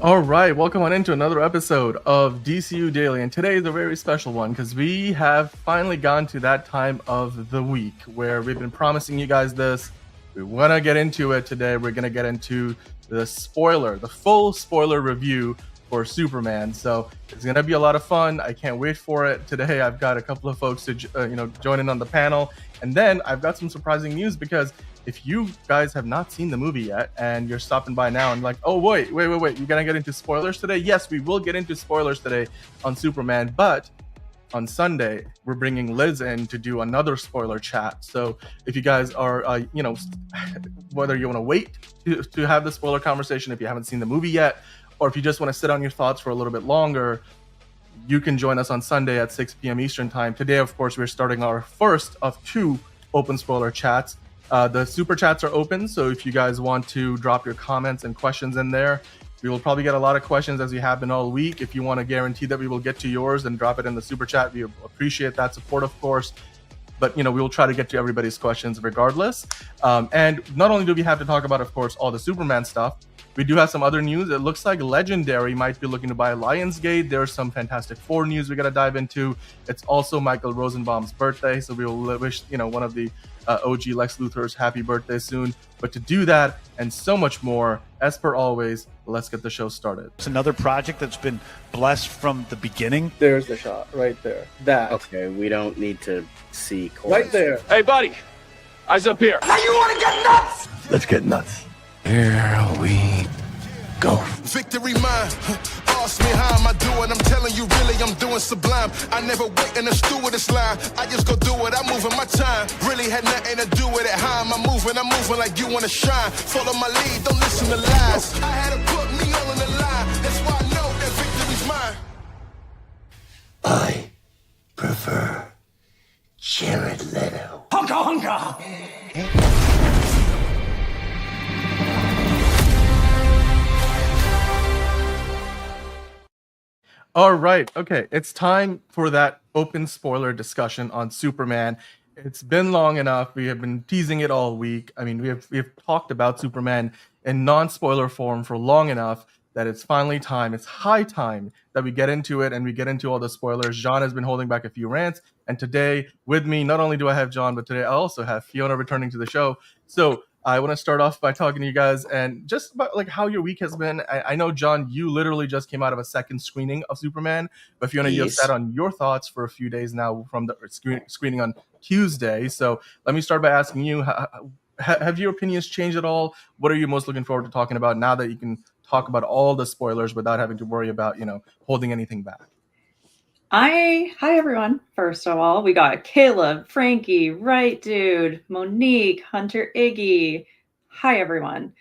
All right, welcome on into another episode of DCU Daily, and today is a very special one because we have finally gone to that time of the week where we've been promising you guys this. We want to get into it today. We're going to get into the full spoiler review for Superman. So it's going to be a lot of fun. I can't wait for it. Today I've got a couple of folks to join in on the panel, and then I've got some surprising news because if you guys have not seen the movie yet and you're stopping by now and like, oh, wait, you're gonna get into spoilers today? Yes, we will get into spoilers today on Superman, but on Sunday we're bringing Liz in to do another spoiler chat. So if you guys are whether you want to wait to have the spoiler conversation if you haven't seen the movie yet, or if you just want to sit on your thoughts for a little bit longer, you can join us on Sunday at 6 p.m. Eastern time. Today, of course, we're starting our first of two open spoiler chats. The super chats are open, so if you guys want to drop your comments and questions in there, we will probably get a lot of questions as we have been all week. If you want to guarantee that we will get to yours, then drop it in the super chat. We appreciate that support, of course. But we will try to get to everybody's questions regardless. And not only do we have to talk about, of course, all the Superman stuff, we do have some other news. It looks like Legendary might be looking to buy Lionsgate. There's some Fantastic Four news we got to dive into. It's also Michael Rosenbaum's birthday, so we will wish one of the OG Lex Luthor's happy birthday soon. But to do that and so much more, as per always, let's get the show started. It's another project that's been blessed from the beginning. There's the shot right there. That. Okay, we don't need to see chorus. Right there. Hey, buddy. Eyes up here. Now you want to get nuts? Let's get nuts. Here we go. Victory mine. Ask me how am I doing? I'm telling you really I'm doing sublime. I never wait in a stewardess line. I just go do it. I'm moving my time. Really had nothing to do with it. How am I moving? I'm moving like you want to shine. Follow my lead. Don't listen to lies. I had to put me all on the line. That's why I know that victory's mine. I prefer Jared Leto. Hunka hunka. All right. Okay. It's time for that open spoiler discussion on Superman. It's been long enough. We have been teasing it all week. I mean, we have talked about Superman in non-spoiler form for long enough that it's finally time. It's high time that we get into it and we get into all the spoilers. John has been holding back a few rants. And today with me, not only do I have John, but today I also have Fiona returning to the show. So I want to start off by talking to you guys and just about like how your week has been. I know, John, you literally just came out of a second screening of Superman, but Fiona, you have sat on your thoughts for a few days now from the screening on Tuesday. So let me start by asking you, have your opinions changed at all? What are you most looking forward to talking about now that you can talk about all the spoilers without having to worry about, holding anything back? Hi everyone. First of all, we got Caleb, Frankie, Right Dude, Monique, Hunter Iggy. Hi everyone.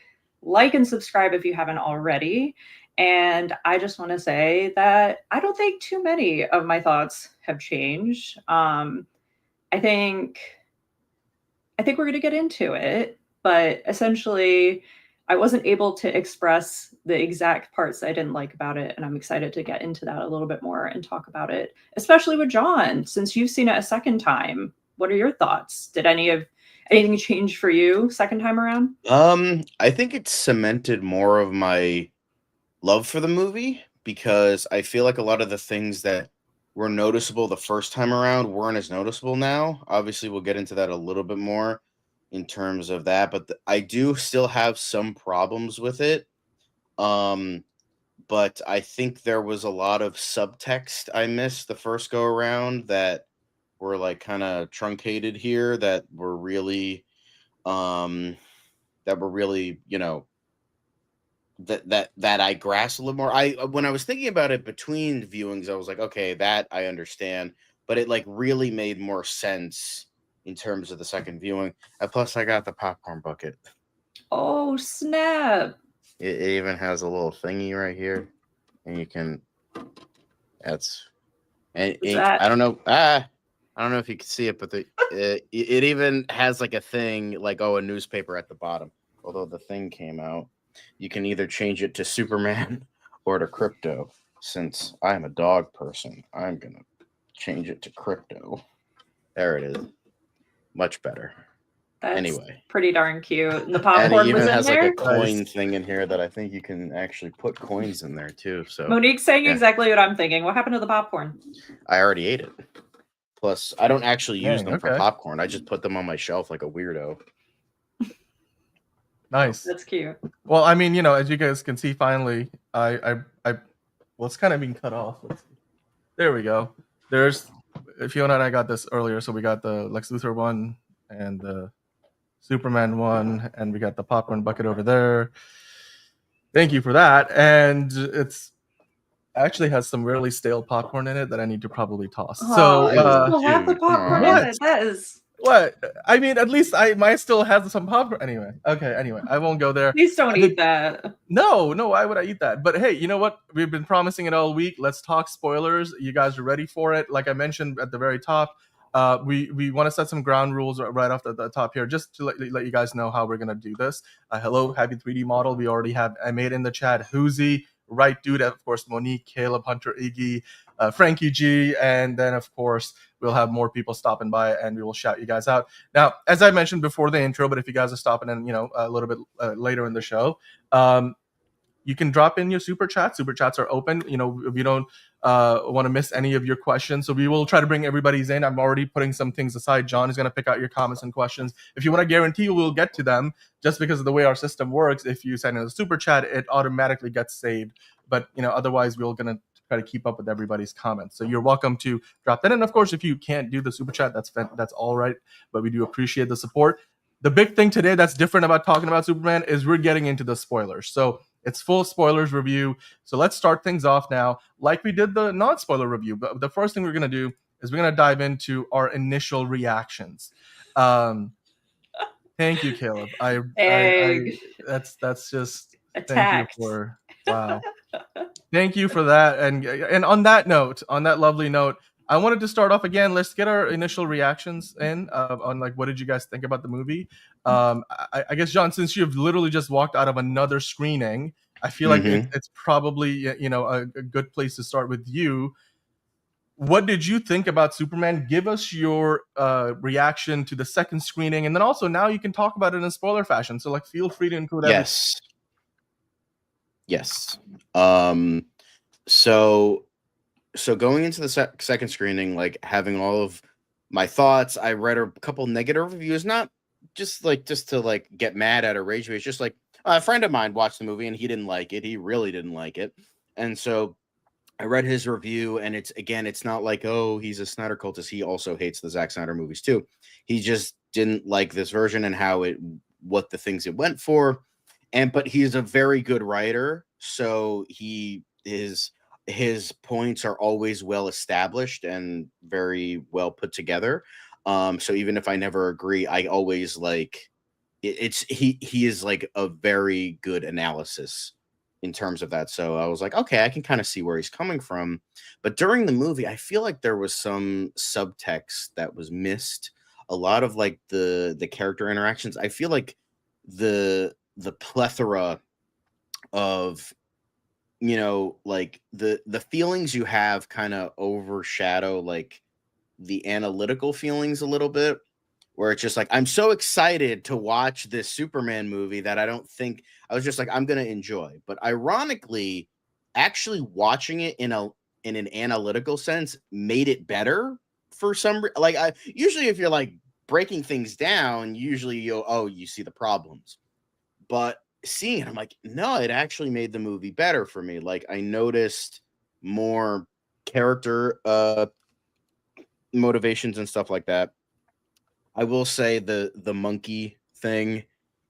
Like and subscribe if you haven't already. And I just want to say that I don't think too many of my thoughts have changed. I think we're going to get into it, but essentially I wasn't able to express the exact parts I didn't like about it, and I'm excited to get into that a little bit more and talk about it, especially with John, since you've seen it a second time. What are your thoughts? Did anything change for you second time around? I think it cemented more of my love for the movie because I feel like a lot of the things that were noticeable the first time around weren't as noticeable now. Obviously, we'll get into that a little bit more in terms of that, but I do still have some problems with it. But I think there was a lot of subtext I missed the first go around that were like kind of truncated here that were really, that I grasped a little more. When I was thinking about it between viewings, I was like, okay, that I understand, but it like really made more sense in terms of the second viewing. And plus I got the popcorn bucket. Oh, snap. It even has a little thingy right here, and you can. I don't know. I don't know if you can see it, but it even has like a thing, like a newspaper at the bottom. Although the thing came out, you can either change it to Superman or to crypto. Since I'm a dog person, I'm gonna change it to crypto. There it is. Much better. That's Anyway. pretty darn cute. And the And popcorn it was even in has there. like a coin Nice. thing in here that I think you can actually put coins in there too. So Monique's saying yeah. exactly what I'm thinking. What happened to the popcorn? I already ate it. Plus, I don't actually use Dang, them for okay. popcorn. I just put them on my shelf like a weirdo. Nice. That's cute. Well, I mean, as you guys can see, finally, well, it's kind of being cut off. Let's see. There we go. There's Fiona and I got this earlier, so we got the Lex Luthor one and the Superman one, and we got the popcorn bucket over there. Thank you for that. And it's actually has some really stale popcorn in it that I need to probably toss. So, you still have the dude, come popcorn on. in it. That is. what? I mean, at least mine still has some popcorn. Anyway, okay. Anyway, I won't go there. Please don't eat that. No, why would I eat that? But hey, you know what? We've been promising it all week. Let's talk spoilers. You guys are ready for it. Like I mentioned at the very top, we want to set some ground rules right off the top here, just to let you guys know how we're gonna do this. Hello, happy 3D model. We already have I made in the chat. Hoozy, right dude, of course, Monique, Caleb, Hunter, Iggy, Frankie G, and then of course we'll have more people stopping by and we will shout you guys out. Now, as I mentioned before the intro, but if you guys are stopping in, a little bit later in the show, you can drop in your super chats. Super chats are open. If you don't want to miss any of your questions, so we will try to bring everybody's in. I'm already putting some things aside. John is going to pick out your comments and questions. If you want to guarantee we'll get to them, just because of the way our system works, if you send in a super chat, it automatically gets saved. But otherwise, we're going to try to keep up with everybody's comments. So you're welcome to drop that in. Of course, if you can't do the super chat, that's all right. But we do appreciate the support. The big thing today that's different about talking about Superman is we're getting into the spoilers. So it's full spoilers review. So let's start things off now, like we did the non-spoiler review. But the first thing we're going to do is we're going to dive into our initial reactions. Thank you, Caleb. That's just Attacked. thank you for wow. Thank you for that. And on that lovely note, I wanted to start off again. Let's get our initial reactions in on what did you guys think about the movie? I guess John, since you've literally just walked out of another screening, I feel like it's probably a good place to start with you. What did you think about Superman? Give us your reaction to the second screening, and then also now you can talk about it in spoiler fashion. So feel free to include everything. Yes. So going into the second screening, having all of my thoughts, I read a couple negative reviews, not just to get mad at or rage. It's just a friend of mine watched the movie and he didn't like it. He really didn't like it. And so I read his review, and it's not like, oh, he's a Snyder cultist. He also hates the Zack Snyder movies too. He just didn't like this version and what the things it went for. But he's a very good writer, so his points are always well established and very well put together. So even if I never agree, I always he is a very good analysis in terms of that. So I was like, okay, I can kind of see where he's coming from. But during the movie, I feel like there was some subtext that was missed. A lot of the character interactions. I feel like the plethora of the feelings you have kind of overshadow the analytical feelings a little bit, where it's just I'm so excited to watch this Superman movie that I was just I'm gonna enjoy. But ironically, actually watching it in an analytical sense made it better for some usually if you're breaking things down, usually you see the problems. But seeing it, I'm no, it actually made the movie better for me. I noticed more character motivations and stuff like that. I will say the monkey thing,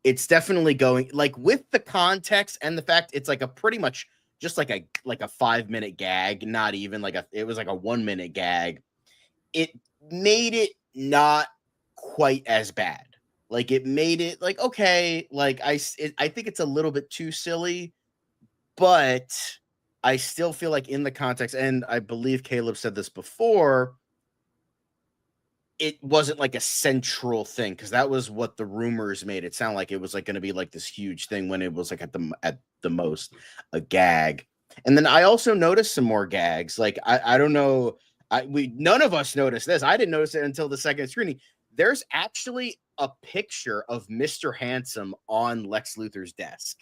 it's definitely going with the context and the fact it's a pretty much just a 5-minute gag, not even it was a 1-minute gag. It made it not quite as bad. It made it okay, I think it's a little bit too silly, but I still feel in the context, and I believe Caleb said this before, it wasn't a central thing, because that was what the rumors made it sound like. It was going to be this huge thing when it was at the most a gag. And then I also noticed some more gags. I don't know, none of us noticed this. I didn't notice it until the second screening. there's actually a picture of Mr. Handsome on Lex Luthor's desk.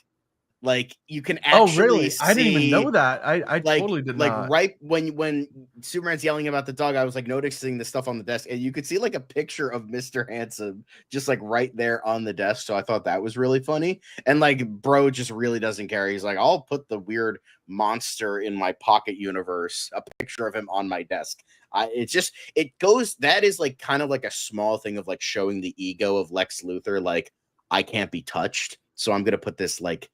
Like, you can actually really? see, I didn't even know that. I totally did not. Right when Superman's yelling about the dog, I was like noticing the stuff on the desk, and you could see like a picture of Mr. Handsome just like right there on the desk. So I thought that was really funny. And like, bro just really doesn't care. He's like, I'll put the weird monster in my pocket universe, a picture of him on my desk. That is like kind of like a small thing of like showing the ego of Lex Luthor. Like, I can't be touched, so I'm gonna put this like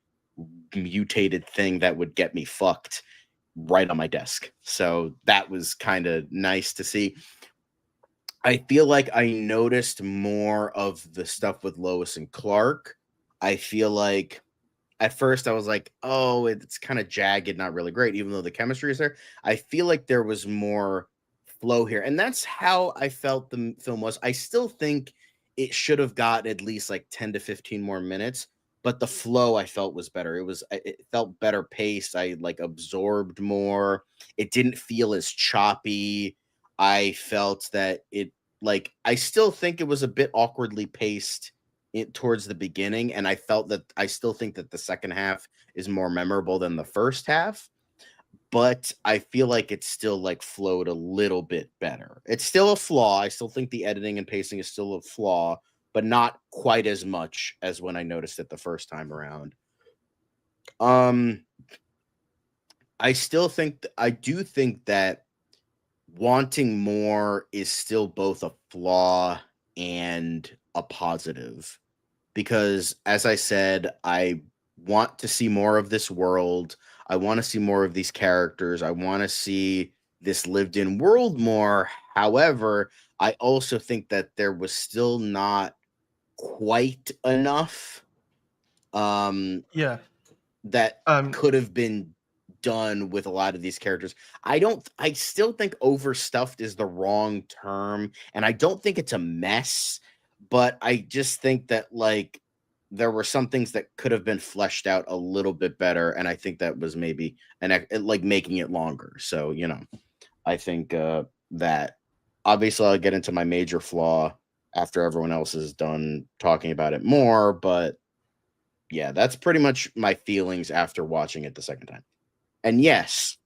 mutated thing that would get me fucked right on my desk. So that was kind of nice to see. I feel like I noticed more of the stuff with Lois and Clark. I feel like at first I was like, oh, it's kind of jagged, not really great, even though the chemistry is there. I feel like there was more flow here, and that's how I felt the film was. I still think it should have got at least like 10 to 15 more minutes, but the flow I felt was better. It felt better paced. I like absorbed more. It didn't feel as choppy. I felt that I still think it was a bit awkwardly paced towards the beginning, and I still think that the second half is more memorable than the first half. But I feel like it still like flowed a little bit better. It's still a flaw. I still think the editing and pacing is still a flaw, but not quite as much as when I noticed it the first time around. I do think that wanting more is still both a flaw and a positive, because as I said, I want to see more of this world. I want to see more of these characters. I want to see this lived in world more. However, I also think that there was still not quite enough Yeah. that could have been done with a lot of these characters. I still think overstuffed is the wrong term, and I don't think it's a mess, but I just think that like there were some things that could have been fleshed out a little bit better, and I think that was maybe like making it longer. So, you know, I think that obviously I'll get into my major flaw after everyone else is done talking about it more, but yeah, that's pretty much my feelings after watching it the second time. And yes,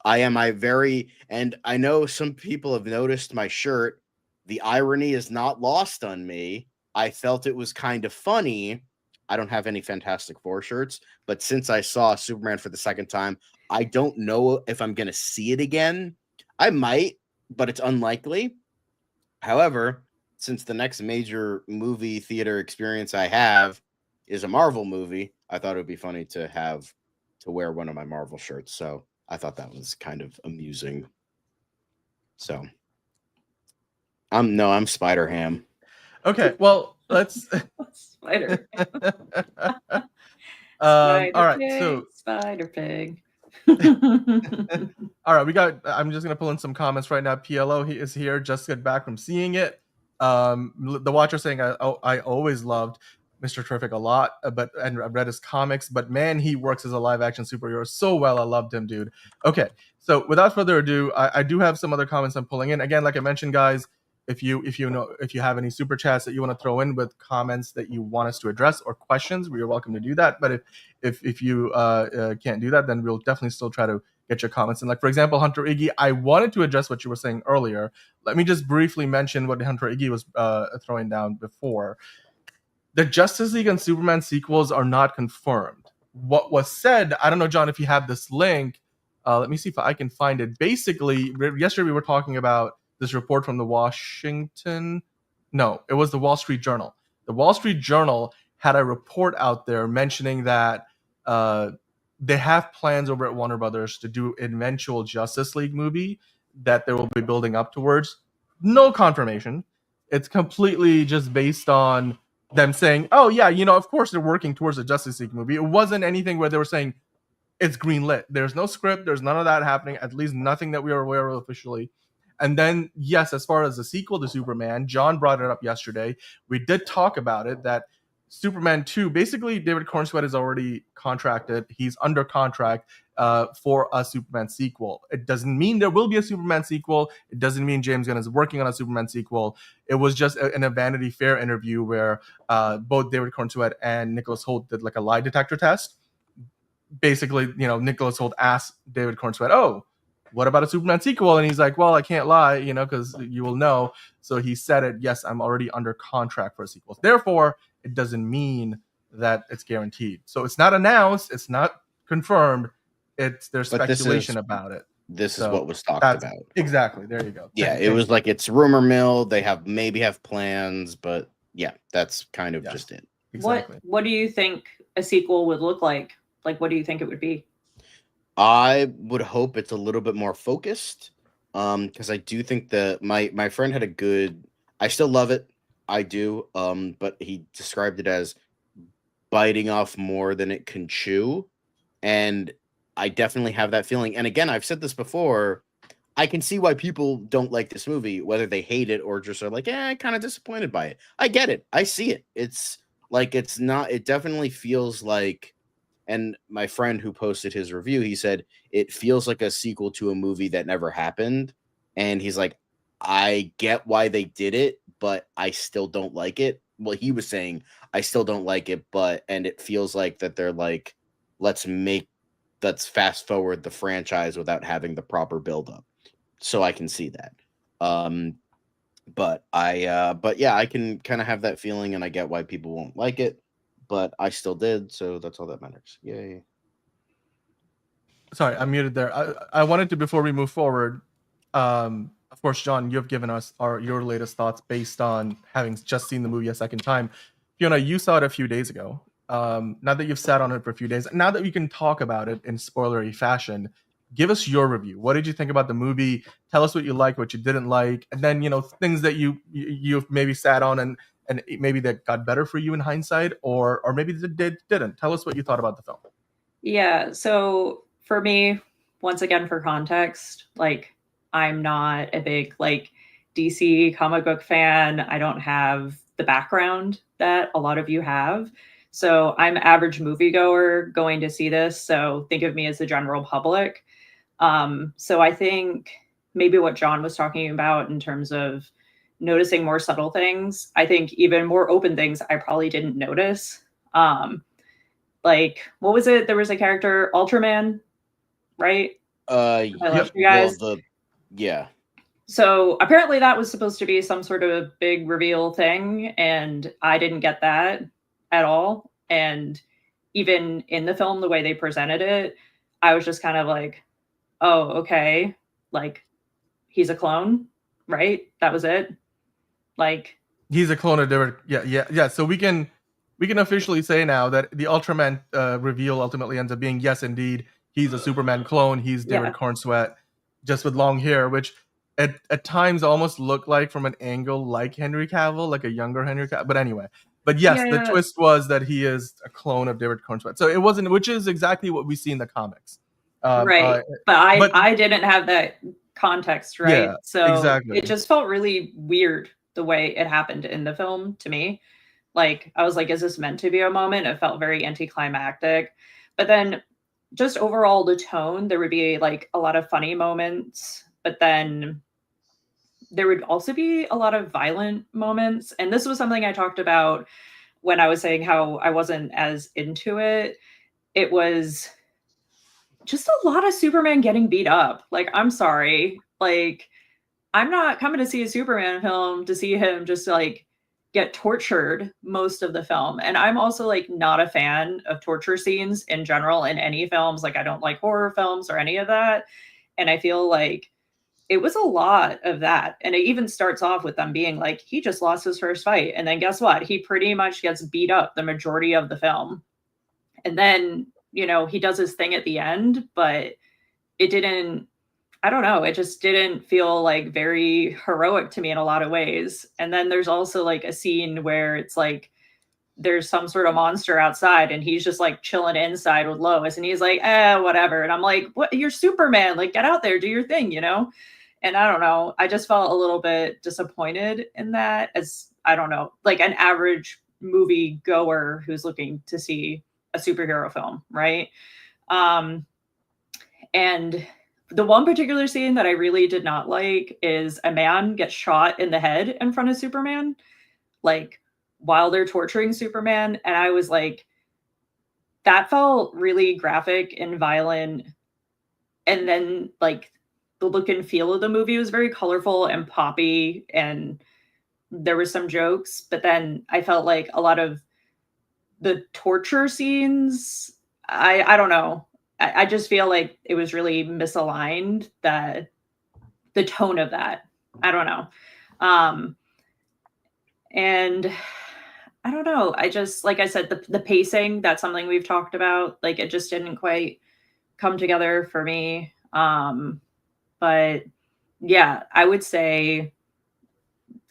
and I know some people have noticed my shirt. The irony is not lost on me. I felt it was kind of funny. I don't have any Fantastic Four shirts, but since I saw Superman for the second time, I don't know if I'm going to see it again. I might, but it's unlikely. However, since the next major movie theater experience I have is a Marvel movie, I thought it would be funny to wear one of my Marvel shirts. So I thought that was kind of amusing. So I'm Spider-Ham. Okay, well, let's Spider. all right, so Spider Pig. all right, I'm just gonna pull in some comments right now. PLO is here, just got back from seeing it. The Watcher saying I always loved Mr. Terrific a lot, and I've read his comics, but man, he works as a live action superhero so well. I loved him, dude. Okay, so without further ado, I do have some other comments I'm pulling in. Again, like I mentioned, guys, if you have any super chats that you want to throw in with comments that you want us to address or questions, we are welcome to do that. But if you can't do that, then we'll definitely still try to get your comments in. Like, for example, Hunter Iggy, I wanted to address what you were saying earlier. Let me just briefly mention what Hunter Iggy was throwing down before. The Justice League and Superman sequels are not confirmed. What was said, I don't know, John, if you have this link. Let me see if I can find it. Basically, yesterday we were talking about this report from the Wall Street Journal. The Wall Street Journal had a report out there mentioning that they have plans over at Warner Brothers to do an eventual Justice League movie that they will be building up towards. No confirmation. It's completely just based on them saying, oh yeah, of course they're working towards a Justice League movie. It wasn't anything where they were saying it's greenlit. There's no script. There's none of that happening. At least nothing that we are aware of officially. And then, yes, as far as the sequel to Superman, John brought it up yesterday. We did talk about it, that Superman 2, basically David Cornsweet is already contracted. He's under contract for a Superman sequel. It doesn't mean there will be a Superman sequel. It doesn't mean James Gunn is working on a Superman sequel. It was just in a Vanity Fair interview where both David Cornsweet and Nicholas Hoult did like a lie detector test. Basically, Nicholas Hoult asked David Cornsweet, "Oh, what about a Superman sequel?" And he's like, "Well, I can't lie, because you will know." So he said it, "Yes, I'm already under contract for a sequel." Therefore, it doesn't mean that it's guaranteed. So it's not announced. It's not confirmed. There's speculation about it. This is what was talked about. Exactly. There you go. Yeah, it was like it's rumor mill. They maybe have plans, but yeah, that's kind of just it. Exactly. What do you think a sequel would look like? Like, what do you think it would be? I would hope it's a little bit more focused, because I do think that my friend had a good. I still love it, I do, but he described it as biting off more than it can chew, and I definitely have that feeling. And again, I've said this before. I can see why people don't like this movie, whether they hate it or just are like, kind of disappointed by it. I get it. I see it. It's like it's not. It definitely feels like. And my friend who posted his review, he said, it feels like a sequel to a movie that never happened. And he's like, I get why they did it, but I still don't like it. Well, he was saying, I still don't like it, and it feels like that they're like, let's fast forward the franchise without having the proper buildup. So I can see that. But yeah, I can kind of have that feeling, and I get why people won't like it. But I still did, so that's all that matters. Yay. Sorry, I'm muted there. I wanted to, before we move forward, of course, John, you have given us your latest thoughts based on having just seen the movie a second time. Fiona, you saw it a few days ago. Now that you've sat on it for a few days, now that we can talk about it in spoilery fashion, give us your review. What did you think about the movie? Tell us what you liked, what you didn't like, and then things that you've maybe sat on and maybe that got better for you in hindsight, or maybe they didn't. Tell us what you thought about the film. Yeah, so for me, once again, for context, like, I'm not a big DC comic book fan. I don't have the background that a lot of you have. So I'm average moviegoer going to see this. So think of me as the general public. So I think maybe what John was talking about in terms of noticing more subtle things, I think even more open things I probably didn't notice. Like, what was it? There was a character, Ultraman, right? I love you guys. Yeah. So apparently that was supposed to be some sort of big reveal thing, and I didn't get that at all. And even in the film, the way they presented it, I was just kind of like, oh, okay. Like, he's a clone, right? That was it. Like, he's a clone of David. Yeah. So we can officially say now that the Ultraman reveal ultimately ends up being, yes, indeed, he's a Superman clone. He's David Cornsweet, just with long hair, which at times almost looked like from an angle like Henry Cavill, like a younger Henry Cavill. But anyway, yes, the twist was that he is a clone of David Cornsweet. So it wasn't, which is exactly what we see in the comics. Right. But I didn't have that context, right? Yeah, so exactly. It just felt really weird the way it happened in the film to me. Like, I was like, is this meant to be a moment? It felt very anticlimactic. But then just overall the tone, there would be like a lot of funny moments, but then there would also be a lot of violent moments. And this was something I talked about when I was saying how I wasn't as into it. It was just a lot of Superman getting beat up. Like, I'm sorry. Like, I'm not coming to see a Superman film to see him just like get tortured most of the film. And I'm also like not a fan of torture scenes in general in any films. Like, I don't like horror films or any of that. And I feel like it was a lot of that. And it even starts off with them being like, he just lost his first fight. And then guess what? He pretty much gets beat up the majority of the film. And then, he does his thing at the end, but it didn't, I don't know. It just didn't feel like very heroic to me in a lot of ways. And then there's also like a scene where it's like, there's some sort of monster outside and he's just like chilling inside with Lois and he's like, whatever. And I'm like, what? You're Superman. Like, get out there, do your thing, And I don't know. I just felt a little bit disappointed in that, as I don't know, like an average movie goer who's looking to see a superhero film, right? And the one particular scene that I really did not like is a man gets shot in the head in front of Superman, like while they're torturing Superman. And I was like, that felt really graphic and violent. And then like the look and feel of the movie was very colorful and poppy, and there were some jokes, but then I felt like a lot of the torture scenes, I don't know. I just feel like it was really misaligned, that the tone of that. I don't know. And I don't know. I just, like I said, the pacing, that's something we've talked about. Like it just didn't quite come together for me. But yeah, I would say,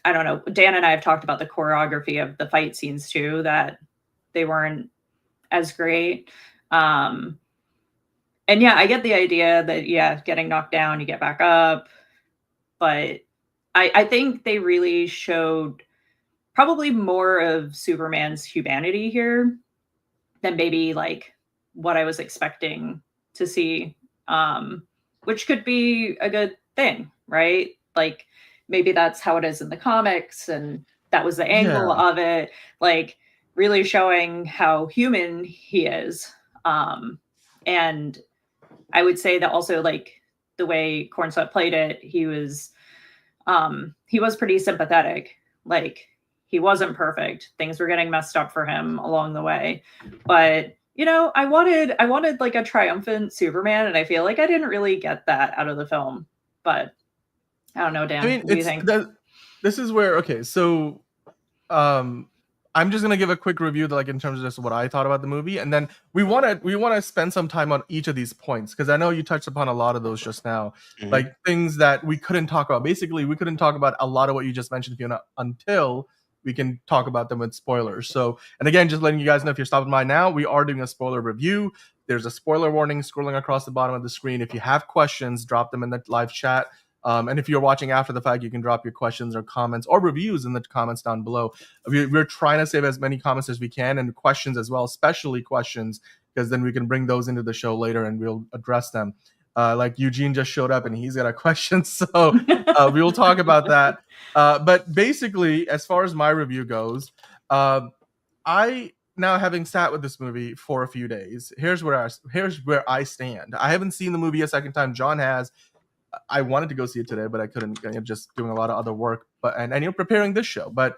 I don't know. Dan and I have talked about the choreography of the fight scenes too, that they weren't as great. And yeah, I get the idea that, yeah, getting knocked down, you get back up. But I think they really showed probably more of Superman's humanity here than maybe like what I was expecting to see, which could be a good thing, right? Like maybe that's how it is in the comics, and that was the angle of it, like really showing how human he is. And I would say that also, like the way Cornsweet played it, he was pretty sympathetic. Like he wasn't perfect. Things were getting messed up for him along the way. But you know, I wanted like a triumphant Superman, and I feel like I didn't really get that out of the film. But I don't know, Dan. I mean, what do you think? This is where, okay, so I'm just gonna give a quick review, like in terms of just what I thought about the movie, and then we want to spend some time on each of these points, because I know you touched upon a lot of those just now, like things that we couldn't talk about. Basically, we couldn't talk about a lot of what you just mentioned, Fiona, until we can talk about them with spoilers. So, and again, just letting you guys know, if you're stopping by now, we are doing a spoiler review. There's a spoiler warning scrolling across the bottom of the screen. If you have questions, drop them in the live chat. And if you're watching after the fact, you can drop your questions or comments or reviews in the comments down below. We're trying to save as many comments as we can, and questions as well, especially questions, because then we can bring those into the show later and we'll address them. Like Eugene just showed up and he's got a question, so we'll talk about that. But basically, as far as my review goes, I, now having sat with this movie for a few days, here's where I stand. I haven't seen the movie a second time. John has. I wanted to go see it today, but I couldn't. I'm just doing a lot of other work. And you're preparing this show. But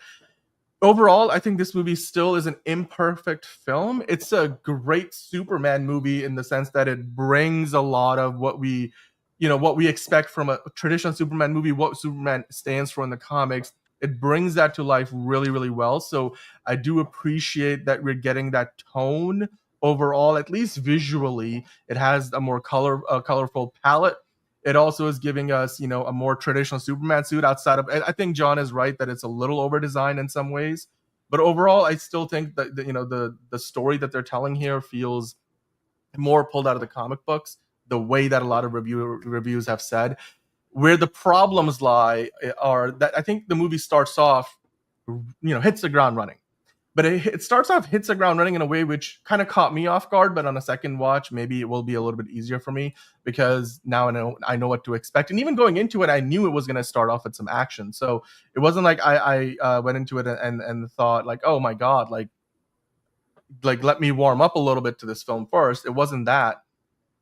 overall, I think this movie still is an imperfect film. It's a great Superman movie in the sense that it brings a lot of what we expect from a traditional Superman movie, what Superman stands for in the comics. It brings that to life really, really well. So I do appreciate that we're getting that tone overall, at least visually. It has a more colorful palette. It also is giving us, a more traditional Superman suit outside of. I think John is right that it's a little over designed in some ways, but overall, I still think that the story that they're telling here feels more pulled out of the comic books, the way that a lot of reviews have said. Where the problems lie are that I think the movie starts off, hits the ground running. But it starts off, hits the ground running in a way which kind of caught me off guard. But on a second watch, maybe it will be a little bit easier for me, because now I know what to expect. And even going into it, I knew it was going to start off with some action. So it wasn't like I went into it and thought like, oh my God, like let me warm up a little bit to this film first. It wasn't that.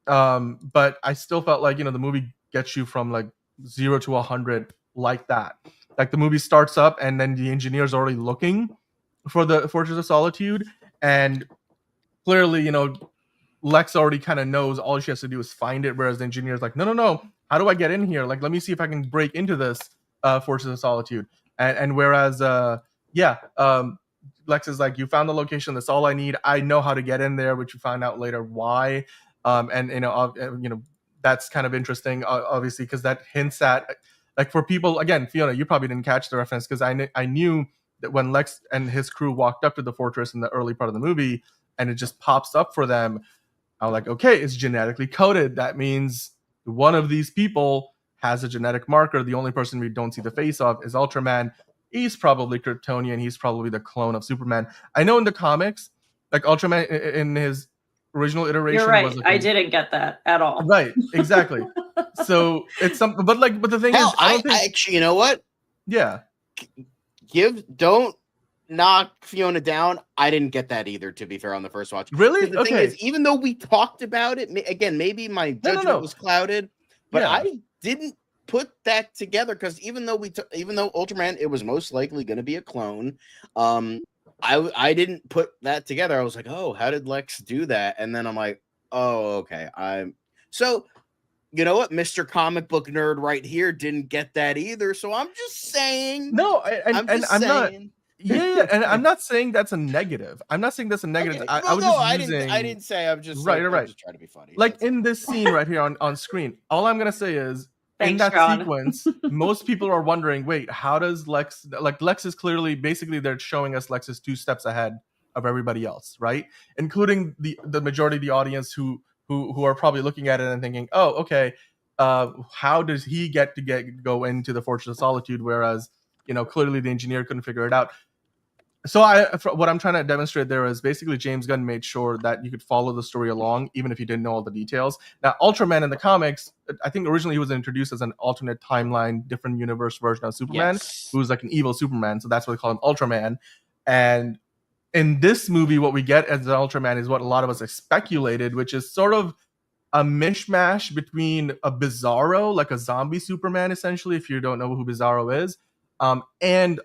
But I still felt like, the movie gets you from like 0 to 100 like that. Like the movie starts up and then the engineer's already looking for the Fortress of Solitude, and clearly, Lex already kind of knows all she has to do is find it, whereas the engineer's like, no, how do I get in here? Like, let me see if I can break into this Fortress of Solitude. And whereas Lex is like, you found the location, that's all I need, I know how to get in there, which you find out later why. That's kind of interesting, obviously, because that hints at, like, for people, again, Fiona, you probably didn't catch the reference, because I knew that when Lex and his crew walked up to the fortress in the early part of the movie, and it just pops up for them, I'm like, okay, it's genetically coded. That means one of these people has a genetic marker. The only person we don't see the face of is Ultraman. he's probably Kryptonian. He's probably the clone of Superman. I know in the comics, like Ultraman in his original iteration You're right. was like I didn't get that at all. right, exactly. So it's something, but the thing Hell, is, I don't think. I actually, you know what? Yeah, Don't knock Fiona down. I didn't get that either, to be fair, on the first watch. really? The thing is, even though we talked about it, again, maybe my judgment was clouded, but Yeah. I didn't put that together because even though Ultraman, it was most likely going to be a clone. I didn't put that together. I was like, oh, how did Lex do that? And then I'm like, oh, okay. So you know what, Mr. Comic Book Nerd right here didn't get that either. So I'm just saying. No, I'm not. Yeah, and I'm not saying that's a negative. I'm not saying that's a negative. Okay. I was just using. I didn't say. I'm just right. I'm just trying to be funny. Like in this scene right here on screen, all I'm gonna say is in Thanks, that John. sequence, most people are wondering, wait, how does Lex? Like Lex is clearly, basically, they're showing us Lex is 2 steps ahead of everybody else, right? Including the majority of the audience who are probably looking at it and thinking, oh, okay, how does he get to go into the Fortress of Solitude, whereas clearly the engineer couldn't figure it out. So what I'm trying to demonstrate there is basically James Gunn made sure that you could follow the story along, even if you didn't know all the details. Now, Ultraman in the comics, I think originally he was introduced as an alternate timeline, different universe version of Superman, who's like an evil Superman. So that's why they call him Ultraman. And in this movie, what we get as an Ultraman is what a lot of us have speculated, which is sort of a mishmash between a Bizarro, like a zombie Superman, essentially, if you don't know who Bizarro is, and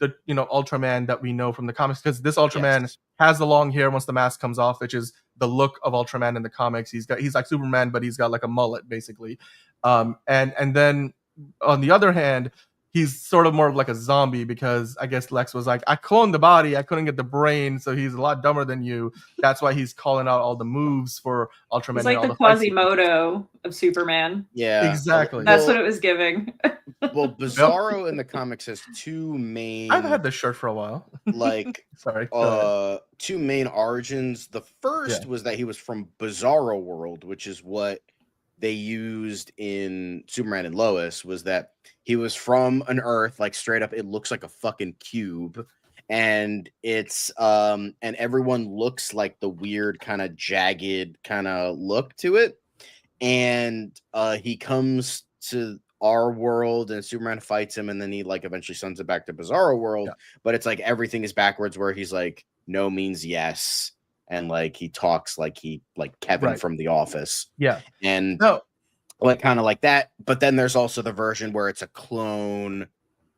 the Ultraman that we know from the comics, because this Ultraman has the long hair once the mask comes off, which is the look of Ultraman in the comics. He's like Superman, but he's got like a mullet, basically. And then on the other hand, he's sort of more of like a zombie, because I guess Lex was like, I cloned the body, I couldn't get the brain, so he's a lot dumber than you. That's why he's calling out all the moves for Ultraman. It's like the Quasimodo of Superman. Yeah, exactly. That's what it was giving. Well, Bizarro in the comics has 2 main. I've had this shirt for a while. Like, sorry. 2 main origins. The first was that he was from Bizarro World, which is what they used in Superman and Lois, was that he was from an Earth, like straight up, it looks like a fucking cube. And it's and everyone looks like the weird kind of jagged kind of look to it. And he comes to our world and Superman fights him, and then he like eventually sends it back to Bizarro World. But it's like everything is backwards, where he's like, no means yes. And like he talks like Kevin from The Office. Yeah. And like kind of like that. But then there's also the version where it's a clone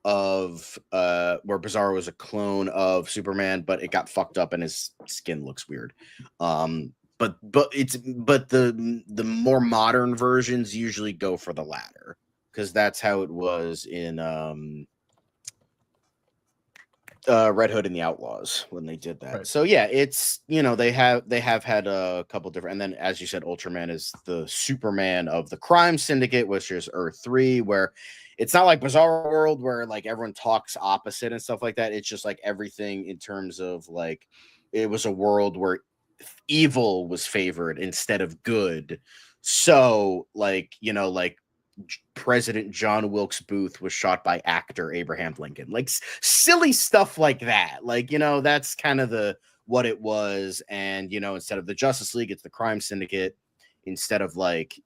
of where Bizarro is a clone of Superman, but it got fucked up and his skin looks weird. But the more modern versions usually go for the latter, because that's how it was in Red Hood and the Outlaws when they did that. Right. So yeah, it's they have had a couple different, and then as you said, Ultraman is the Superman of the crime syndicate, which is Earth 3, where it's not like Bizarro World where like everyone talks opposite and stuff like that. It's just like everything in terms of like it was a world where evil was favored instead of good. So like like President John Wilkes Booth was shot by actor Abraham Lincoln, like silly stuff like that. Like that's kind of what it was. And instead of the Justice League, it's the crime syndicate. Instead of like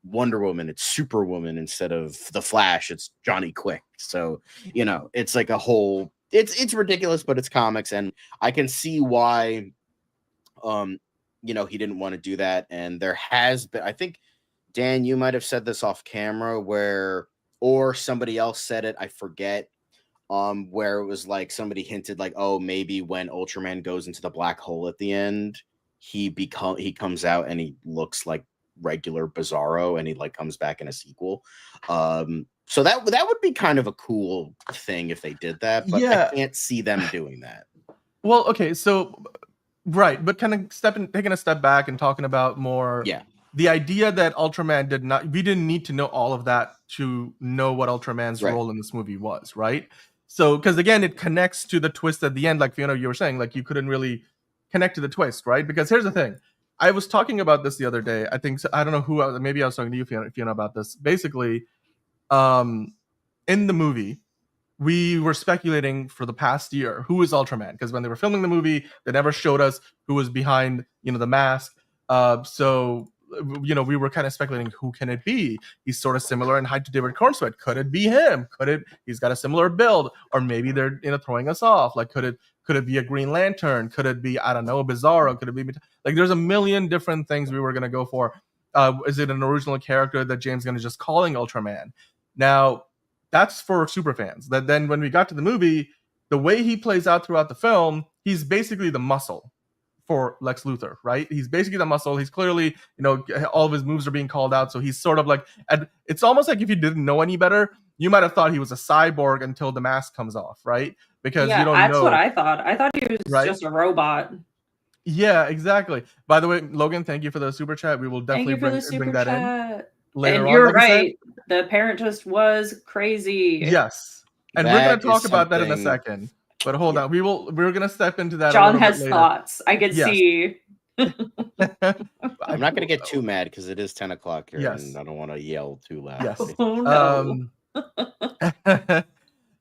Wonder Woman, it's Superwoman. Instead of the Flash, it's Johnny Quick. So it's like a whole it's ridiculous, but it's comics, and I can see why he didn't want to do that. And there has been, I think, Dan, you might have said this off camera or somebody else said it, I forget, where it was like somebody hinted like, oh, maybe when Ultraman goes into the black hole at the end, he comes out and he looks like regular Bizarro, and he like comes back in a sequel. So that would be kind of a cool thing if they did that, but I can't see them doing that. Well, okay, so right, but kind of taking a step back and talking about more the idea that Ultraman we didn't need to know all of that to know what Ultraman's role in this movie was, right? So, because again, it connects to the twist at the end, like Fiona, you were saying, like you couldn't really connect to the twist, right? Because here's the thing. I was talking about this the other day. I don't know who, maybe I was talking to you, Fiona, about this. Basically, in the movie, we were speculating for the past year who is Ultraman, because when they were filming the movie, they never showed us who was behind, the mask. So we were kind of speculating, who can it be? He's sort of similar in height to David Cornsweet. Could it be him? He's got a similar build, or maybe they're throwing us off. Like, could it be a Green Lantern? Could it be, I don't know, a Bizarro? Could it be like, there's a million different things we were gonna go for. Is it an original character that James Gunn is just calling Ultraman? Now, that's for super fans. That then when we got to the movie, the way he plays out throughout the film, he's basically the muscle for Lex Luthor, right? He's basically the muscle. He's clearly, all of his moves are being called out. So he's sort of like, it's almost like if you didn't know any better, you might have thought he was a cyborg until the mask comes off, right? Because you don't know. That's what I thought. I thought he was just a robot. Yeah, exactly. By the way, Logan, thank you for the super chat. We will definitely bring that in later and on. You're right. The parent twist was crazy. Yes. And we're going to talk about that in a second. But hold on. We're going to step into that. John has thoughts. I can see. I'm not going to get too mad because it is 10 o'clock here. Yes. And I don't want to yell too loud. Yes. Oh, no.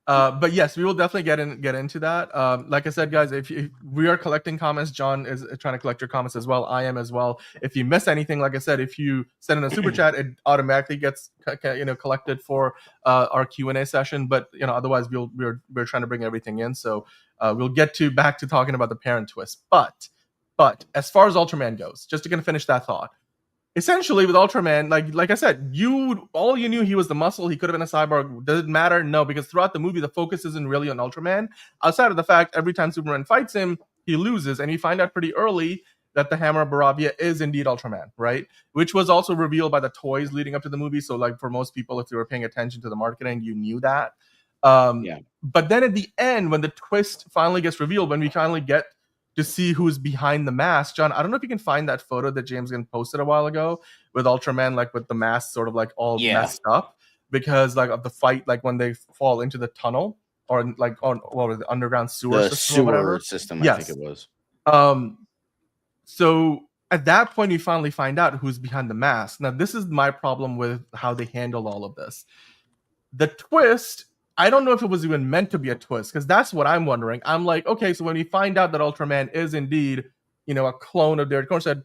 But yes, we will definitely get into that. Like I said, guys, if we are collecting comments, John is trying to collect your comments as well. I am as well. If you miss anything, like I said, if you send in a super chat, it automatically gets collected for our Q&A session. But otherwise, we're trying to bring everything in. So we'll get back to talking about the parent twist. But as far as Ultraman goes, just to kind of finish that thought. Essentially, with Ultraman, like I said, all you knew he was the muscle. He could have been a cyborg. Does it matter? No, because throughout the movie, the focus isn't really on Ultraman. Outside of the fact, every time Superman fights him, he loses, and you find out pretty early that the Hammer of Baravia is indeed Ultraman, right? Which was also revealed by the toys leading up to the movie. So, for most people, if they were paying attention to the marketing, you knew that. But then at the end, when the twist finally gets revealed, when we finally get to see who's behind the mask. John, I don't know if you can find that photo that James Gunn posted a while ago with Ultraman, with the mask sort of all messed up because of the fight, when they fall into the tunnel or on what was it, underground sewer system. I think it was. So at that point, you finally find out who's behind the mask. Now, this is my problem with how they handled all of this. The twist, I don't know if it was even meant to be a twist, because that's what I'm wondering. I'm like, okay, so when we find out that Ultraman is indeed, a clone of David Cornsweet,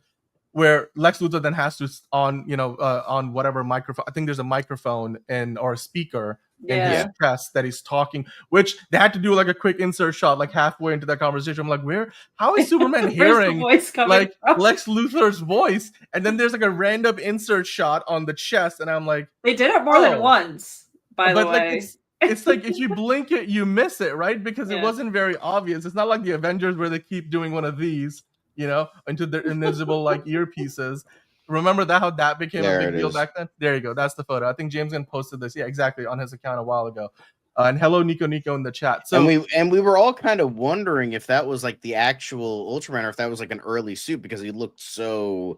where Lex Luthor then has to on whatever microphone. I think there's a microphone or a speaker in his chest that he's talking, which they had to do a quick insert shot halfway into that conversation. I'm like, how is Superman hearing Lex Luthor's voice? And then there's a random insert shot on the chest, and I'm like, they did it more than once, by the way. It's if you blink it, you miss it, right? Because it wasn't very obvious. It's not like the Avengers where they keep doing one of these, into their invisible earpieces. Remember how that became a big deal back then? There you go. That's the photo. I think James Gunn posted this. Yeah, exactly, on his account a while ago. And hello, Nico in the chat. So and we were all kind of wondering if that was the actual Ultraman or if that was an early suit because he looked so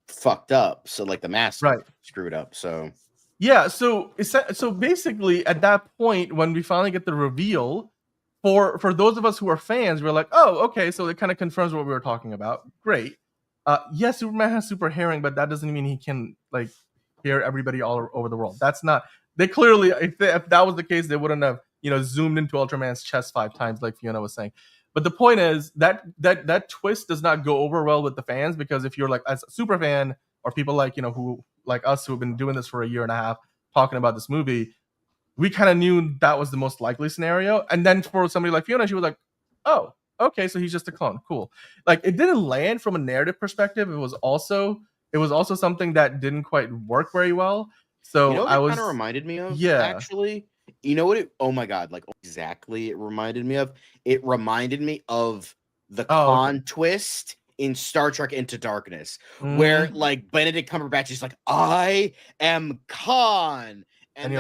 fucked up. So the mask screwed up. So. Yeah, so basically at that point when we finally get the reveal, for those of us who are fans, we're like, oh, okay, so it kind of confirms what we were talking about. Great. Yes, Superman has super hearing, but that doesn't mean he can hear everybody all over the world. That's not. They clearly, if that was the case, they wouldn't have zoomed into Ultraman's chest 5 times like Fiona was saying. But the point is that twist does not go over well with the fans, because if you're as a super fan or people who like us who have been doing this for a year and a half talking about this movie, we kind of knew that was the most likely scenario. And then for somebody like Fiona, she was like, oh, okay, so he's just a clone. Cool. It didn't land from a narrative perspective. It was also something that didn't quite work very well. So I was kind of reminded me of actually. You know what oh my god, exactly it reminded me of? It reminded me of the Khan twist in Star Trek Into Darkness, where Benedict Cumberbatch is I am Khan, and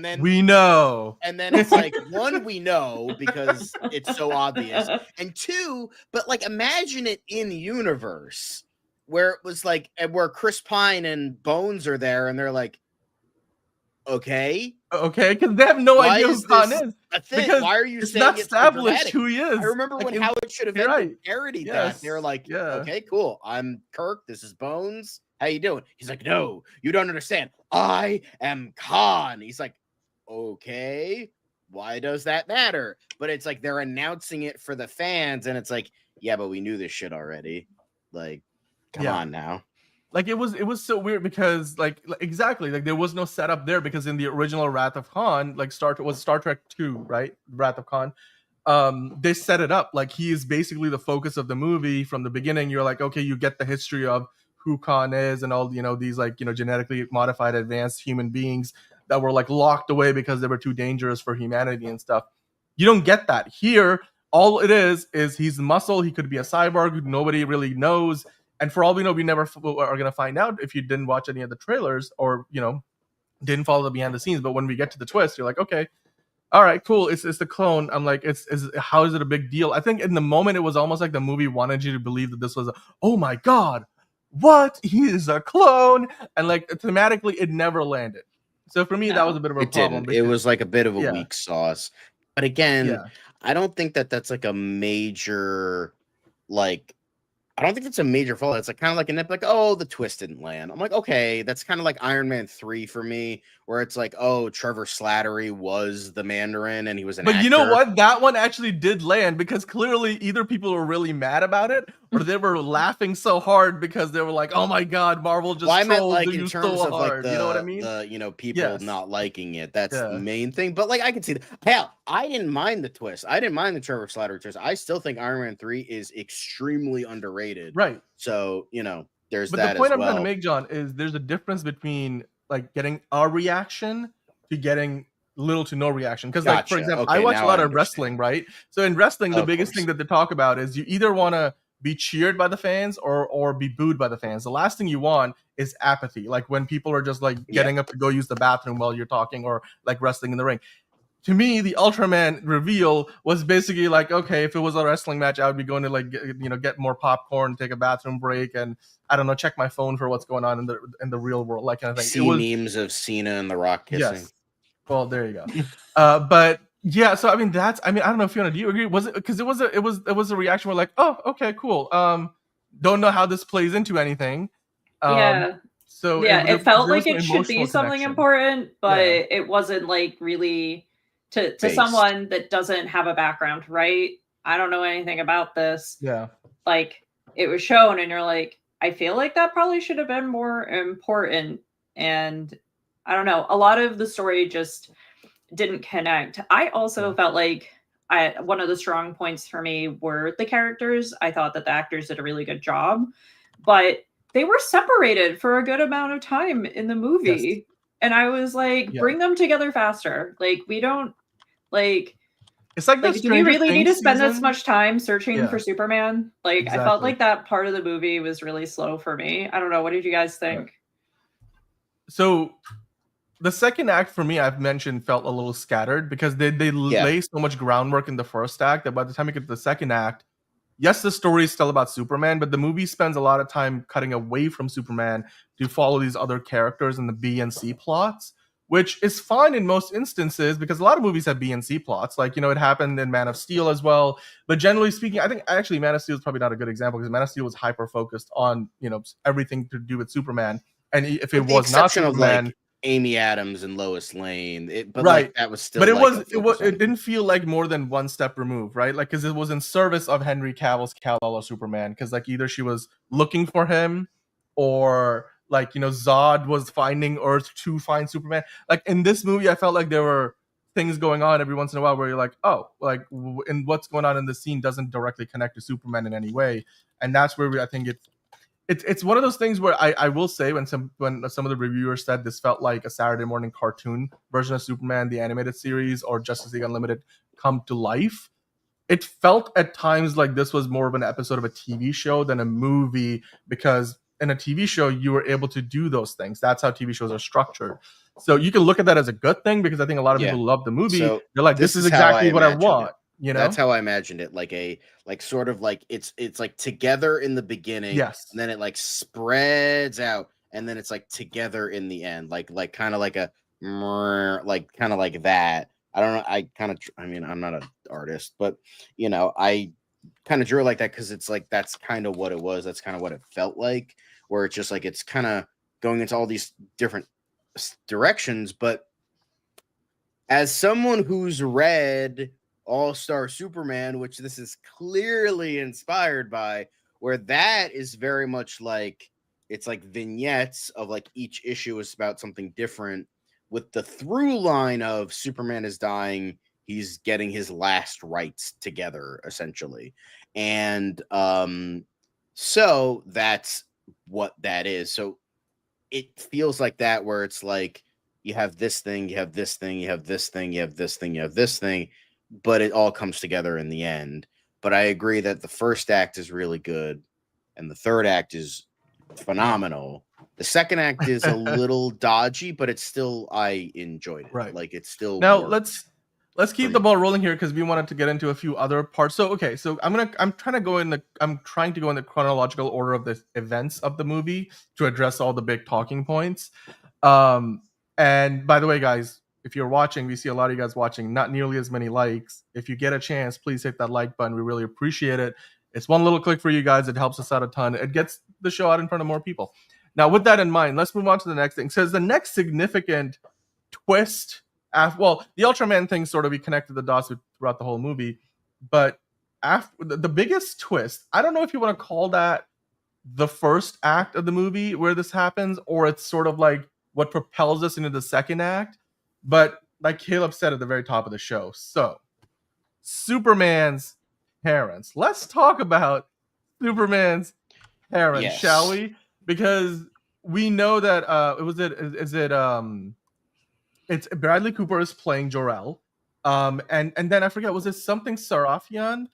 then we know, and then it's one, we know because it's so obvious, and 2, but imagine it in universe where it was where Chris Pine and Bones are there, and they're okay, because they have no idea who Khan is. Because why are you saying not established who he is? I remember when Howard should have parodied that. They were okay, cool. I'm Kirk. This is Bones. How you doing? He's no, you don't understand. I am Khan. He's okay, why does that matter? But it's like they're announcing it for the fans, and it's like, yeah, but we knew this shit already. Like, come on now. Like it was so weird because exactly like there was no setup there, because in the original Wrath of Khan, like Star Trek 2, right? Wrath of Khan. They set it up like he is basically the focus of the movie from the beginning. You're like, okay, you get the history of who Khan is and all, these like, genetically modified advanced human beings that were like locked away because they were too dangerous for humanity and stuff. You don't get that here. All it is he's muscle. He could be a cyborg who nobody really knows. And for all we know, we never are going to find out if you didn't watch any of the trailers or, didn't follow the behind the scenes. But when we get to the twist, you're like, okay, all right, cool. It's the clone. I'm like, how is it a big deal? I think in the moment, it was almost like the movie wanted you to believe that this was, oh my God, what? He is a clone. And like thematically, it never landed. So for me, that was a bit of a problem. It was like a bit of a weak sauce. But again, I don't think that's like a major, like, I don't think it's a major fault. It's like kind of like a nip, like, oh, the twist didn't land. I'm like, okay, that's kind of like Iron Man 3 for me, where it's like, oh, Trevor Slattery was the Mandarin and he was an actor. You know what? That one actually did land, because clearly either people were really mad about it or they were laughing so hard because they were like, oh my God, Marvel just trolled like you in terms so of hard. Like you know what I mean? The people not liking it. That's the main thing. But like I can see that. Hell, I didn't mind the twist. I didn't mind the Trevor Slattery twist. I still think Iron Man 3 is extremely underrated. Right. So, there's but that. The point as I'm trying to make, John, is there's a difference between like getting a reaction to getting little to no reaction. Because like, for example, I watch a lot of wrestling, right? So in wrestling, the biggest thing that they talk about is you either want to be cheered by the fans or be booed by the fans. The last thing you want is apathy. Like when people are just like getting up to go use the bathroom while you're talking, or like wrestling in the ring. To me, the Ultraman reveal was basically like, okay, if it was a wrestling match, I would be going to like, get more popcorn, take a bathroom break, and I don't know, check my phone for what's going on in the real world, like kind of thing. See memes of Cena and The Rock kissing. Yes. Well, there you go. But yeah, so I mean, I don't know, Fiona, do you agree? Was it because it was a reaction where like, oh, okay, cool. Don't know how this plays into anything. So it felt like it should be something important, but it wasn't like really to someone that doesn't have a background, right? I don't know anything about this. Yeah. Like it was shown and you're like, I feel like that probably should have been more important. And I don't know, a lot of the story just didn't connect. I also felt like one of the strong points for me were the characters. I thought that the actors did a really good job, but they were separated for a good amount of time in the movie. Yes. And I was like, bring them together faster. Like, we don't, like, it's like do we really need to spend this much time searching for Superman? Like, exactly. I felt like that part of the movie was really slow for me. I don't know. What did you guys think? So the second act for me, I've mentioned, felt a little scattered because they lay so much groundwork in the first act that by the time you get to the second act, yes, the story is still about Superman, but the movie spends a lot of time cutting away from Superman to follow these other characters in the B and C plots, which is fine in most instances because a lot of movies have B and C plots. Like, it happened in Man of Steel as well. But generally speaking, I think actually Man of Steel is probably not a good example because Man of Steel was hyper-focused on, everything to do with Superman. And if it was not Superman... Like Amy Adams and Lois Lane, that was still. But it didn't feel like more than one step removed, right? Like because it was in service of Henry Cavill's Kal-El Superman, because like either she was looking for him, or like Zod was finding Earth to find Superman. Like in this movie, I felt like there were things going on every once in a while where you're like, oh, like and what's going on in the scene doesn't directly connect to Superman in any way, and that's where I think it's one of those things where I will say when some of the reviewers said this felt like a Saturday morning cartoon version of Superman, the animated series, or Justice League Unlimited come to life, it felt at times like this was more of an episode of a TV show than a movie, because in a TV show, you were able to do those things. That's how TV shows are structured. So you can look at that as a good thing because I think a lot of people love the movie. So they're like, this is exactly what I want. That's how I imagined it, sort of like it's like together in the beginning, yes, and then it like spreads out, and then it's like together in the end, like kind of like a kind of like that. I don't know. I'm not an artist, but I kind of drew it like that because it's like that's kind of what it was. That's kind of what it felt like, where it's just like it's kind of going into all these different directions, but as someone who's read All-Star Superman, which this is clearly inspired by, where that is very much like it's like vignettes of like each issue is about something different, with the through line of Superman is dying, he's getting his last rites together essentially. And so that's what that is. So it feels like that, where it's like you have this thing, you have this thing, you have this thing, you have this thing, you have this thing, but it all comes together in the end. But I agree that the first act is really good and the third act is phenomenal. The second act is a little dodgy, but it's still, I enjoyed it. Right. Like it's still Now worked. let's keep the ball rolling here because we wanted to get into a few other parts. So okay, so I'm trying to go in the chronological order of the events of the movie to address all the big talking points. And by the way, guys, if you're watching, we see a lot of you guys watching, not nearly as many likes. If you get a chance, please hit that like button. We really appreciate it. It's one little click for you guys. It helps us out a ton. It gets the show out in front of more people. Now, with that in mind, let's move on to the next thing. It says the next significant twist. Well, the Ultraman thing sort of, we connected the dots throughout the whole movie, but after the biggest twist, I don't know if you want to call that the first act of the movie where this happens, or it's sort of like what propels us into the second act. But like Caleb said at the very top of the show, so Superman's parents. Let's talk about Superman's parents, Yes. shall we? Because we know that it's Bradley Cooper is playing Jor-El. And then I forget, was it something Sarafian?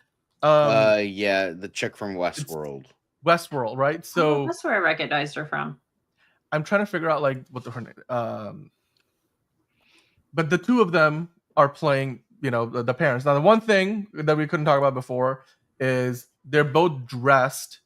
Yeah, the chick from Westworld. Westworld, right? So that's where I recognized her from. I'm trying to figure out like what her name. But the two of them are playing, the parents. Now, the one thing that we couldn't talk about before is they're both dressed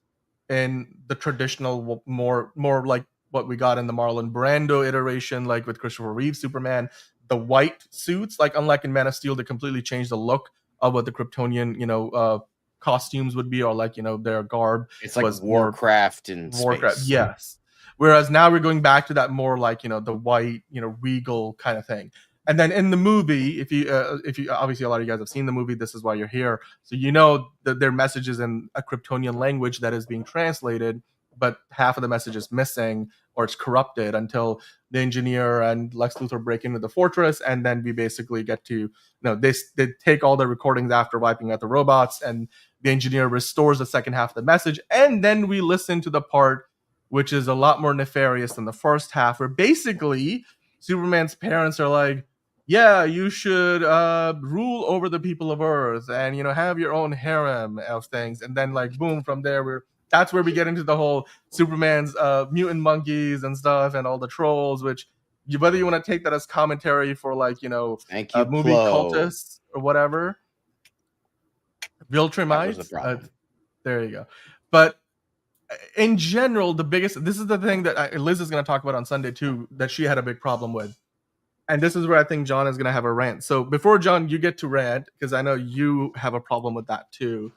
in the traditional, more like what we got in the Marlon Brando iteration, like with Christopher Reeve Superman, the white suits. Like unlike in Man of Steel, they completely changed the look of what the Kryptonian, costumes would be, or like their garb. It's like Warcraft in space. Yes. Whereas now we're going back to that more like the white, regal kind of thing. And then in the movie, if you obviously a lot of you guys have seen the movie, this is why you're here. So that their message is in a Kryptonian language that is being translated, but half of the message is missing or it's corrupted until the engineer and Lex Luthor break into the fortress, and then we basically get to they take all the recordings after wiping out the robots, and the engineer restores the second half of the message, and then we listen to the part which is a lot more nefarious than the first half, where basically Superman's parents are like, yeah, you should rule over the people of Earth and have your own harem of things, and then like boom, from there that's where we get into the whole Superman's mutant monkeys and stuff and all the trolls, which whether you want to take that as commentary for like Thank you, movie Plo. cultists or whatever, Viltrumites, there you go. But in general, this is the thing that Liz is going to talk about on Sunday too, that she had a big problem with. And this is where I think John is going to have a rant. So before, John, you get to rant, because I know you have a problem with that too.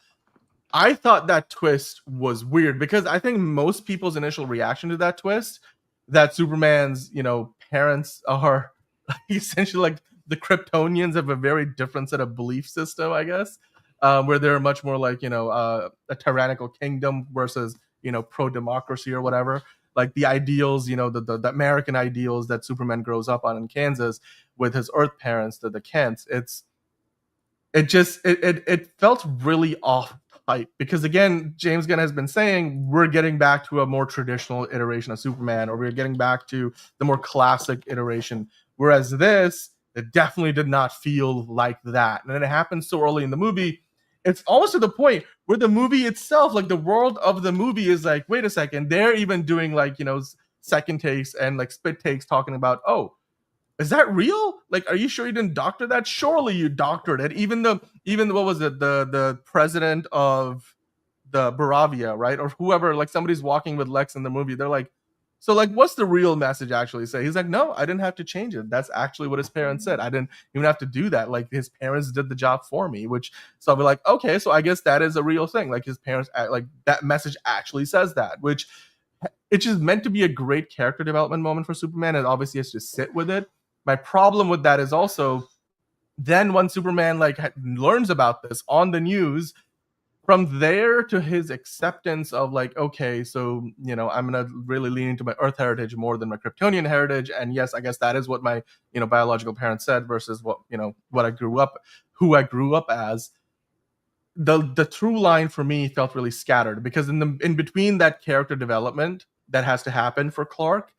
I thought that twist was weird, because I think most people's initial reaction to that twist, that Superman's, parents are essentially like the Kryptonians have a very different set of belief system, I guess, where they're much more like, a tyrannical kingdom versus, pro-democracy or whatever. Like the ideals, the American ideals that Superman grows up on in Kansas with his Earth parents, the Kents. It felt really off type, because again, James Gunn has been saying we're getting back to a more traditional iteration of Superman, or we're getting back to the more classic iteration. Whereas this, it definitely did not feel like that. And then it happens so early in the movie. It's almost to the point where the movie itself, like the world of the movie, is like, wait a second, they're even doing like, second takes and like spit takes talking about, oh, is that real? Like, are you sure you didn't doctor that? Surely you doctored it. Even what was it, the president of the Baravia, right? Or whoever, like somebody's walking with Lex in the movie. They're like, so like, what's the real message actually say? He's like, no, I didn't have to change it. That's actually what his parents said. I didn't even have to do that. Like his parents did the job for me, so I'll be like, okay, so I guess that is a real thing. Like his parents, like that message actually says that, which it's just meant to be a great character development moment for Superman. And obviously has to sit with it. My problem with that is also then when Superman like learns about this on the news, from there to his acceptance of like, okay, so I'm gonna really lean into my Earth heritage more than my Kryptonian heritage, and yes, I guess that is what my biological parents said versus what what who I grew up as. The through line for me felt really scattered, because in between that character development that has to happen for Clark,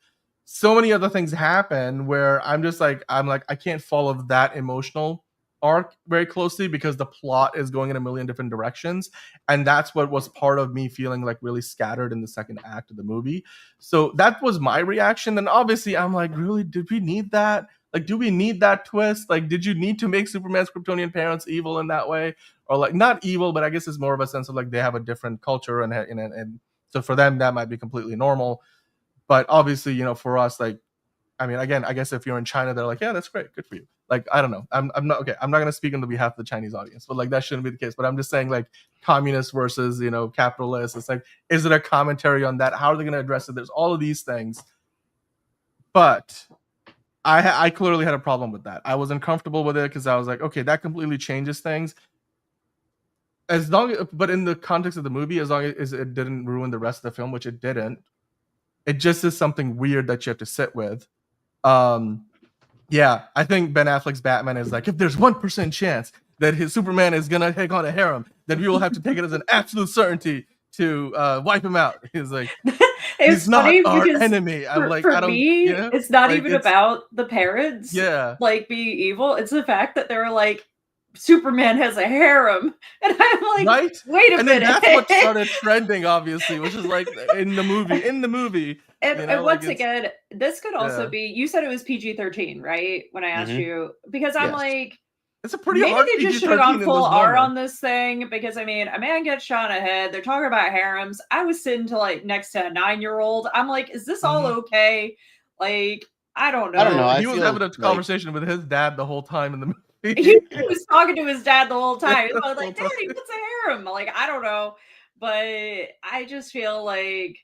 so many other things happen where I'm like I can't follow that emotional arc very closely because the plot is going in a million different directions, and that's what was part of me feeling like really scattered in the second act of the movie. So that was my reaction, and obviously I'm like, really, did we need that? Like, do we need that twist? Like, did you need to make Superman's Kryptonian parents evil in that way? Or like, not evil, but I guess it's more of a sense of like they have a different culture, and so for them that might be completely normal. But obviously, for us, like, I mean, again, I guess if you're in China, they're like, yeah, that's great, good for you. Like, I don't know, I'm not okay. I'm not gonna speak on the behalf of the Chinese audience, but like that shouldn't be the case. But I'm just saying, like, communists versus capitalists. It's like, is it a commentary on that? How are they gonna address it? There's all of these things, but I clearly had a problem with that. I wasn't comfortable with it because I was like, okay, that completely changes things. But in the context of the movie, as long as it didn't ruin the rest of the film, which it didn't, it just is something weird that you have to sit with. Yeah, I think Ben Affleck's Batman is like, if there's 1% chance that his Superman is gonna take on a harem, then we will have to take it as an absolute certainty to wipe him out. He's like, he's not our enemy. I'm like, I don't. Me, it's not like, even about the parents. Yeah, like being evil. It's the fact that they were like, Superman has a harem, and I'm like, right? Wait a minute. And then that's what started trending, obviously, which is like in the movie. And once again, this could also be. You said it was PG-13, right? When I asked you, because I'm like, it's a pretty maybe hard they just should have gone full R on this thing, because I mean, a man gets shot in the head. They're talking about harems. I was sitting like next to a 9-year-old. I'm like, is this all okay? Like, I don't know. He was having a conversation with his dad the whole time in the movie. He was talking to his dad the whole time. I was like, Daddy, what's a harem? Like, I don't know. But I just feel like,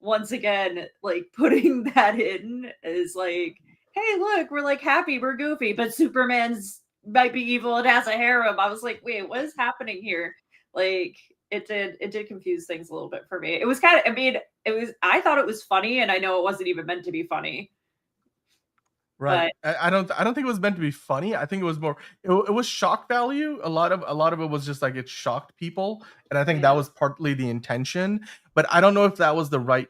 once again, like, putting that in is like, hey, look, we're like happy, we're goofy, but Superman's might be evil and has a harem. I was like, wait, what is happening here? Like, it did confuse things a little bit for me. It was kind of, I mean, I thought it was funny, and I know it wasn't even meant to be funny. Right. But I don't think it was meant to be funny. I think it was more, it was shock value. A lot of it was just like, it shocked people, and I think that was partly the intention, but I don't know if that was the right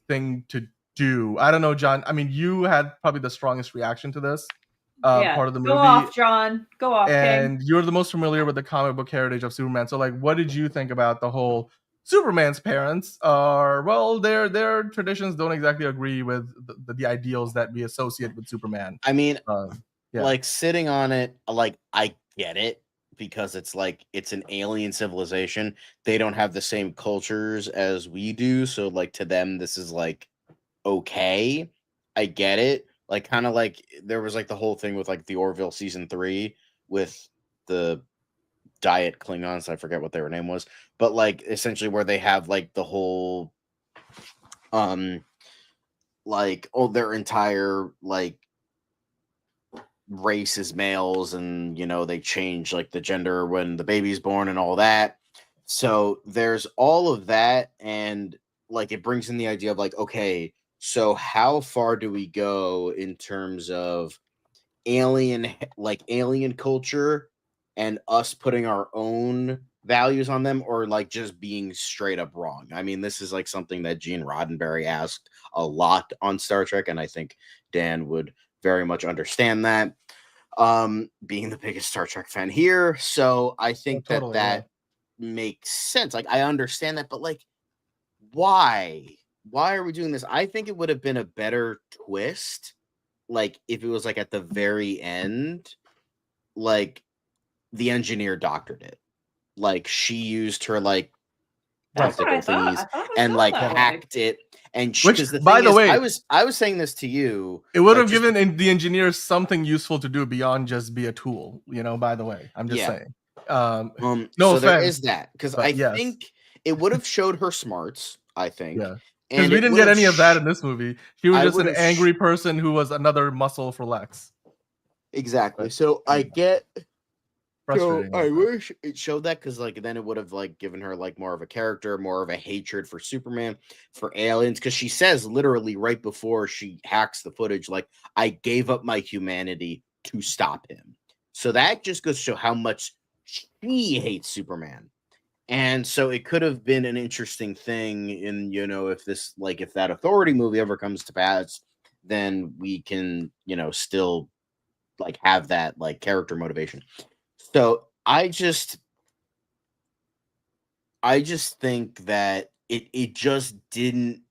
thing to do. I don't know, John. I mean, you had probably the strongest reaction to this part of the movie. Go off, John. Go off, and King. You're the most familiar with the comic book heritage of Superman. So like, what did you think about the whole Superman's parents are, well, their traditions don't exactly agree with the ideals that we associate with Superman. I mean, like, sitting on it, like, I get it, because it's like, it's an alien civilization. They don't have the same cultures as we do, so like, to them this is like okay. I get it. Like, kind of like there was like the whole thing with like the Orville season 3 with the Diet Klingons, I forget what their name was, but like essentially where they have like the whole like, oh, their entire like race is males, and they change like the gender when the baby's born and all that. So there's all of that, and like it brings in the idea of like, okay, so how far do we go in terms of alien culture and us putting our own values on them, or like just being straight up wrong? I mean, this is like something that Gene Roddenberry asked a lot on Star Trek, and I think Dan would very much understand that, being the biggest Star Trek fan here. So I think that makes sense. Like, I understand that, but like, why are we doing this? I think it would have been a better twist, like if it was like at the very end, like the engineer doctored it, like she used her like tactical thingies and like hacked it. And because by the way, I was saying this to you, it would have given the engineers something useful to do beyond just be a tool. By the way, I'm just saying. No so offense, there is that, because I think it would have showed her smarts. I think. Yeah. Because we didn't get any of that in this movie. She was just an angry person who was another muscle for Lex. Exactly. But So I get. So frustrating. I like that. wish it showed that, because like then it would have like given her like more of a character, more of a hatred for Superman, for aliens, because she says literally right before she hacks the footage, like, I gave up my humanity to stop him. So that just goes to show how much she hates Superman. And so it could have been an interesting thing in, if this, like, if that Authority movie ever comes to pass, then we can, still like have that like character motivation. So I just think that it just didn't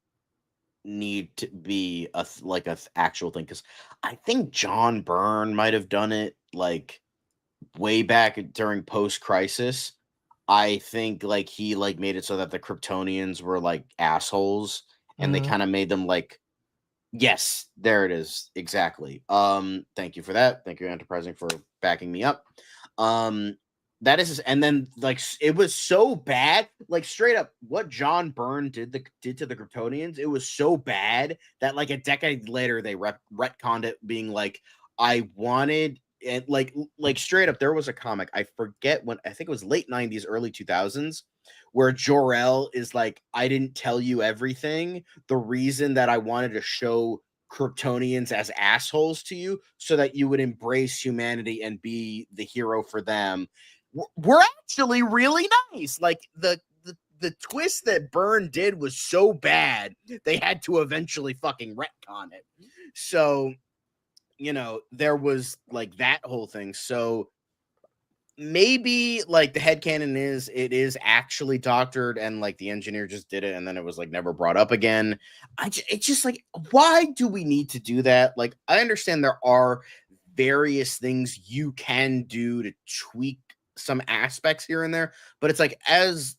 need to be like a actual thing, because I think John Byrne might have done it like way back during Post Crisis. I think like he like made it so that the Kryptonians were like assholes, and they Mhm. kind of made them like, yes, there it is, exactly. Thank you for that. Thank you, Enterprising, for backing me up. Um, that is, and then like it was so bad, like straight up, what John Byrne did to the Kryptonians. It was so bad that like a decade later they retconned it, being like, I wanted. And like straight up, there was a comic, I forget when, I think it was late 90s, early 2000s, where Jor-El is like, I didn't tell you everything. The reason that I wanted to show Kryptonians as assholes to you, so that you would embrace humanity and be the hero for them, were actually really nice. Like the twist that Byrne did was so bad, they had to eventually fucking retcon it. So, there was like that whole thing. So maybe like the headcanon is it is actually doctored, and like the engineer just did it, and then it was like never brought up again. It's just like, why do we need to do that? Like, I understand there are various things you can do to tweak some aspects here and there, but it's like, as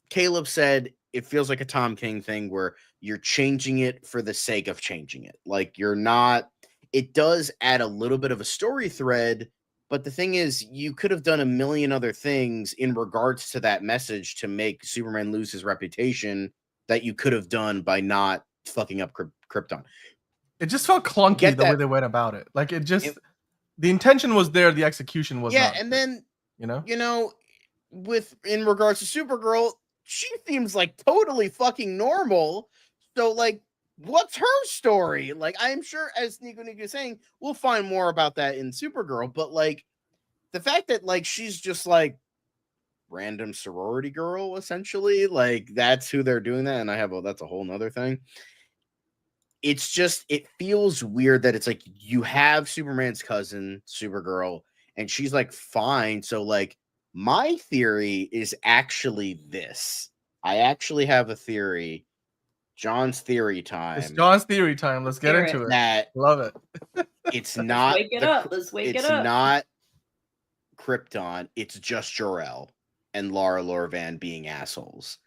Caleb said, it feels like a Tom King thing where you're changing it for the sake of changing it. Like, you're not, it does add a little bit of a story thread, but the thing is, you could have done a million other things in regards to that message to make Superman lose his reputation, that you could have done by not fucking up Krypton. It just felt clunky Get the way that? they went about it. Like, the intention was there, the execution was Yeah, not. and then you know, with in regards to Supergirl, she seems like totally fucking normal. So like, what's her story? Like, I'm sure, as Nico is saying, we'll find more about that in Supergirl. But like, the fact that like she's just like random sorority girl, essentially, like that's who they're doing that, and that's a whole nother thing. It's just, it feels weird that it's like you have Superman's cousin, Supergirl, and she's like fine. So like, my theory is actually this. I actually have a theory. John's theory it's time. John's theory time. Let's get Hear into it. That Love it. it's not wake it up. Let's wake it it's up. not Krypton. It's just Jor-El and Lara Lorvan being assholes.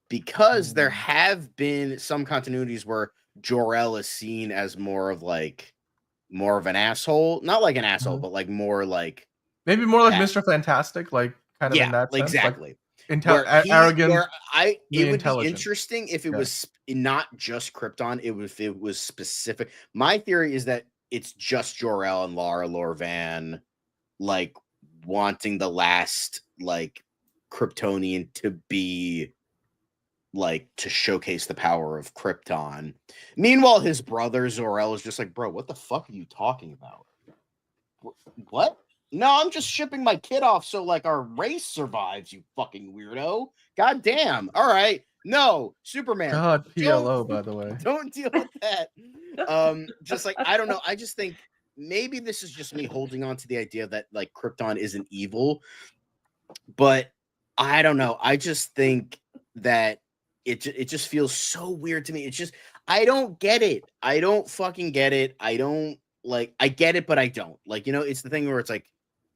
Because there have been some continuities where Jor-El is seen as more of an asshole, not like an asshole, Mhm. but like more like, Maybe more like that. Mr. Fantastic, like kind of in that sense, exactly. like Arrogant. arrogant. It would be intelligent. interesting if it Yeah. was not just Krypton. If it was specific. My theory is that it's just Jor-El and Lara Lorvan, like wanting the last like Kryptonian to be like to showcase the power of Krypton. Meanwhile, his brother Zor-El is just like, bro, what the fuck are you talking about? What? No, I'm just shipping my kid off so like our race survives, you fucking weirdo. God damn. All right. No, Superman. God, PLO, by the way. Don't deal with that. Just like, I don't know. I just think maybe this is just me holding on to the idea that like Krypton isn't evil, but I don't know. I just think that it just feels so weird to me. It's just, I don't get it. I don't fucking get it. I don't like, I get it, but I don't. Like, it's the thing where it's like,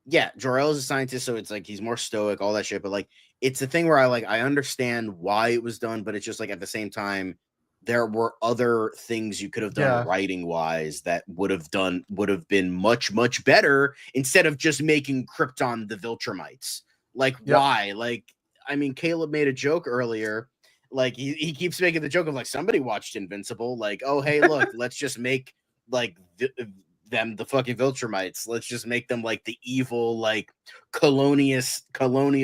yeah, Jor-El is a scientist, so it's like he's more stoic, all that shit. But like, it's the thing where I understand why it was done, but it's just like at the same time, there were other things you could have done writing wise that would have been much, much better, instead of just making Krypton the Viltrumites. Like, why? Like, I mean, Caleb made a joke earlier. Like, he keeps making the joke of like, somebody watched Invincible. Like, oh, hey, look, let's just make like them the fucking Viltrumites. Let's just make them like the evil, like colonial.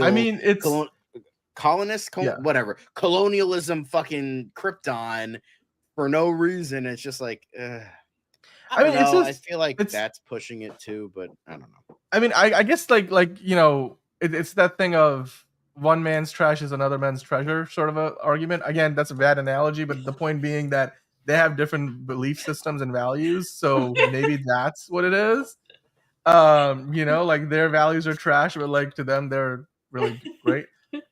I mean, it's Colonists, Yeah. whatever, colonialism, fucking Krypton for no reason. It's just like, I don't mean, it's know. I just- feel like it's- that's pushing it too, but I don't know. I mean, I guess like it's that thing of one man's trash is another man's treasure sort of a argument. Again, that's a bad analogy, but the point being that they have different belief systems and values, so maybe that's what it is. Like their values are trash, but like to them they're really great.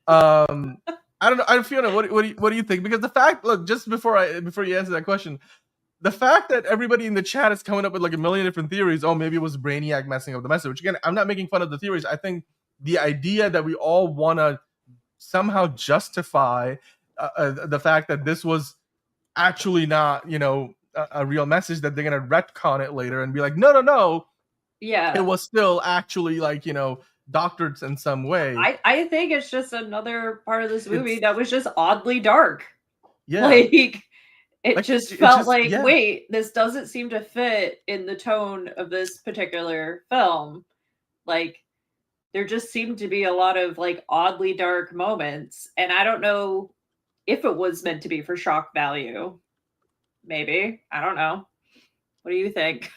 I don't know. Fiona, what do you think? Because the fact, look, just before you answer that question, the fact that everybody in the chat is coming up with like a million different theories. Oh, maybe it was Brainiac messing up the message. Which again, I'm not making fun of the theories. I think the idea that we all want to somehow justify the fact that this was actually not, a real message, that they're gonna retcon it later and be like, no, Yeah. it was still actually like, doctored in some way. I think it's just another part of this movie It's- that was just oddly dark. Yeah. Like it Like, just it felt just- like, yeah. wait, this doesn't seem to fit in the tone of this particular film. Like there just seemed to be a lot of like oddly dark moments, and I don't know if it was meant to be for shock value. Maybe. I don't know. What do you think?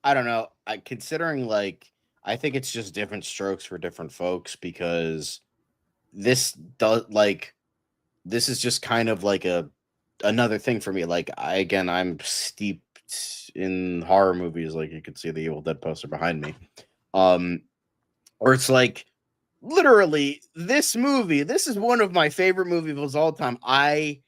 I don't know. Considering like, I think it's just different strokes for different folks, because this is just kind of like another thing for me. Like I'm steeped in horror movies. Like you can see the Evil Dead poster behind me. Or it's like literally this movie. This is one of my favorite movies of all time. I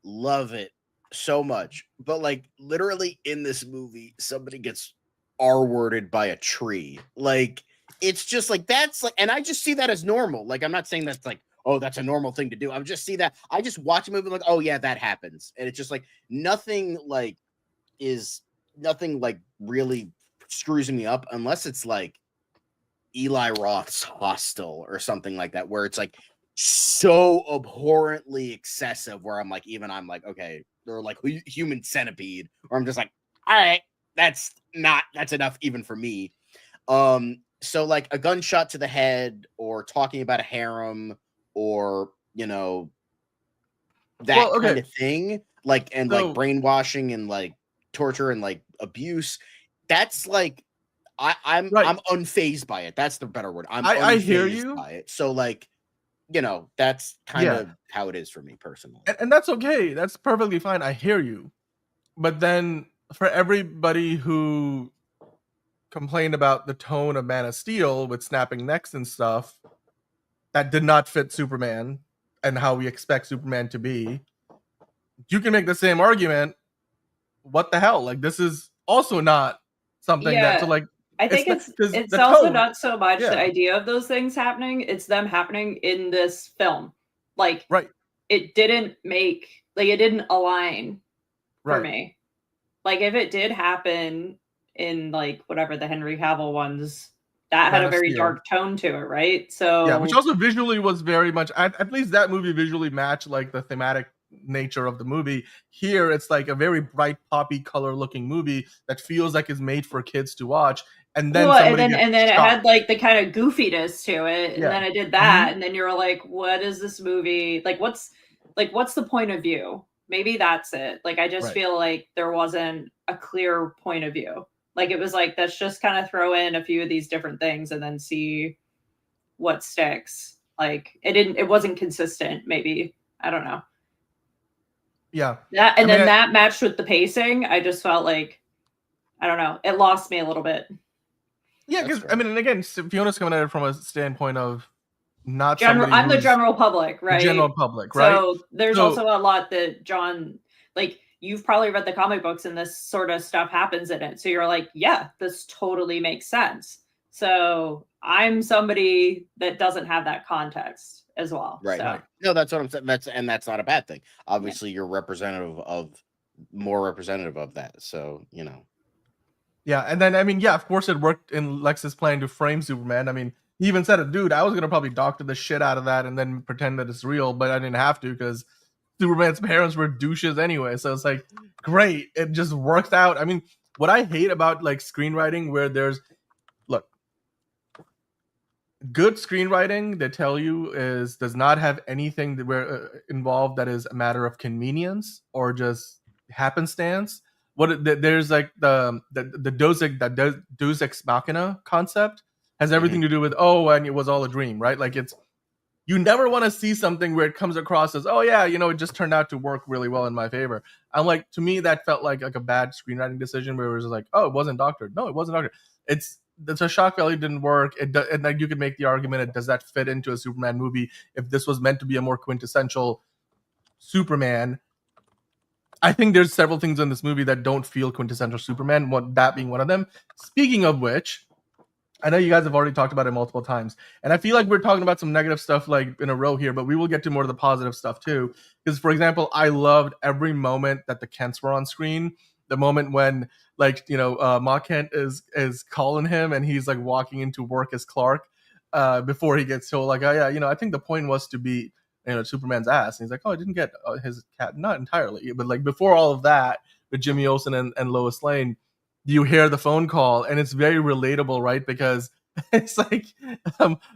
love it so much. But like literally in this movie, somebody gets R-worded by a tree. Like it's just like that's like, and I just see that as normal. Like I'm not saying that's like, oh, that's a normal thing to do. I just see that. I just watch a movie like, oh yeah, that happens. And it's just like nothing really screws me up unless it's like Eli Roth's Hostel or something like that, where it's like so abhorrently excessive, where I'm like, okay, or like Human Centipede, or I'm just like, all right, that's enough even for me. So like a gunshot to the head, or talking about a harem, or that kind of thing, like, and like brainwashing and like torture and like abuse. That's like I'm unfazed by it. That's the better word. I hear you by it. So like, that's kind of how it is for me personally. And that's okay. That's perfectly fine. I hear you. But then for everybody who complained about the tone of Man of Steel with snapping necks and stuff, that did not fit Superman and how we expect Superman to be, you can make the same argument. What the hell? Like, this is also not something that to like. I think it's the also tone, not so much the idea of those things happening. It's them happening in this film. Like, it didn't align for me. Like, if it did happen in like whatever the Henry Cavill ones, that had a very dark tone to it, right? So yeah, which also visually was very much, at least that movie visually matched like the thematic nature of the movie. Here it's like a very bright poppy color looking movie that feels like it's made for kids to watch. And then it had like the kind of goofiness to it, and then it did that, and then you're like, what is this movie? Like what's the point of view? Maybe that's it. Like I just feel like there wasn't a clear point of view. Like it was like, let's just kind of throw in a few of these different things and then see what sticks. Like it wasn't consistent, maybe. I don't know. Yeah. That matched with the pacing. I just felt like, I don't know, it lost me a little bit. Yeah, because I mean, and again, Fiona's coming at it from a standpoint of not I'm the general public, right? The general public, right? So there's also a lot that John, like, you've probably read the comic books and this sort of stuff happens in it. So you're like, yeah, this totally makes sense. So I'm somebody that doesn't have that context as well. Right. So. No, that's what I'm saying. That's not a bad thing. Obviously, you're more representative of that. So, Yeah, and then I mean, yeah, of course it worked in Lex's plan to frame Superman. I mean, he even said it, dude, I was gonna probably doctor the shit out of that and then pretend that it's real, but I didn't have to because Superman's parents were douches anyway. So it's like, great, it just worked out. I mean, what I hate about like screenwriting where there's look, good screenwriting they tell you does not have anything that involved that is a matter of convenience or just happenstance. There's like the Deus Ex Machina concept has everything to do with and it was all a dream, right? Like it's you never want to see something where it comes across as, oh yeah, it just turned out to work really well in my favor. I'm like, to me, that felt like a bad screenwriting decision where it was like, oh, it wasn't doctored. No, it wasn't doctored. It's a shock value didn't work. And like you could make the argument, does that fit into a Superman movie? If this was meant to be a more quintessential Superman, I think there's several things in this movie that don't feel quintessential Superman. That being one of them. Speaking of which, I know you guys have already talked about it multiple times, and I feel like we're talking about some negative stuff like in a row here, but we will get to more of the positive stuff too. Because, for example, I loved every moment that the Kents were on screen. The moment when, like, Ma Kent is calling him, and he's like walking into work as Clark before he gets told, like, oh yeah, I think the point was to be, Superman's ass. And he's like, oh, I didn't get his cat, not entirely, but like before all of that with Jimmy Olsen and Lois Lane. You hear the phone call, and it's very relatable, right? Because it's like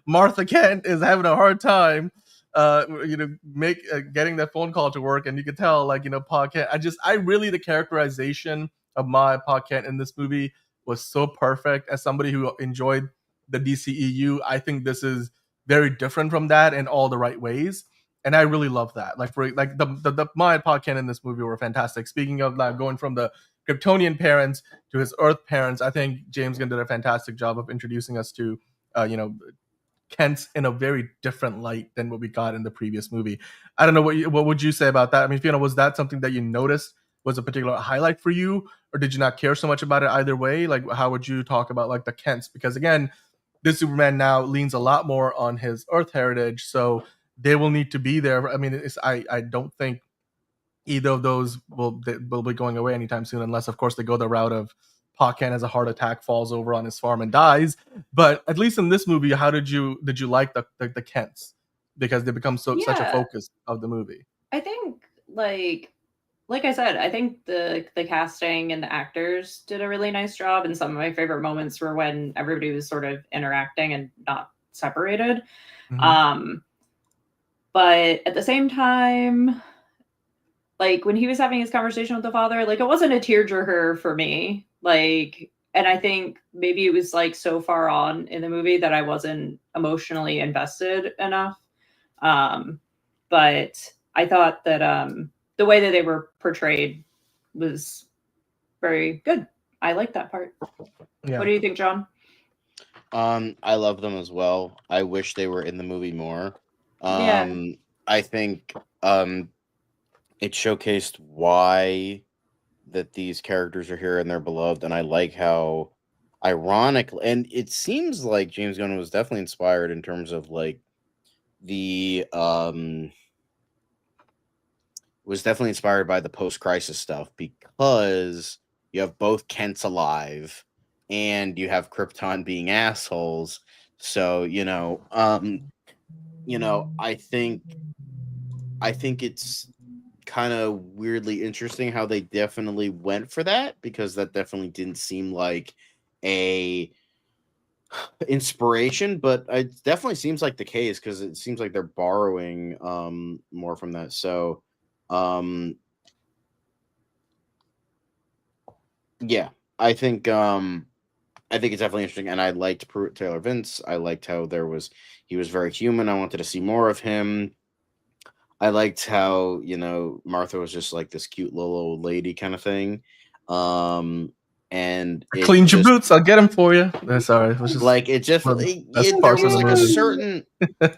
Martha Kent is having a hard time, getting that phone call to work, and you can tell, like, Pa Kent. The characterization of Pa Kent in this movie was so perfect. As somebody who enjoyed the DCEU, I think this is very different from that in all the right ways, and I really love that. Like the Pa Kent in this movie were fantastic. Speaking of like going from the Kryptonian parents to his Earth parents, I think James Gunn did a fantastic job of introducing us to, Kent's in a very different light than what we got in the previous movie. I don't know what would you say about that? I mean, Fiona, was that something that you noticed was a particular highlight for you, or did you not care so much about it either way? Like, how would you talk about like the Kents? Because again, this Superman now leans a lot more on his Earth heritage, so they will need to be there. I mean, I don't think either of those will be going away anytime soon, unless, of course, they go the route of Pa Kent has a heart attack, falls over on his farm, and dies. But at least in this movie, how did you like the Kents? Because they become such a focus of the movie. I think like I said, I think the casting and the actors did a really nice job. And some of my favorite moments were when everybody was sort of interacting and not separated. Mm-hmm. But at the same time, like when he was having his conversation with the father, like it wasn't a tearjerker for me. Like, and I think maybe it was like so far on in the movie that I wasn't emotionally invested enough. But I thought that the way that they were portrayed was very good. I like that part. Yeah. What do you think, John? I love them as well. I wish they were in the movie more. I think it showcased why that these characters are here and they're beloved, and I like how ironically, and it seems like James Gunn was definitely inspired in terms of like the was definitely inspired by the post-crisis stuff, because you have both Kents alive and you have Krypton being assholes. So, I think it's kind of weirdly interesting how they definitely went for that, because that definitely didn't seem like a inspiration, but it definitely seems like the case, because it seems like they're borrowing more from that. So yeah, I think it's definitely interesting, and I liked Pruitt Taylor Vince. I liked how he was very human. I wanted to see more of him. I liked how, Martha was just like this cute little old lady kind of thing. And cleaned your boots, I'll get them for you. Sorry, it was just like there was like a certain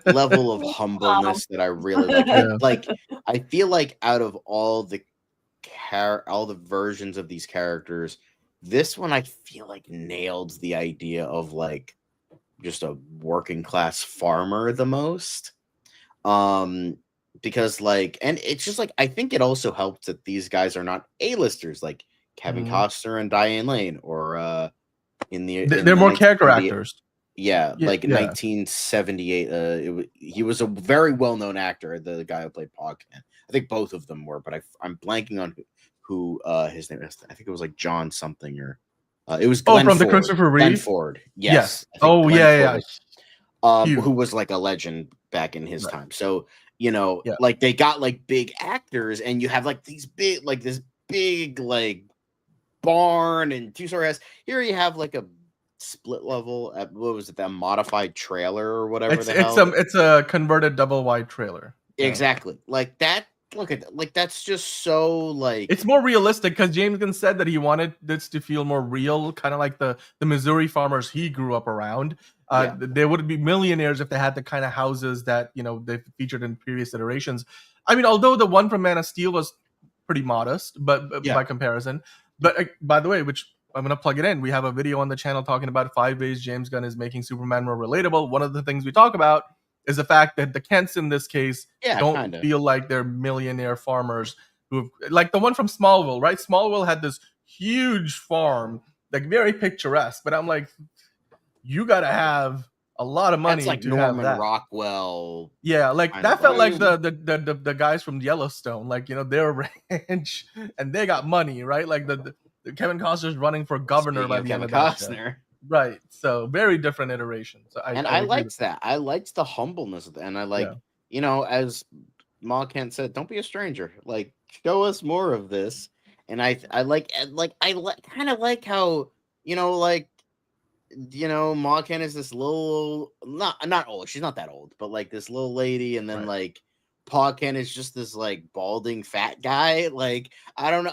level of humbleness that I really like. Yeah. Like I feel like out of all the versions of these characters, this one I feel like nailed the idea of like just a working class farmer the most. Because like, and it's just like, I think it also helps that these guys are not A-listers like Kevin Costner and Diane Lane, or they're more character actors. Yeah, like 1978. He was a very well-known actor, the guy who played Pa Kent. I think both of them were, but I'm blanking on who his name is, I think it was like John something, or it was Oh, Glenn from the Ford. Christopher Glenn Reeve? Ford. Yes. Yes. I think Oh, Glenn yeah, Ford yeah. was, Huge. who was like a legend back in his Right. time. So, Yeah. like they got like big actors, and you have like these big, like this big like barn and two-story house. Here you have like a split level at, what was it, that modified trailer or whatever the hell. It's a converted double wide trailer. Yeah. Exactly. Like that. Look at that. Like that's just so like It's more realistic because James Gunn said that he wanted this to feel more real, kind of like the Missouri farmers he grew up around. Yeah. They would be millionaires if they had the kind of houses that they featured in previous iterations. I mean, although the one from Man of Steel was pretty modest, but Yeah. by comparison. But by the way, which I'm gonna plug it in, we have a video on the channel talking about 5 ways James Gunn is making Superman more relatable. One of the things we talk about is the fact that the Kents in this case don't kinda. feel like they're millionaire farmers who, like the one from Smallville, right? Smallville had this huge farm, like very picturesque, but I'm like, you gotta have a lot of money That's like to Norman have that. Rockwell. Yeah, like kind that of felt like vibe. the guys from Yellowstone, like they're rich and they got money, right? Like the Kevin Costner's running for governor Speaking by of the Kevin end of that show. Costner. Right. So very different iterations. So I agree liked with that. I liked the humbleness of that. And I like, as Ma Kent said, don't be a stranger. Like, show us more of this. And I kind of like how, Ma Kent is this little, not old. She's not that old, but like this little lady. And then like Pa Kent is just this like balding fat guy. Like, I don't know.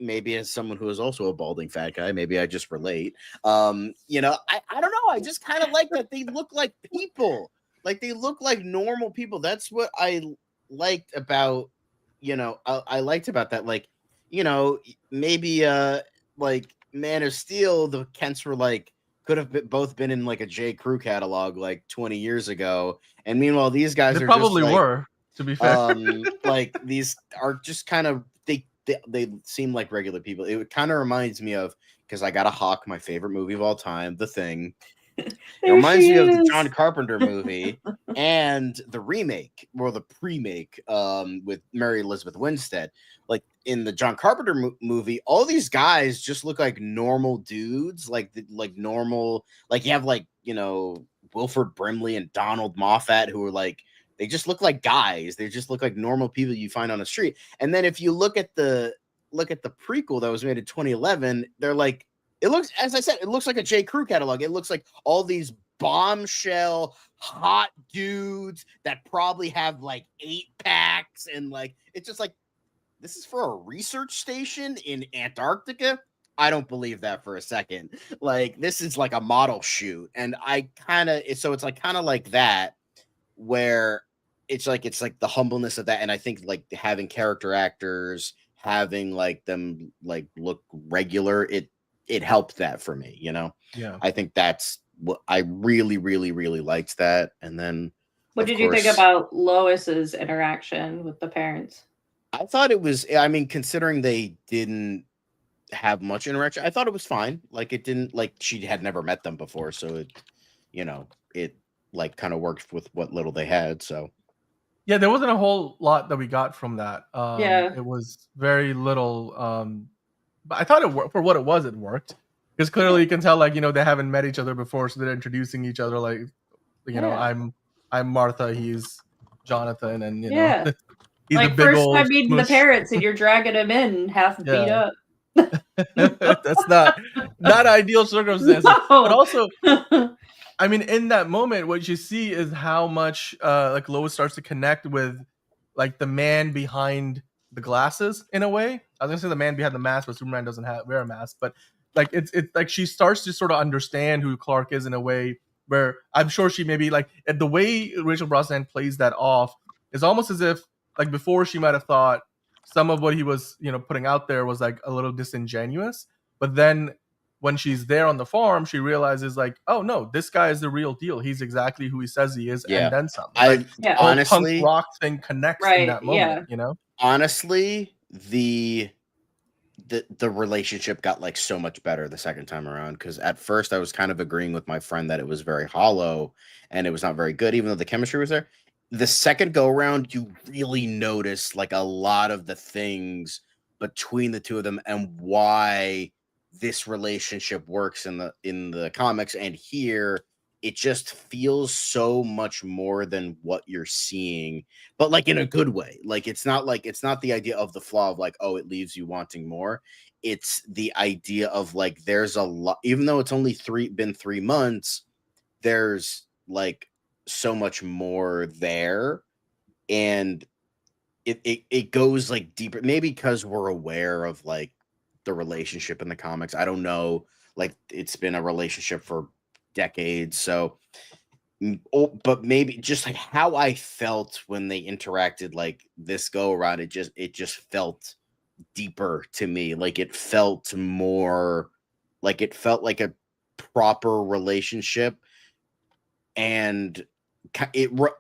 Maybe as someone who is also a balding fat guy, maybe I just relate. I don't know. I just kind of like that they look like people. Like they look like normal people. That's what I liked about, I liked about that. Like, maybe like Man of Steel, the Kents were like, could have both been in like a J. Crew catalog like 20 years ago. And meanwhile, these guys they are probably just like, were, to be fair. like these are just kind of, they seem like regular people. It kind of reminds me of, because I got a hawk, my favorite movie of all time, The Thing. It reminds me of the John Carpenter movie and the remake or the pre-make with Mary Elizabeth Winstead. Like in the John Carpenter movie, all these guys just look like normal dudes, like normal. Like you have like Wilford Brimley and Donald Moffat, who are like, they just look like guys. They just look like normal people you find on the street. And then if you look at the prequel that was made in 2011, they're like, it looks, as I said, it looks like a J. Crew catalog. It looks like all these bombshell hot dudes that probably have like 8-packs, and like it's just like, this is for a research station in Antarctica. I don't believe that for a second. Like this is like a model shoot, and it's like kind of like that, where it's like the humbleness of that. And I think like having character actors, having like them like look regular, it helped that for me, Yeah. I think that's what I really, really, really liked that. And then what did you think about Lois's interaction with the parents? I thought it was, I mean, considering they didn't have much interaction, I thought it was fine. Like it didn't, like she had never met them before, so it like kind of worked with what little they had. So Yeah, there wasn't a whole lot that we got from that. Yeah. It was very little. But I thought it worked for what it was. It worked because clearly you can tell, like they haven't met each other before, so they're introducing each other. Like, I'm Martha, he's Jonathan, and he's like a big first old time meeting the smush. parents, and you're dragging him in half beat up. That's not ideal circumstances, No. but also. I mean, in that moment, what you see is how much like Lois starts to connect with like the man behind the glasses in a way. I was gonna say the man behind the mask, but Superman doesn't wear a mask. But like it's like she starts to sort of understand who Clark is in a way where I'm sure she maybe like the way Rachel Brosnahan plays that off is almost as if like before she might have thought some of what he was putting out there was like a little disingenuous, but then when she's there on the farm, she realizes like, oh no, this guy is the real deal. He's exactly who he says he is, and then some. Honestly, punk rock thing connects in that moment. Honestly, the relationship got like so much better the second time around, because at first I was kind of agreeing with my friend that it was very hollow and it was not very good, even though the chemistry was there. The second go around, you really notice like a lot of the things between the two of them and why this relationship works in the comics, and here it just feels so much more than what you're seeing, but like in a good way. Like it's not the idea of the flaw of like, oh, it leaves you wanting more. It's the idea of like there's a lot, even though it's only been 3 months, there's like so much more there, and it goes like deeper, maybe because we're aware of like the relationship in the comics. I don't know, like it's been a relationship for decades, so but maybe just like how I felt when they interacted like this go around, it just felt deeper to me. Like it felt more like a proper relationship. And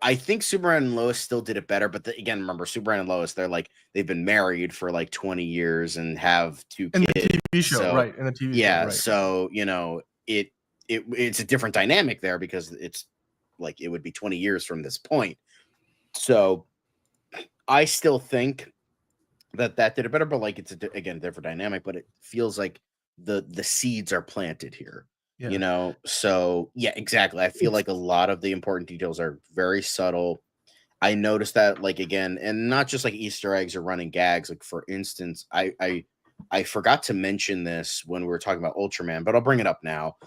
I think Superman and Lois still did it better, but again, remember Superman and Lois, they've been married for like 20 years and have 2 kids. In the TV show, so, right? In the TV yeah, show, right. So it's a different dynamic there because it's like it would be 20 years from this point. So I still think that did it better, but like it's again different dynamic, but it feels like the seeds are planted here. Yeah. So yeah, exactly. I feel like a lot of the important details are very subtle. I noticed that, like, again, and not just like Easter eggs or running gags. Like, for instance, I forgot to mention this when we were talking about Ultraman, but I'll bring it up now.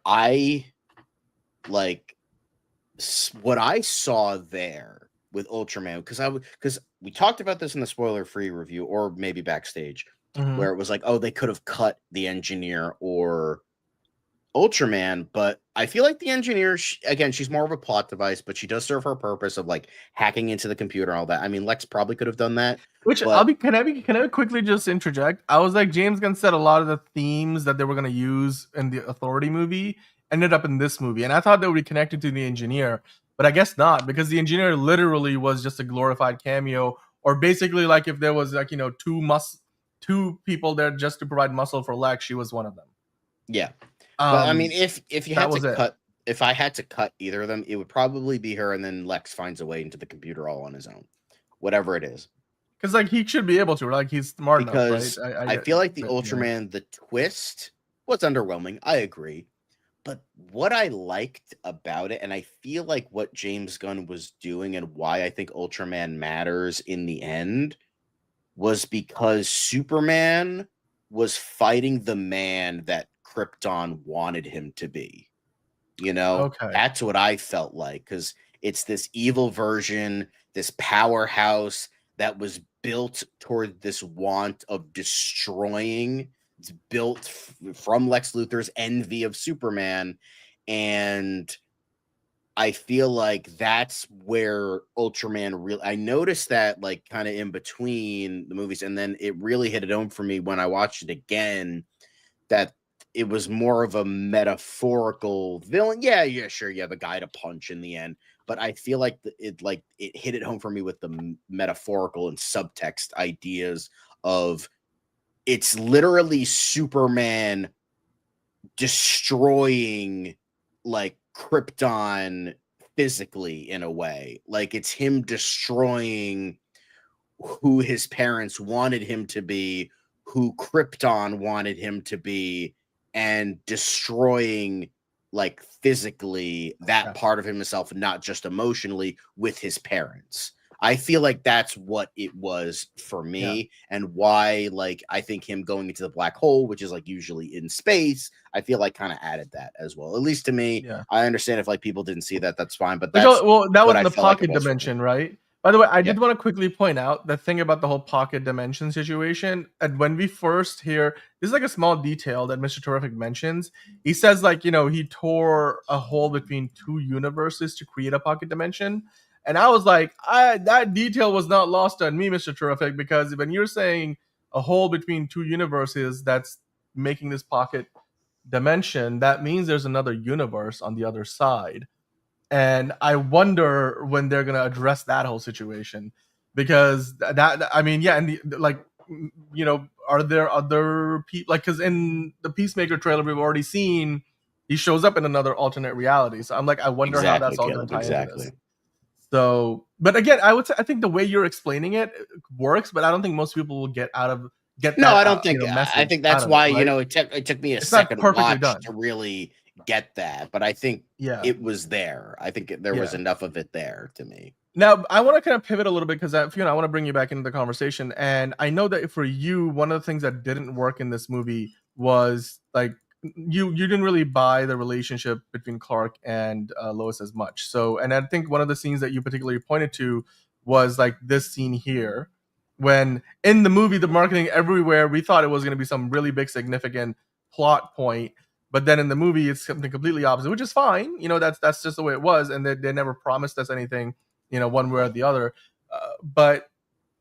I like what I saw there with Ultraman, because we talked about this in the spoiler-free review, or maybe backstage, where it was like, oh, they could have cut the engineer or Ultraman, but I feel like the engineer, again, she's more of a plot device, but she does serve her purpose of like hacking into the computer and all that. I mean, Lex probably could have done that. Which but can I quickly just interject? I was like, James Gunn said a lot of the themes that they were going to use in the Authority movie ended up in this movie, and I thought they would be connected to the engineer, but I guess not, because the engineer literally was just a glorified cameo, or basically like if there was like two people there just to provide muscle for Lex, she was one of them. Yeah. But I mean, if you had to cut, if I had to cut either of them, it would probably be her, and then Lex finds a way into the computer all on his own, whatever it is. Because like he should be able to, like he's smart enough, right? I feel like the Ultraman, the twist was underwhelming. I agree, but what I liked about it, and I feel like what James Gunn was doing, and why I think Ultraman matters in the end, was because Superman was fighting the man that Krypton wanted him to be. Okay. That's what I felt like, because it's this evil version, this powerhouse that was built toward this want of destroying. It's built from Lex Luthor's envy of Superman, and I feel like that's where Ultraman really, I noticed that like kind of in between the movies, and then it really hit it home for me when I watched it again, that it was more of a metaphorical villain. Yeah, sure, you have a guy to punch in the end, but I feel like it hit it home for me with the metaphorical and subtext ideas of it's literally Superman destroying like Krypton physically in a way. Like it's him destroying who his parents wanted him to be, who Krypton wanted him to be, and destroying like physically that part of himself, not just emotionally, with his parents. I feel like that's what it was for me, and why like I think him going into the black hole, which is like usually in space, I feel like kind of added that as well. At least to me. Yeah. I understand if like people didn't see that, that's fine. But that's that was in the pocket dimension, right? By the way, I did want to quickly point out the thing about the whole pocket dimension situation. And when we first hear, this is like a small detail that Mr. Terrific mentions. He says like, he tore a hole between 2 universes to create a pocket dimension. And I was like, that detail was not lost on me, Mr. Terrific, because when you're saying a hole between 2 universes that's making this pocket dimension, that means there's another universe on the other side. And I wonder when they're gonna address that whole situation, because are there other people? Like, because in the Peacemaker trailer we've already seen he shows up in another alternate reality. So I'm like, I wonder how that's all gonna tie into this. So But again, I would say I think the way you're explaining it works, but I don't think most people will get No, that I don't think. I message think out that's of why it, right? it took me a It's not second perfectly watch done. to really get that, but I think Yeah. it was there. I think there was Yeah. enough of it there to me. Now, I want to kind of pivot a little bit because Fiona, I want to bring you back into the conversation. And I know that for you, one of the things that didn't work in this movie was like you didn't really buy the relationship between Clark and Lois as much. So, and I think one of the scenes that you particularly pointed to was like this scene here, when in the movie, the marketing everywhere, we thought it was going to be some really big, significant plot point. But then in the movie, it's something completely opposite, which is fine. That's just the way it was. And they never promised us anything, one way or the other. But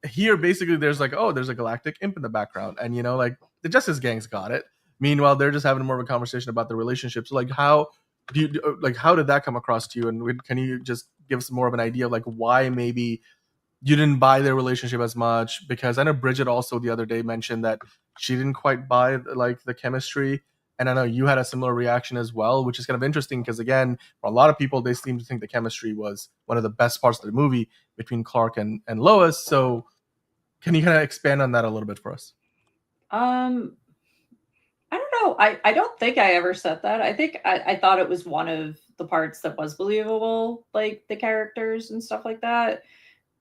here, basically, there's like, oh, there's a galactic imp in the background, and like the Justice Gang's got it. Meanwhile, they're just having more of a conversation about the relationships. So, like, how how did that come across to you? And can you just give us more of an idea of like why maybe you didn't buy their relationship as much? Because I know Bridget also the other day mentioned that she didn't quite buy like the chemistry. And I know you had a similar reaction as well, which is kind of interesting because, again, for a lot of people, they seem to think the chemistry was one of the best parts of the movie between Clark and Lois. So can you kind of expand on that a little bit for us? I don't know. I don't think I ever said that. I think I thought it was one of the parts that was believable, like the characters and stuff like that.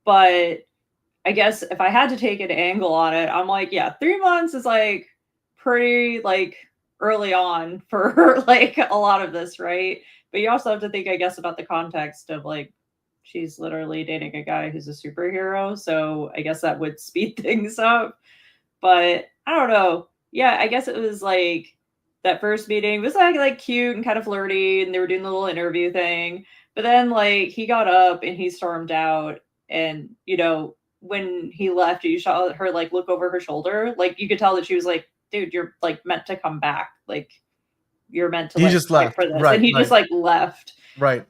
But I guess if I had to take an angle on it, I'm like, yeah, 3 months is like pretty like early on for like a lot of this, right? But you also have to think, I guess, about the context of like she's literally dating a guy who's a superhero. So I guess that would speed things up. But I don't know. Yeah, I guess it was like that first meeting was like cute and kind of flirty, and they were doing the little interview thing. But then like he got up and he stormed out, and when he left, you saw her like look over her shoulder. Like you could tell that she was like, dude, you're like meant to come back. Like you're meant to He like just fight left. for this. Right, And he just right. like left. Right.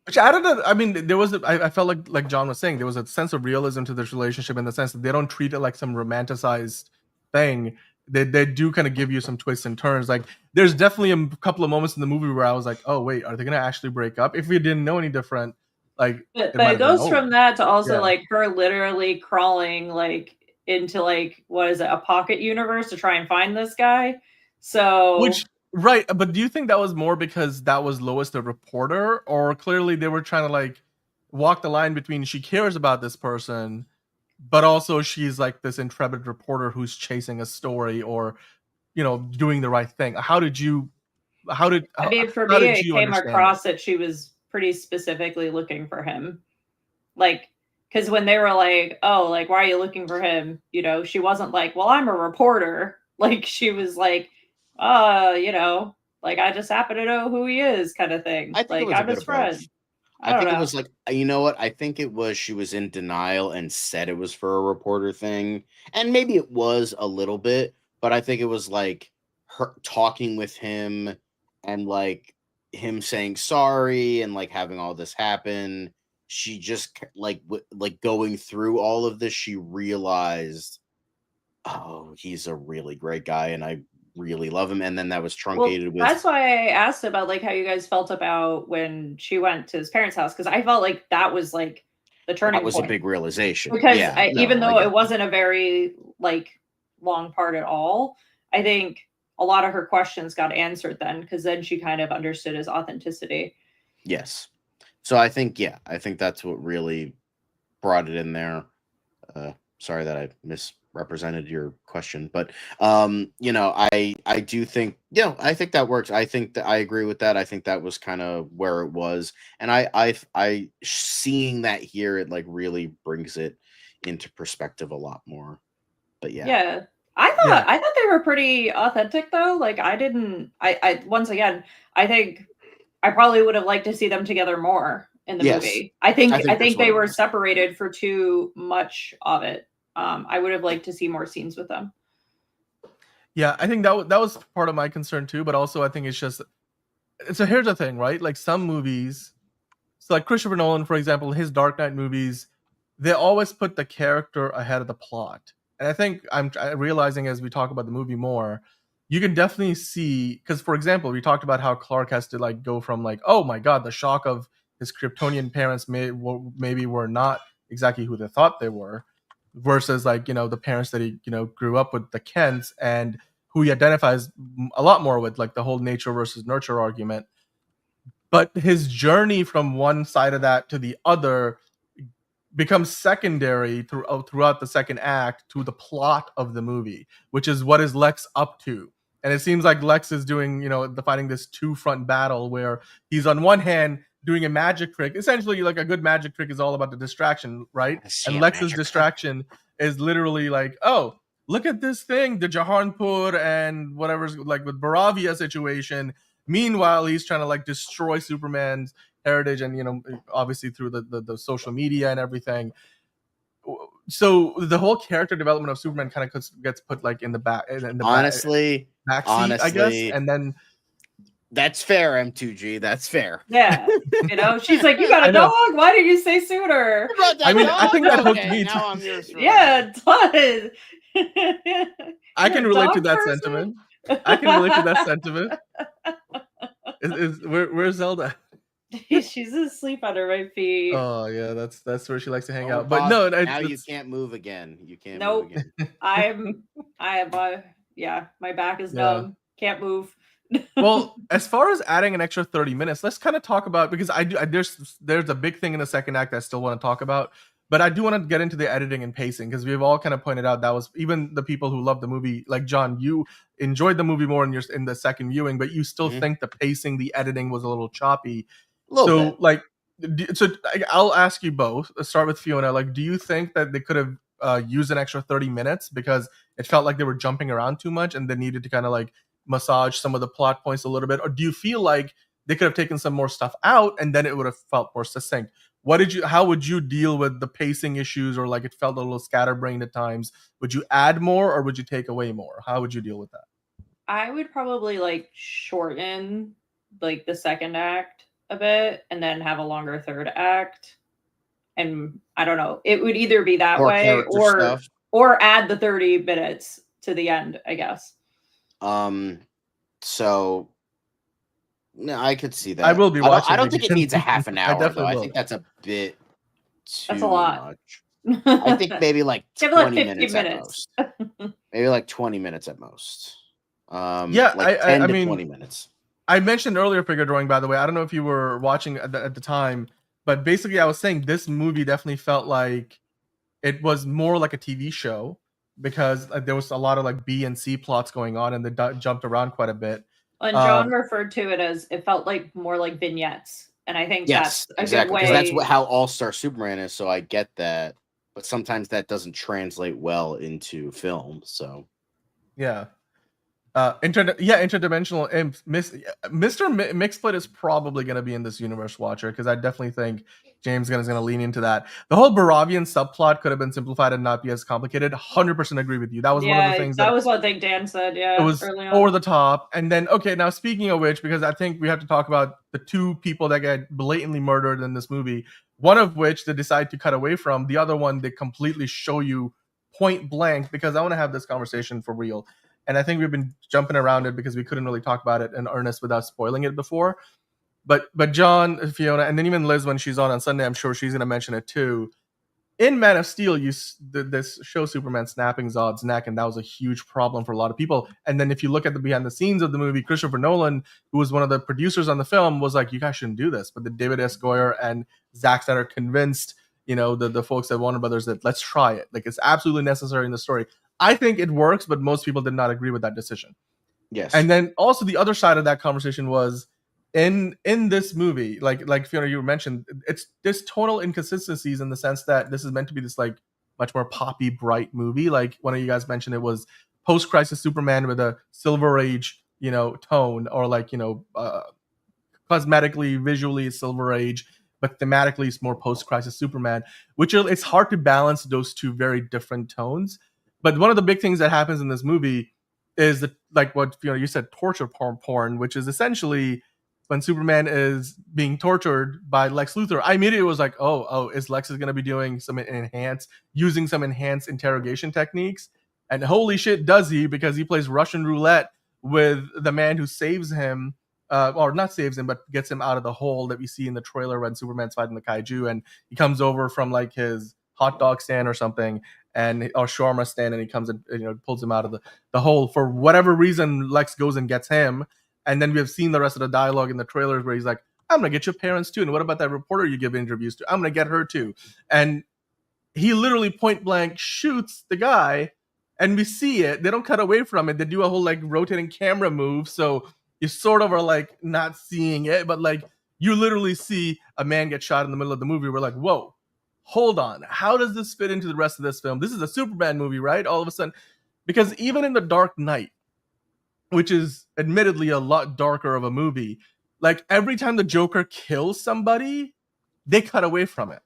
Which I don't know. I mean, there was I felt like John was saying, there was a sense of realism to this relationship in the sense that they don't treat it like some romanticized thing. They do kind of give you some twists and turns. Like there's definitely a couple of moments in the movie where I was like, oh wait, are they gonna actually break up? If we didn't know any different, like But it goes from that to also yeah. like her literally crawling like into like what is it, a pocket universe to try and find this guy. So Which right, but do you think that was more because that was Lois the reporter, or clearly they were trying to like walk the line between she cares about this person, but also she's like this intrepid reporter who's chasing a story or doing the right thing? How did I mean, for how me, did it you came understand across that she was pretty specifically looking for him. Like, because when they were like, oh, like, why are you looking for him? She wasn't like, well, I'm a reporter. Like, she was like, like, I just happen to know who he is kind of thing. I think Like, it was I'm a bit his of both. friend. I think know. it was like, you know what? I think it was she was in denial and said it was for a reporter thing. And maybe it was a little bit, but I think it was like her talking with him and like him saying sorry and like having all this happen. She just like like going through all of this, she realized, oh, he's a really great guy and I really love him. And then that was truncated with That's why I asked about like how you guys felt about when she went to his parents' house, because I felt like that was like the turning that was point. a big realization. Because Yeah, even no, I though get it wasn't a very like long part at all, I think a lot of her questions got answered then, because then she kind of understood his authenticity. Yes. So I think that's what really brought it in there. Sorry that I misrepresented your question, but I do think I think that works. I think that I agree with that. I think that was kind of where it was, and I seeing that here, it like really brings it into perspective a lot more. But Yeah. I thought they were pretty authentic though. Like I once again, I think I probably would have liked to see them together more in the Yes. movie. I think that's they what it were was. separated for too much of it. I would have liked to see more scenes with them. Yeah, I think that was part of my concern too, but also I think it's just so here's the thing, right? Like some movies, so like Christopher Nolan, for example, his Dark Knight movies, they always put the character ahead of the plot. And I think I'm realizing as we talk about the movie more, you can definitely see, because for example, we talked about how Clark has to like go from like, oh my god, the shock of his Kryptonian parents maybe were not exactly who they thought they were, versus like, you know, the parents that he, you know, grew up with, the Kents, and who he identifies a lot more with, like the whole nature versus nurture argument. But his journey from one side of that to the other becomes secondary throughout the second act to the plot of the movie, which is what is Lex up to. And it seems like Lex is doing, you know, fighting this two-front battle where he's on one hand doing a magic trick. Essentially, like a good magic trick is all about the distraction, right? And Lex's distraction is literally like, oh, look at this thing, the Jaharnpur and whatever's like with Baravia situation. Meanwhile, he's trying to like destroy Superman's heritage, and, you know, obviously through the social media and everything. So the whole character development of Superman kind of gets put like in the back, honestly, backseat, I guess. And then that's fair, M2G. That's fair. Yeah, you know, she's like, "You got a dog? Why did you say sooner?" I mean, I think that hooked me. Now I'm yours. Yeah, it does. I can relate to that sentiment. I can relate to that sentiment. Where's Zelda? She's asleep at her right feet. Oh yeah, that's where she likes to hang out. But no, now you can't move again. You can't move again. My back is numb. Can't move. Well, as far as adding an extra 30 minutes, let's kind of talk about, because there's a big thing in the second act I still want to talk about, but I do want to get into the editing and pacing, because we've all kind of pointed out that was, even the people who love the movie, like John, you enjoyed the movie more in the second viewing, but you still think the pacing, the editing was a little choppy. So I'll ask you both. Let's start with Fiona. Like, do you think that they could have used an extra 30 minutes because it felt like they were jumping around too much and they needed to kind of like massage some of the plot points a little bit? Or do you feel like they could have taken some more stuff out and then it would have felt more succinct? How would you deal with the pacing issues, or like it felt a little scatterbrained at times? Would you add more or would you take away more? How would you deal with that? I would probably like shorten like the second act a bit and then have a longer third act. And I don't know, it would either be that way or add the 30 minutes to the end, I guess. So no, I could see that. I will be watching. I don't think it needs a half an hour. I think that's a bit too That's a lot. Much. I think maybe like 20 minutes at most. Maybe like 20 minutes at most. Yeah, like 10 to 20 minutes. I mentioned earlier figure drawing, by the way. I don't know if you were watching at the time, but basically I was saying this movie definitely felt like it was more like a TV show, because there was a lot of like B and C plots going on, and they jumped around quite a bit. And John referred to it as, it felt like more like vignettes. And I think that's a good way. Because that's how All-Star Superman is, so I get that. But sometimes that doesn't translate well into film, so. Yeah. Interdimensional imp. Mr. Mixsplit is probably going to be in this Universe Watcher, because I definitely think James Gunn is going to lean into that. The whole Baravian subplot could have been simplified and not be as complicated. 100% agree with you. That was one of the things that was one thing Dan said. Yeah, it was over the top. And then, okay, now speaking of which, because I think we have to talk about the two people that get blatantly murdered in this movie. One of which they decide to cut away from. The other one they completely show you point blank, because I want to have this conversation for real. And I think we've been jumping around it because we couldn't really talk about it in earnest without spoiling it before. But John, Fiona, and then even Liz, when she's on Sunday, I'm sure she's going to mention it too. In Man of Steel, this show Superman snapping Zod's neck, and that was a huge problem for a lot of people. And then if you look at the behind the scenes of the movie, Christopher Nolan, who was one of the producers on the film, was like, you guys shouldn't do this. But the David S. Goyer and Zack Snyder convinced, you know, the folks at Warner Brothers that let's try it. Like, it's absolutely necessary in the story. I think it works, but most people did not agree with that decision. Yes. And then also the other side of that conversation was in this movie, like Fiona, you mentioned, it's this tonal inconsistencies in the sense that this is meant to be this like much more poppy, bright movie. Like one of you guys mentioned, it was post-crisis Superman with a Silver Age, you know, tone, or like, you know, cosmetically, visually Silver Age, but thematically it's more post-crisis Superman, which it's hard to balance those two very different tones. But one of the big things that happens in this movie is that, like what you said, torture porn, which is essentially when Superman is being tortured by Lex Luthor. I immediately was like, oh, is Lex going to be doing using some enhanced interrogation techniques? And holy shit, does he? Because he plays Russian roulette with the man who saves him or not saves him, but gets him out of the hole that we see in the trailer when Superman's fighting the kaiju, and he comes over from like his hot dog stand or something, or shawarma stand, and he comes and pulls him out of the hole. For whatever reason, Lex goes and gets him, and then we have seen the rest of the dialogue in the trailers where he's like, I'm gonna get your parents too, and what about that reporter you give interviews to? I'm gonna get her too. And he literally point blank shoots the guy, and we see it. They don't cut away from it. They do a whole like rotating camera move, so you sort of are like not seeing it, but like you literally see a man get shot in the middle of the movie. We're like, whoa, hold on. How does this fit into the rest of this film? This is a Superman movie, right? All of a sudden, because even in The Dark Knight, which is admittedly a lot darker of a movie, like every time the Joker kills somebody, they cut away from it.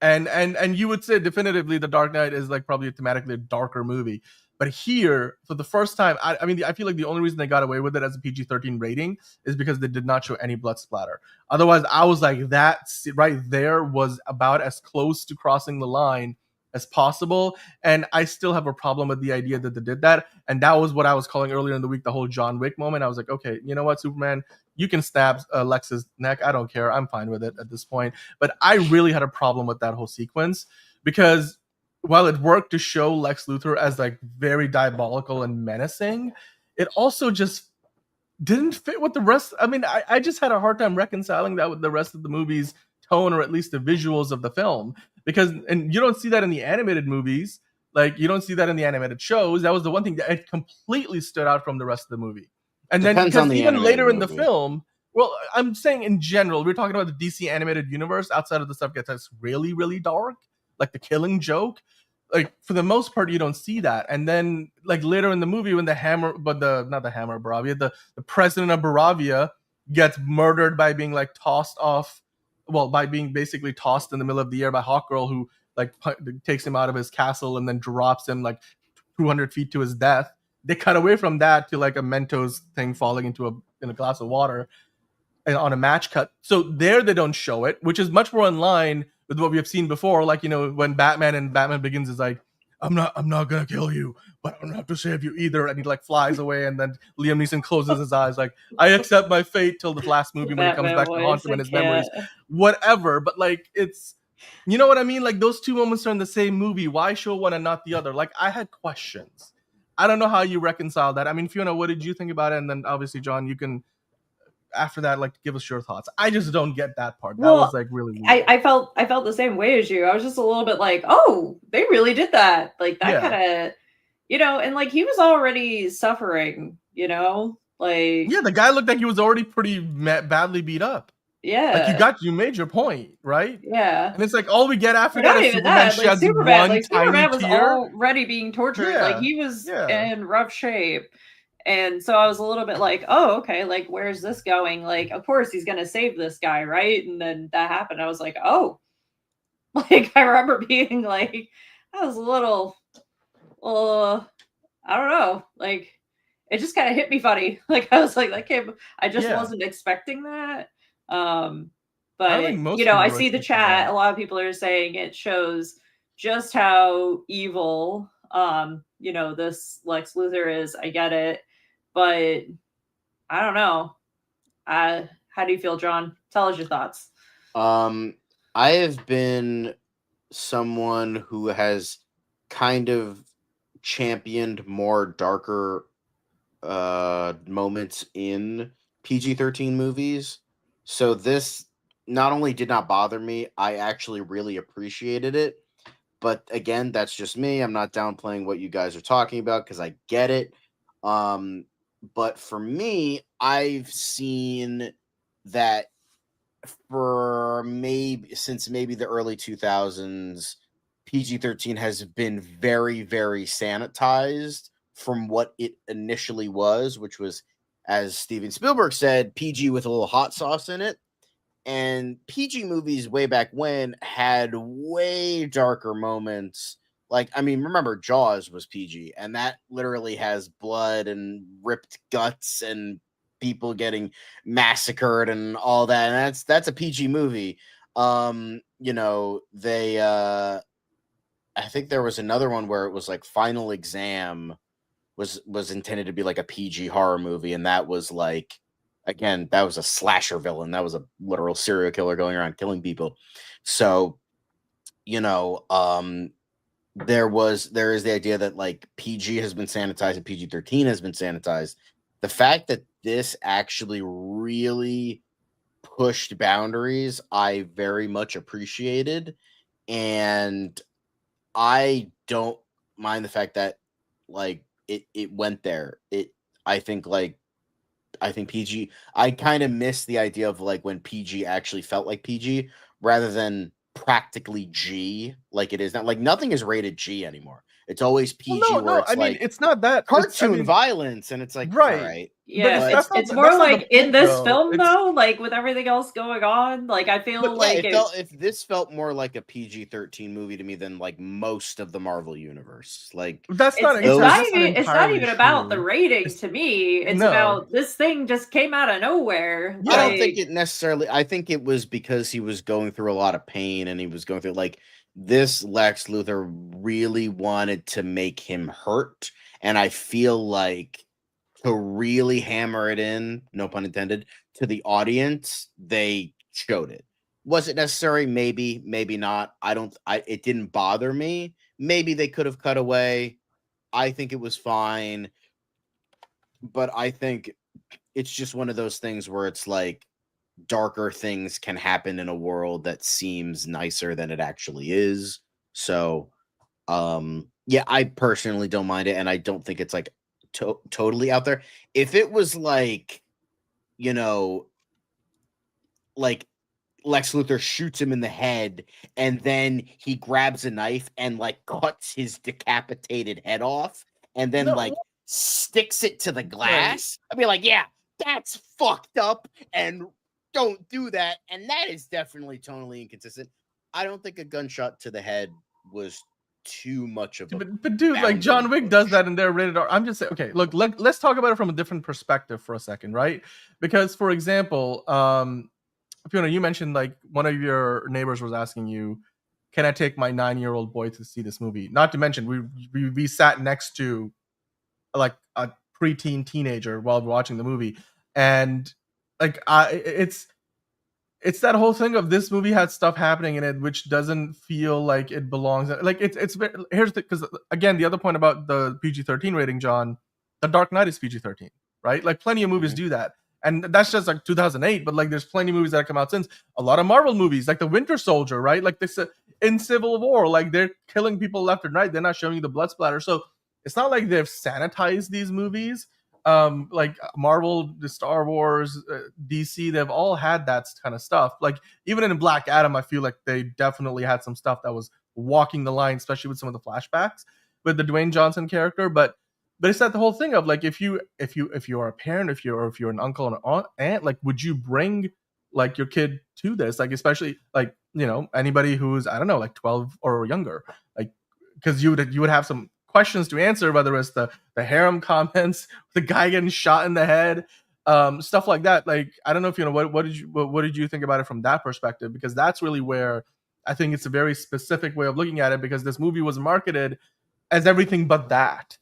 And you would say definitively The Dark Knight is like probably thematically a darker movie. But here, for the first time, I mean, I feel like the only reason they got away with it as a PG-13 rating is because they did not show any blood splatter. Otherwise, I was like, that right there was about as close to crossing the line as possible. And I still have a problem with the idea that they did that. And that was what I was calling earlier in the week, the whole John Wick moment. I was like, okay, you know what, Superman, you can stab Lex's neck. I don't care. I'm fine with it at this point. But I really had a problem with that whole sequence because while it worked to show Lex Luthor as like very diabolical and menacing, it also just didn't fit with the rest. I mean, I just had a hard time reconciling that with the rest of the movie's tone, or at least the visuals of the film, because, and you don't see that in the animated movies. Like you don't see that in the animated shows. That was the one thing that it completely stood out from the rest of the movie. And Depends then because the even later in movie. the film, well, I'm saying in general, we're talking about the DC animated universe. Outside of the stuff that's really, really dark, like the Killing Joke, like for the most part, you don't see that. And then like later in the movie, when the president of Baravia gets murdered by being like tossed off, well, by being basically tossed in the middle of the air by Hawkgirl, who like takes him out of his castle and then drops him like 200 feet to his death. They cut away from that to like a Mentos thing falling into a glass of water on a match cut. So there they don't show it, which is much more in line with what we have seen before. Like, when Batman Begins is like, I'm not gonna kill you, but I don't have to save you either. And he like flies away, and then Liam Neeson closes his eyes like, I accept my fate till the last movie when he comes back to haunt him in his memories. Whatever. But like it's, you know what I mean? Like those two moments are in the same movie. Why show one and not the other? Like I had questions. I don't know how you reconcile that. I mean, Fiona, what did you think about it? And then obviously, John, you can after that like give us your thoughts. I just don't get that part. That was like really weird. I felt the same way as you. I was just a little bit like, oh, they really did that. Like that kind of, and like he was already suffering, like the guy looked like he was already pretty badly beat up. Yeah, like you made your point, right? Yeah, and it's like all we get after that is Superman sheds Superman was tear. already being tortured. Like he was in rough shape. And so I was a little bit like, oh, okay, like, where's this going? Like, of course he's going to save this guy, right? And then that happened. I was like, oh. Like, I remember being like, I was a little, I don't know. Like, it just kind of hit me funny. Like, I was like, I just wasn't expecting that. But, I see the chat. A lot of people are saying it shows just how evil, this Lex Luthor is. I get it. But I don't know. How do you feel, John? Tell us your thoughts. I have been someone who has kind of championed more darker moments in PG-13 movies. So this not only did not bother me, I actually really appreciated it. But again, that's just me. I'm not downplaying what you guys are talking about because I get it. But for me, I've seen that since maybe the early 2000s, PG-13 has been very, very sanitized from what it initially was, which was, as Steven Spielberg said, PG with a little hot sauce in it. And PG movies way back when had way darker moments. Like, I mean, remember Jaws was PG, and that literally has blood and ripped guts and people getting massacred and all that. And that's a PG movie. I think there was another one where it was like Final Exam was intended to be like a PG horror movie, and that was like again, that was a slasher villain. That was a literal serial killer going around killing people. So, you know, there is the idea that like PG has been sanitized and PG-13 has been sanitized. The fact that this actually really pushed boundaries, I very much appreciated. And I don't mind the fact that like it went there. I think PG, I kind of miss the idea of like when PG actually felt like PG rather than practically G like it is now. Like nothing is rated G anymore. It's always PG where it's like it's not that cartoon violence, and it's like right. All right. Yeah, it's more like in this film though, like with everything else going on. Like I feel like if this felt more like a PG-13 movie to me than like most of the Marvel universe. Like that's not. It's not even about the rating to me. It's about this thing just came out of nowhere. I don't think it necessarily. I think it was because he was going through a lot of pain, and he was going through like this. Lex Luthor really wanted to make him hurt, and I feel like to really hammer it in, no pun intended, to the audience, they showed it. Was it necessary? Maybe, maybe not. It didn't bother me. Maybe they could have cut away. I think it was fine. But I think it's just one of those things where it's like darker things can happen in a world that seems nicer than it actually is. So, yeah, I personally don't mind it. And I don't think it's like totally out there. If it was like, you know, like Lex Luthor shoots him in the head and then he grabs a knife and like cuts his decapitated head off and then like sticks it to the glass, I'd be like, yeah, that's fucked up and don't do that. And that is definitely tonally inconsistent. I don't think a gunshot to the head was too much of a but dude, like John Wick does that in their rated R. I'm just saying, okay, look, let's talk about it from a different perspective for a second, right? Because for example, Fiona, you mentioned like one of your neighbors was asking you, can I take my 9-year-old boy to see this movie? Not to mention we sat next to like a preteen teenager while watching the movie, and like it's that whole thing of this movie had stuff happening in it which doesn't feel like it belongs. Like it's here's the, because again, the other point about the PG-13 rating, John, The Dark Knight is PG-13, right? Like plenty of movies do that, and that's just like 2008. But like there's plenty of movies that have come out since. A lot of Marvel movies, like The Winter Soldier, right? Like this in Civil War, like they're killing people left and right. They're not showing you the blood splatter, so it's not like they've sanitized these movies. Like Marvel, the Star Wars, DC, they've all had that kind of stuff. Like even in Black Adam, I feel like they definitely had some stuff that was walking the line, especially with some of the flashbacks with the Dwayne Johnson character. But it's not the whole thing of like if you're a parent, if you're an uncle and an aunt, like would you bring like your kid to this? Like especially like, you know, anybody who's, I don't know, like 12 or younger, like because you would have some questions to answer, whether it's the harem comments, the guy getting shot in the head, stuff like that. Like I don't know if you know what did you think about it from that perspective, because that's really where I think it's a very specific way of looking at it, because this movie was marketed as everything but that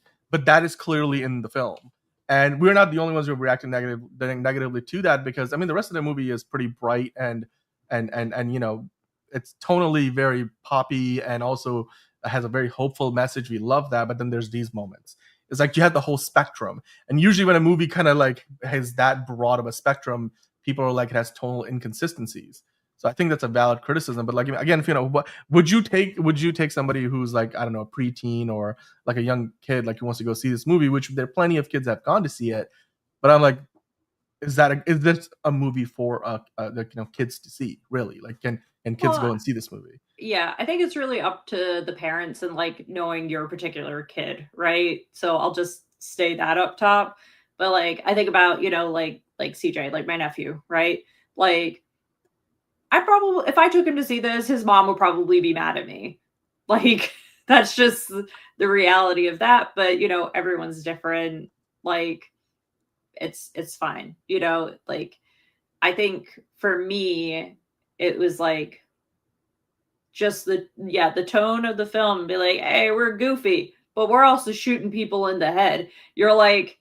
is clearly in the film, and we're not the only ones who are reacting negatively to that, because I mean the rest of the movie is pretty bright and you know, it's tonally very poppy and also has a very hopeful message. We love that. But then there's these moments. It's like you have the whole spectrum. And usually when a movie kind of like has that broad of a spectrum, people are like, it has tonal inconsistencies. So I think that's a valid criticism. But like, again, if you know, what would you take somebody who's like, I don't know, a preteen or like a young kid, like who wants to go see this movie, which there are plenty of kids that have gone to see it. But I'm like, is this a movie for you know, kids to see, really? Like can kids go and see this movie? Yeah, I think it's really up to the parents and like knowing your particular kid, right? So I'll just stay that up top. But like I think about, you know, like CJ, like my nephew, right? Like I probably, if I took him to see this, his mom would probably be mad at me. Like that's just the reality of that. But you know, everyone's different. Like it's fine. You know, like I think for me, it was like just the tone of the film, be like, hey, we're goofy, but we're also shooting people in the head. You're like,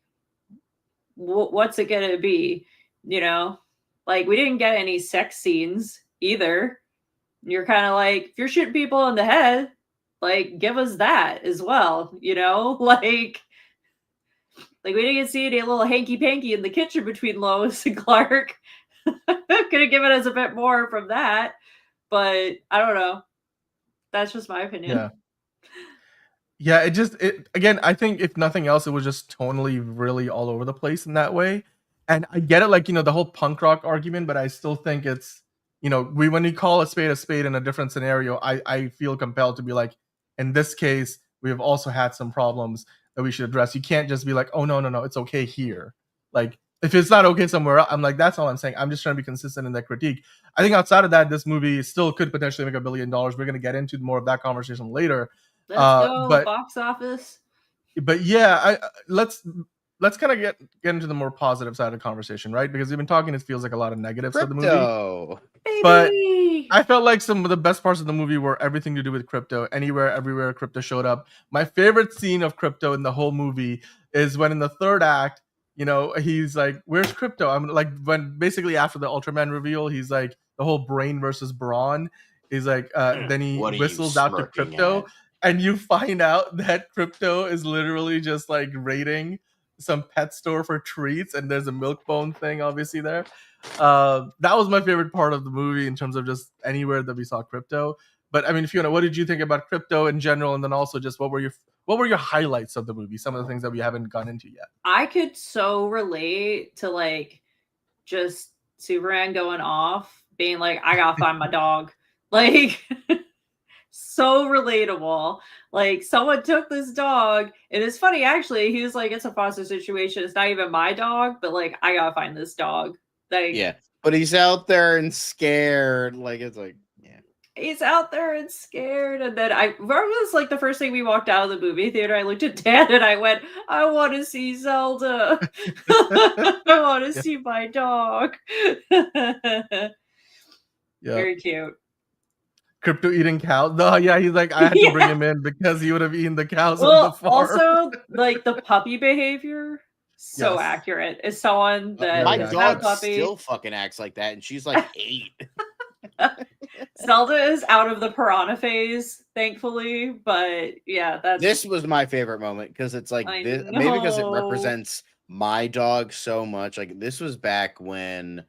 what's it gonna be? you know, like we didn't get any sex scenes either. You're kind of like, if you're shooting people in the head, like give us that as well, you know, like we didn't see any little hanky panky in the kitchen between Lois and Clark. Could have given us a bit more from that, but I don't know. That's just my opinion. Yeah. Yeah, it again, I think if nothing else, it was just tonally really all over the place in that way. And I get it, like, the whole punk rock argument, but I still think it's, when you call a spade in a different scenario, I feel compelled to be like, in this case, we have also had some problems that we should address. You can't just be like, oh, no, it's okay here. Like, if it's not okay somewhere else, I'm like, that's all I'm saying. I'm just trying to be consistent in that critique. I think outside of that, this movie still could potentially make $1 billion. We're going to get into more of that conversation later. Let's go But box office. yeah, let's kind of get into the more positive side of the conversation, right? Because we've been talking, it feels like a lot of negatives for the movie. Crypto. But Baby! I felt like some of the best parts of the movie were everything to do with crypto. Anywhere, everywhere, crypto showed up. My favorite scene of crypto in the whole movie is when in the third act, he's like, "Where's crypto?" I'm like, when basically after the Ultraman reveal, he's like, the whole brain versus brawn. He's like, then he What are you whistles out to smirking crypto. at? And you find out that crypto is literally just like raiding some pet store for treats, and there's a milk bone thing obviously there. That was my favorite part of the movie in terms of just anywhere that we saw crypto. But I mean, Fiona, what did you think about crypto in general, and then also just what were your highlights of the movie? Some of the things that we haven't gone into yet. I could so relate to like just Superman going off, being like, I gotta find my dog. Like so relatable. Like someone took this dog, and it's funny actually. He was like, "It's a foster situation. It's not even my dog, but like I gotta find this dog." Like, Yeah, but he's out there and scared. Like it's like, yeah, he's out there and scared. And then I remember this like the first thing we walked out of the movie theater. I looked at Dad and I went, "I want to see Zelda. I want to see my dog." Very cute. Crypto eating cows. No, yeah, he's like, I had to bring him in because he would have eaten the cows on the farm. Also, like the puppy behavior, so accurate. As someone that my has dog had a puppy, still fucking acts like that, and she's like 8. Zelda is out of the piranha phase, thankfully. But yeah, this was my favorite moment because it's like this, maybe because it represents my dog so much. Like this was back when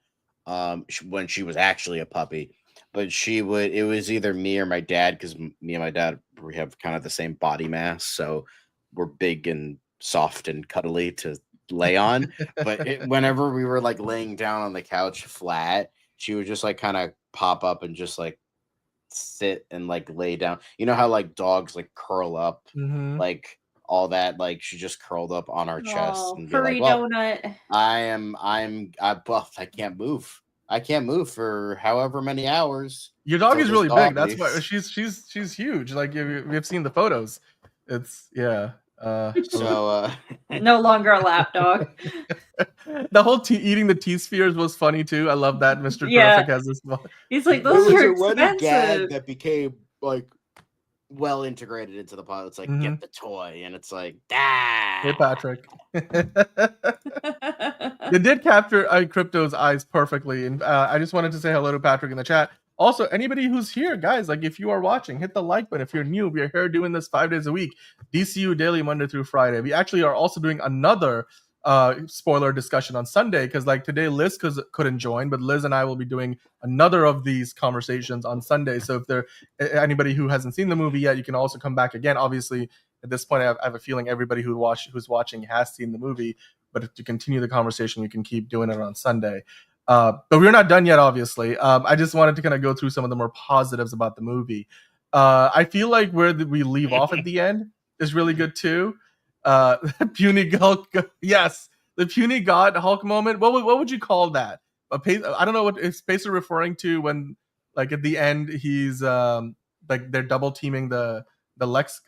she was actually a puppy. But it was either me or my dad, because me and my dad, we have kind of the same body mass. So we're big and soft and cuddly to lay on. But whenever we were like laying down on the couch flat, she would just like kind of pop up and just like sit and like lay down. You know how like dogs like curl up, like all that, like she just curled up on our chest and be furry like, well, donut. I can't move. I can't move for however many hours. Your dog is really big. That's why she's huge. Like we have seen the photos. It's no longer a lap dog. The whole eating the tea spheres was funny too. I love that Mr. Terrific has this one. He's like, those are expensive. Gag that became like well integrated into the plot. It's like get the toy, and it's like Hey Patrick. They did capture Crypto's eyes perfectly, and I just wanted to say hello to Patrick in the chat. Also, anybody who's here, guys, like if you are watching, hit the like button. If you're new, we're here doing this 5 days a week, DCU Daily, Monday through Friday. We actually are also doing another spoiler discussion on Sunday, because like today Liz couldn't join, but Liz and I will be doing another of these conversations on Sunday. So if there anybody who hasn't seen the movie yet, you can also come back again. Obviously, at this point, I have a feeling everybody who's watching has seen the movie. But to continue the conversation, we can keep doing it on Sunday. But we're not done yet, obviously. I just wanted to kind of go through some of the more positives about the movie. I feel like where we leave off at the end is really good too. Puny Hulk, yes, the puny God Hulk moment. What would you call that? I don't know what is Spacer referring to when, like at the end, he's like they're double teaming the Lex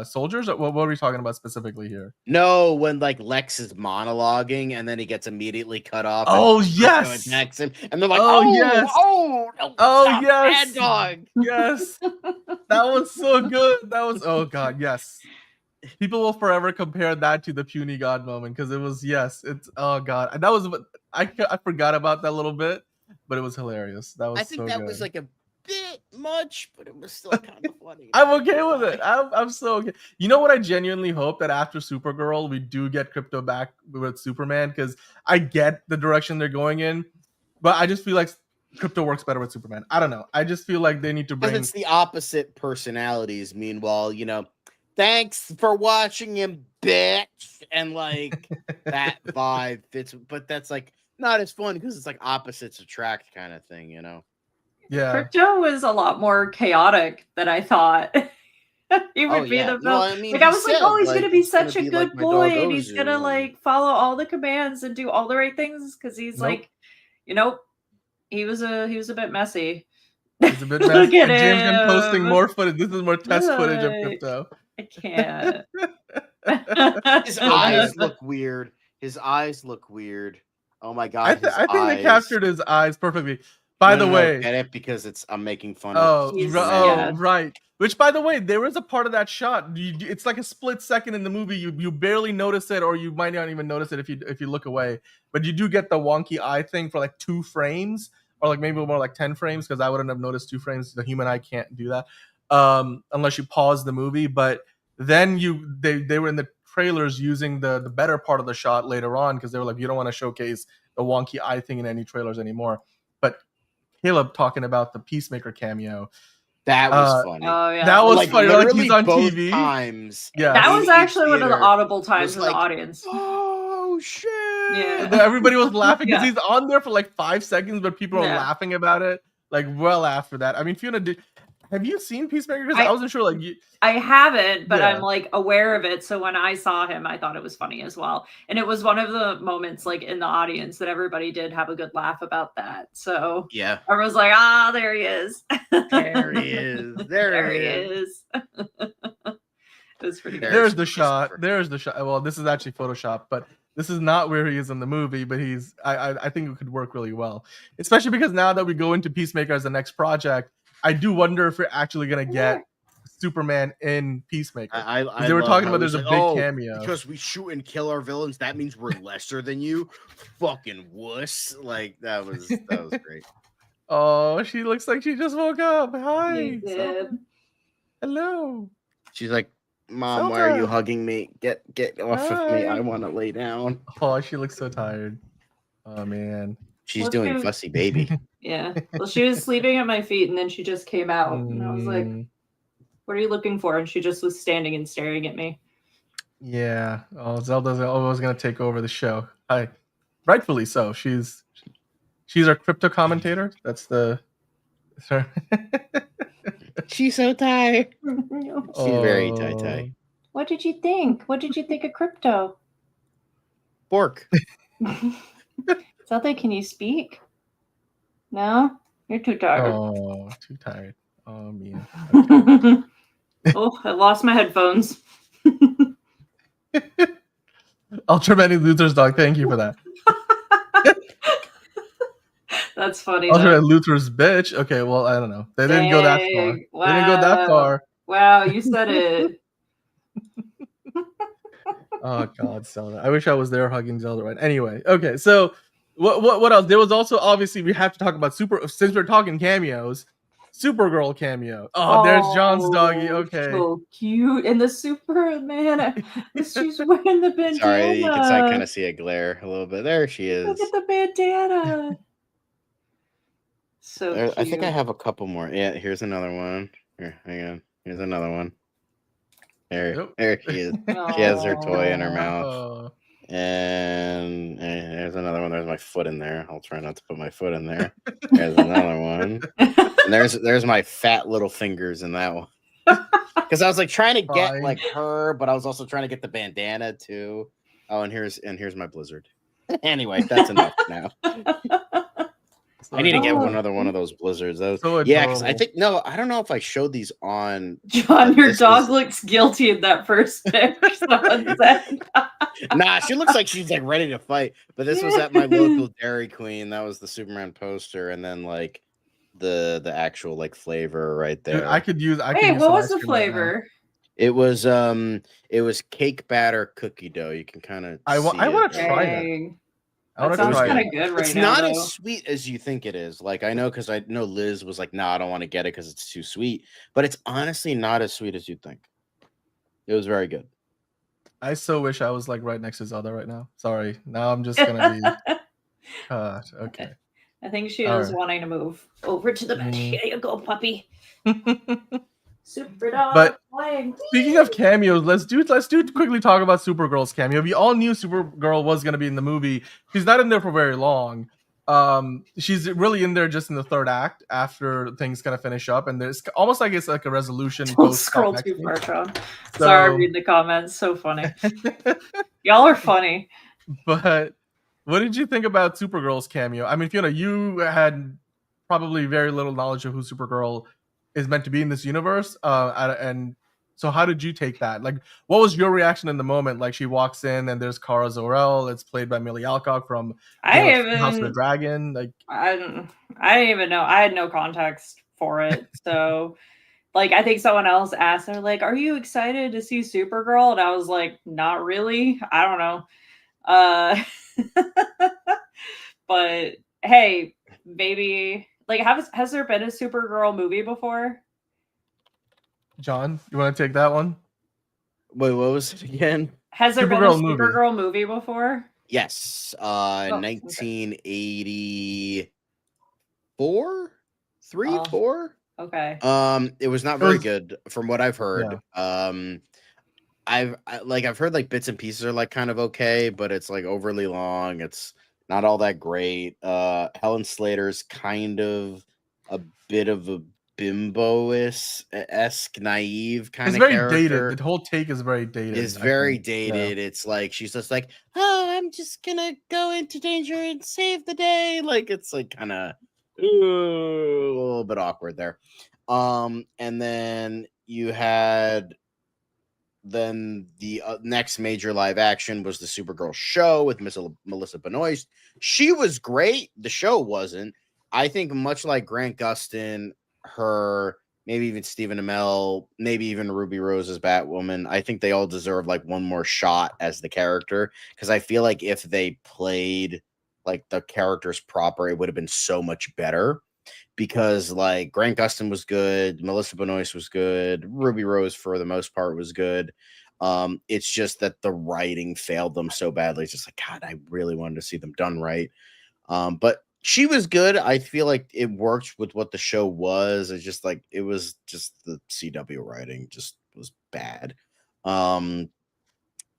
soldiers. What are we talking about specifically here? No, when like Lex is monologuing and then he gets immediately cut off. Oh yes, attacks him, and they're like, yes, bad dog. Yes, that was so good. That was yes. People will forever compare that to the puny God moment, because it was it's oh god, and that was I forgot about that little bit, but it was hilarious. That was I think so that good. was like a bit much, but it was still kind of funny. I'm okay with it. I'm so okay. You know what? I genuinely hope that after Supergirl, we do get Crypto back with Superman, because I get the direction they're going in, but I just feel like Crypto works better with Superman. I don't know. I just feel like they need to Because bring. it's the opposite personalities. Meanwhile, thanks for watching him, bitch, and like that vibe fits. But that's like not as fun because it's like opposites attract kind of thing, Yeah. Crypto was a lot more chaotic than I thought. He would be the villain. Well, I mean, like I he was like, said, oh, he's gonna be it's gonna such a be good like my boy, dog and he's gonna Ozu, and- like follow all the commands and do all the right things because he's Nope. like, he was a bit messy. He's a bit Look messy. at James been posting him. more footage. This is more test footage of Look. Crypto. I can't. His eyes look weird. Oh my god, I think they captured his eyes perfectly. By the way, get it because I'm making fun oh, of. Yeah. right. Which, by the way, there was a part of that shot. It's like a split second in the movie. You barely notice it, or you might not even notice it if you look away. But you do get the wonky eye thing for like 2 frames, or like maybe more like 10 frames, because I wouldn't have noticed 2 frames. The human eye can't do that unless you pause the movie. But then they were in the trailers using the better part of the shot later on, because they were like, you don't want to showcase the wonky eye thing in any trailers anymore. But Caleb talking about the Peacemaker cameo. That was funny. Oh yeah, That was like, funny. Like literally he's on both TV. Times. Yeah. that was actually one of the theater audible times was in like, the audience. Oh shit! Yeah. Everybody was laughing because Yeah. he's on there for like 5 seconds, but people are Yeah. laughing about it like well after that. I mean, Fiona, have you seen Peacemaker? Because I wasn't sure. Like, I haven't, but Yeah. I'm like aware of it. So when I saw him, I thought it was funny as well. And it was one of the moments like in the audience that everybody did have a good laugh about that. So Yeah, everyone's like, there he is. there he is. There he is. It was pretty good. there's the shot. There's the shot. Well, this is actually Photoshop, but this is not where he is in the movie. But I think it could work really well, especially because now that we go into Peacemaker as the next project, I do wonder if we're actually gonna get Superman in Peacemaker. I they were love talking how about he's there's a like, big cameo. because we shoot and kill our villains. That means we're lesser than you, fucking wuss. Like that was great. Oh, she looks like she just woke up. Hi. He did. Hello. She's like, Mom, why are you hugging me? Get off of me. Hi. I want to lay down. Oh, she looks so tired. Oh man. She's Well, doing dude. fussy baby. Yeah. Well, she was sleeping at my feet and then she just came out. And I was like, Mm, what are you looking for? And she just was standing and staring at me. yeah. Oh, Zelda's always gonna take over the show. Hi. Rightfully so. She's our crypto commentator. That's the. Sorry. She's so tired. She's very tight. What did you think? What did you think of crypto? Bork. Zelda, can you speak? No? You're too tired. Oh, too tired. Oh man. Oh, I lost my headphones. Ultraman Luther's dog. Thank you for that. That's funny. Ultraman Luther's bitch. Okay, well, I don't know. They didn't go that far. Dang, They didn't go that far. Wow, you said it. Oh God, Zelda! I wish I was there hugging Zelda right. Anyway, okay. So, what else? There was also obviously we have to talk about since we're talking cameos. Supergirl cameo. Oh, there's John's doggy. Okay. So cute. And the Superman. She's wearing the bandana. Sorry, you can kind of see a glare a little bit. There she is. Look at the bandana. So cute. I think I have a couple more. Yeah, here's another one. Here, hang on. Here's another one. There she is. She has her toy in her mouth. Oh. And there's another one. There's my foot in there. I'll try not to put my foot in there. There's another one. And there's my fat little fingers in that one. Because I was like trying to get like her, but I was also trying to get the bandana too. Oh, and here's my blizzard. Anyway, that's enough now. I need to get another one of those blizzards. Yeah, because I don't know if I showed these on. John, your dog looks guilty in that first pic. Nah, she looks like she's like ready to fight. But this was at my local Dairy Queen. That was the Superman poster, and then like the actual like flavor right there. Dude, I could use. Hey, what was the flavor? It was cake batter cookie dough. You can kind of. I want to try that. I want That to sounds try kind it. of good It's right now, not as though. sweet as you think it is. Like I know because I know Liz was like, "No, I don't want to get it because it's too sweet." But it's honestly not as sweet as you think. It was very good. I so wish I was like right next to Zelda right now. Sorry. Now I'm just gonna be. God. Okay. I think she All is right. wanting to move over to the bed. Mm. Here you go, puppy. Super dog But playing. speaking of cameos, let's quickly talk about Supergirl's cameo. We all knew Supergirl was gonna be in the movie. She's not in there for very long. She's really in there just in the third act after things kind of finish up, and there's almost like it's like a resolution Don't post scroll climax too scene. far, Sean. Sorry, So, read the comments. So funny. Y'all are funny. but what did you think about Supergirl's cameo? I mean, Fiona, you had probably very little knowledge of who Supergirl is meant to be in this universe, and so how did you take that? Like, what was your reaction in the moment? Like, she walks in and there's Kara Zor-El. It's played by Millie Alcock from I House of the even Dragon. Like, I didn't even know. I had no context for it. So like I think someone else asked, they're like, "Are you excited to see Supergirl?" And I was like, "Not really. I don't know." But hey, maybe like has there been a Supergirl movie before? John, you want to take that one? Wait, what was it again? Has there been a Supergirl movie. Supergirl movie before? Yes, okay. 1984, 3, Oh. 4. Okay. It was not very good from what I've heard. I've heard like bits and pieces are like kind of okay, but it's like overly long. It's not all that great. Helen Slater's kind of a bit of a bimbo-esque naive kind It's of very character. dated. The whole take is very dated. It's I very think. dated. It's like she's just like, "Oh, I'm just gonna go into danger and save the day." Like it's like kind of a little bit awkward there. And then you had the next major live action was the Supergirl show with Melissa Benoist. She was great. The show wasn't. I think much like Grant Gustin, her, maybe even Stephen Amell, maybe even Ruby Rose as Batwoman. I think they all deserve like one more shot as the character because I feel like if they played like the characters proper, it would have been so much better. Because like Grant Gustin was good, Melissa Benoist was good, Ruby Rose for the most part was good. It's just that the writing failed them so badly. It's just like, God, I really wanted to see them done right. But she was good. I feel like it worked with what the show was. It's just like it was just the CW writing just was bad. And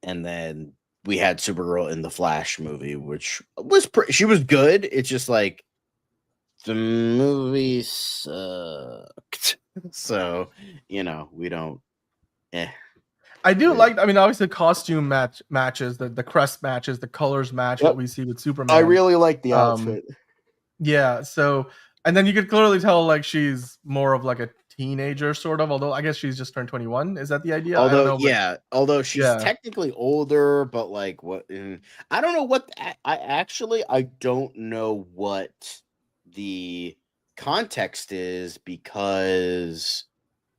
then we had Supergirl in the Flash movie, which was she was good. It's just like the movie sucked. So, we don't. I do like. I mean, obviously, costume matches, the crest matches, the colors match what we see with Superman. I really like the outfit. Yeah. So, and then you could clearly tell like she's more of like a teenager, sort of. Although I guess she's just turned 21. Is that the idea? I don't know, Although she's technically older, but like what? I don't know what. I don't know what the context is because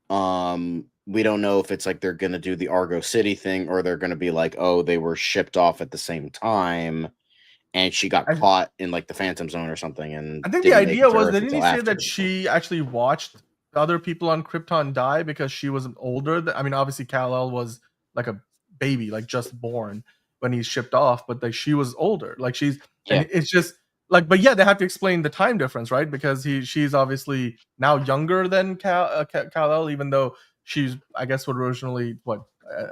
we don't know if it's like they're gonna do the Argo City thing or they're gonna be like, oh, they were shipped off at the same time and she got caught in like the Phantom Zone or something. And I think the idea was, didn't he say that she actually watched other people on Krypton die because she was older? I mean, obviously Kal-El was like a baby, like just born when he's shipped off, but like she was older. Like and it's just like, but yeah, they have to explain the time difference, right? Because she's obviously now younger than Kal-El, even though she's, I guess, originally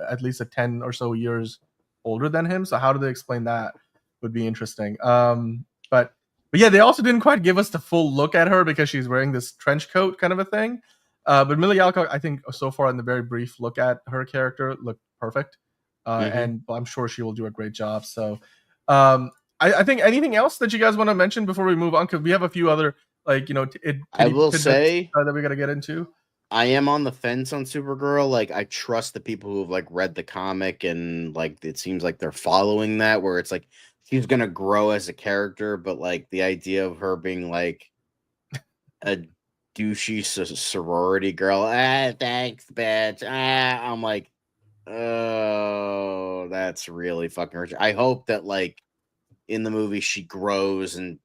at least 10 or so years older than him. So how do they explain that? Would be interesting. But yeah, they also didn't quite give us the full look at her because she's wearing this trench coat kind of a thing. But Millie Alcock, I think so far in the very brief look at her character, looked perfect. And I'm sure she will do a great job. So I think anything else that you guys want to mention before we move on? Because we have a few other, like, I will say that we got to get into. I am on the fence on Supergirl. Like, I trust the people who've like read the comic and like it seems like they're following that, where it's like she's gonna grow as a character, but like the idea of her being like a douchey sorority girl, thanks, bitch. I'm like, oh, that's really fucking rich. I hope that like in the movie she grows and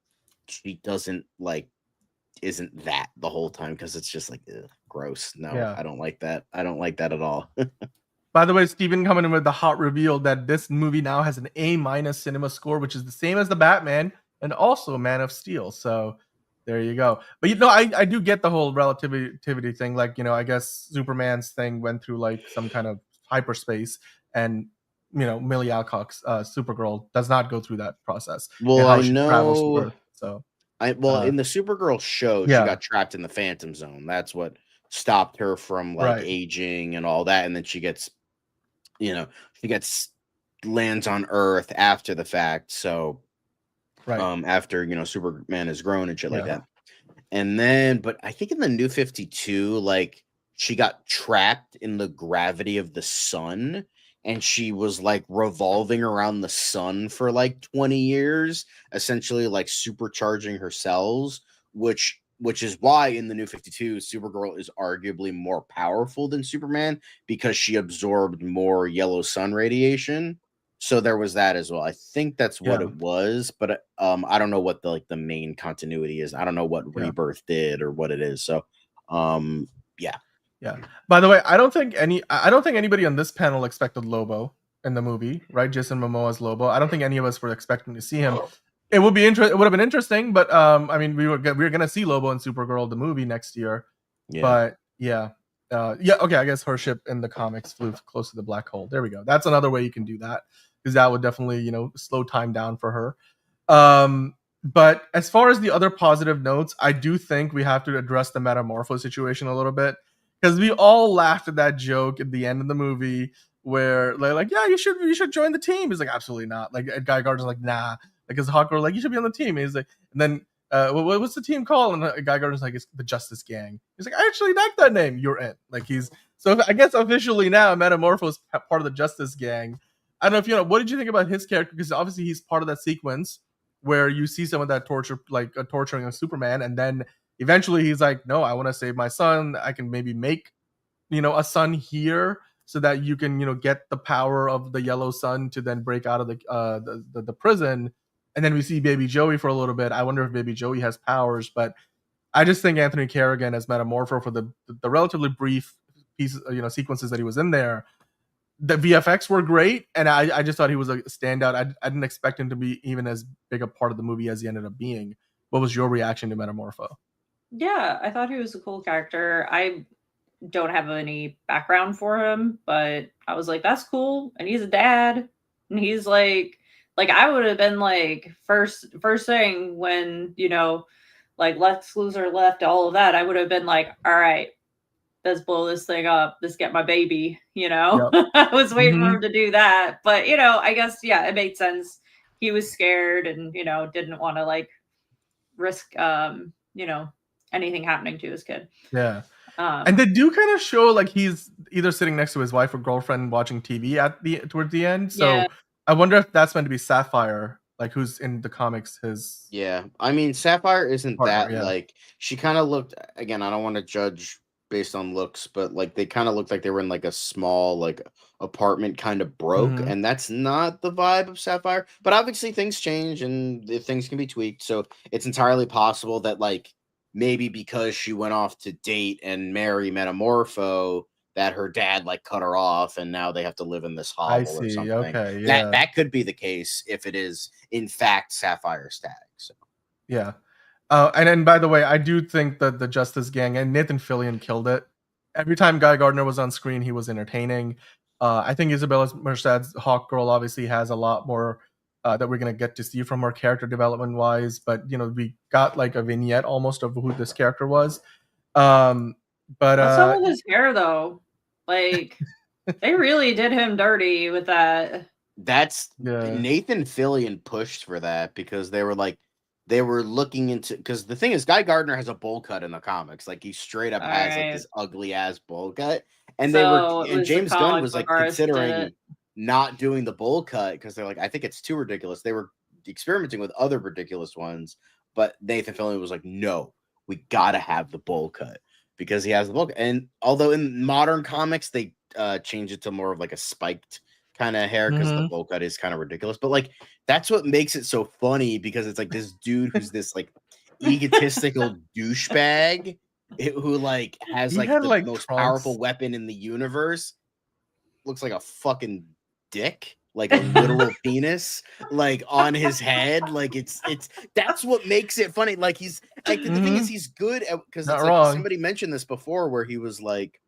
she doesn't like isn't that the whole time because it's just like ugh, gross. No, Yeah. I don't like that. I don't like that at all. By the way, Steven coming in with the hot reveal that this movie now has an A- cinema score, which is the same as the Batman and also Man of Steel. So there you go. But I do get the whole relativity thing. Like, I guess Superman's thing went through like some kind of hyperspace, and Millie Alcock's Supergirl does not go through that process. Well, And how I she travels to know. Earth. So In the Supergirl show, she yeah, got trapped in the Phantom Zone. That's what stopped her from like right. aging and all that. And then she gets lands on Earth after the fact. So Right. after Superman is grown and shit like Yeah. that. And then, but I think in the New 52, like she got trapped in the gravity of the sun, and she was like revolving around the sun for like 20 years, essentially like supercharging her cells, which is why in the New 52, Supergirl is arguably more powerful than Superman because she absorbed more yellow sun radiation. So there was that as well. I think that's what Yeah. it was, but I don't know what the main continuity is. I don't know what Yeah. Rebirth did or what it is. So yeah. Yeah. By the way, I don't think anybody on this panel expected Lobo in the movie, right? Jason Momoa's Lobo. I don't think any of us were expecting to see him. It would have been interesting, but I mean, we were gonna see Lobo and Supergirl the movie next year. Yeah. But yeah. Okay, I guess her ship in the comics flew close to the black hole. There we go. That's another way you can do that, because that would definitely, slow time down for her. But as far as the other positive notes, I do think we have to address the Metamorpho situation a little bit, because we all laughed at that joke at the end of the movie where they're like, yeah, you should join the team. He's like, absolutely not. Like, Guy Gardner's like, nah. Like, his Hawker like, you should be on the team. And he's like, and then what's the team called? And Guy Gardner's like, it's the Justice Gang. He's like, I actually like that name. You're in. Like, so I guess officially now Metamorpho's part of the Justice Gang. I don't know if what did you think about his character? Because obviously he's part of that sequence where you see some of that torture, like torturing of Superman, and then eventually he's like, no, I want to save my son. I can maybe make a son here so that you can get the power of the yellow sun to then break out of the prison. And then we see Baby Joey for a little bit. I wonder if Baby Joey has powers, but I just think Anthony Carrigan as Metamorpho for the relatively brief pieces, sequences that he was in there, the VFX were great, and I just thought he was a standout. I didn't expect him to be even as big a part of the movie as he ended up being. What was your reaction to Metamorpho? Yeah, I thought he was a cool character. I don't have any background for him, but I was like, that's cool. And he's a dad, and he's like I would have been like first thing when like Lex Luthor left, all of that, I would have been like, all right, let's blow this thing up. Let's get my baby, Yep. I was waiting for him to do that. But, I guess, yeah, it made sense. He was scared and, didn't want to like risk, anything happening to his kid. Yeah. And they do kind of show like he's either sitting next to his wife or girlfriend watching TV towards the end. So Yeah. I wonder if that's meant to be Sapphire, like who's in the comics. Yeah. I mean, Sapphire isn't Partner, that yeah. like she kind of looked again. I don't want to judge based on looks, but like they kind of looked like they were in like a small like apartment kind of broke, Mhm. and that's not the vibe of Sapphire. But obviously things change and things can be tweaked, so it's entirely possible that like maybe because she went off to date and marry Metamorpho, that her dad like cut her off, and now they have to live in this I hovel or see. something. Okay. Yeah. That could be the case if it is in fact Sapphire's tag. So. Yeah. And then, by the way, I do think that the Justice Gang and Nathan Fillion killed it. Every time Guy Gardner was on screen, he was entertaining. I think Isabella Merced's Hawkgirl obviously has a lot more that we're going to get to see from her character development wise. But, we got like a vignette almost of who this character was. But what's up with his hair, though? Like, they really did him dirty with that. That's Nathan Fillion pushed for that because they were looking into, because the thing is Guy Gardner has a bowl cut in the comics, like he straight up has like this ugly ass bowl cut, and James Gunn was like considering not doing the bowl cut because they're like, I think it's too ridiculous. They were experimenting with other ridiculous ones, but Nathan Fillion was like, no, we gotta have the bowl cut because he has the bowl cut. And although in modern comics they change it to more of like a spiked kind of hair because the Mhm. bowl cut is kind of ridiculous. But like that's what makes it so funny because it's like this dude who's this like egotistical douchebag who like has He like had the like most trunks. powerful weapon in the universe. Looks like a fucking dick, like a literal penis, like on his head. Like it's that's what makes it funny. Like he's like the thing is Mhm. he's good at because Not it's like wrong. somebody mentioned this before where he was like,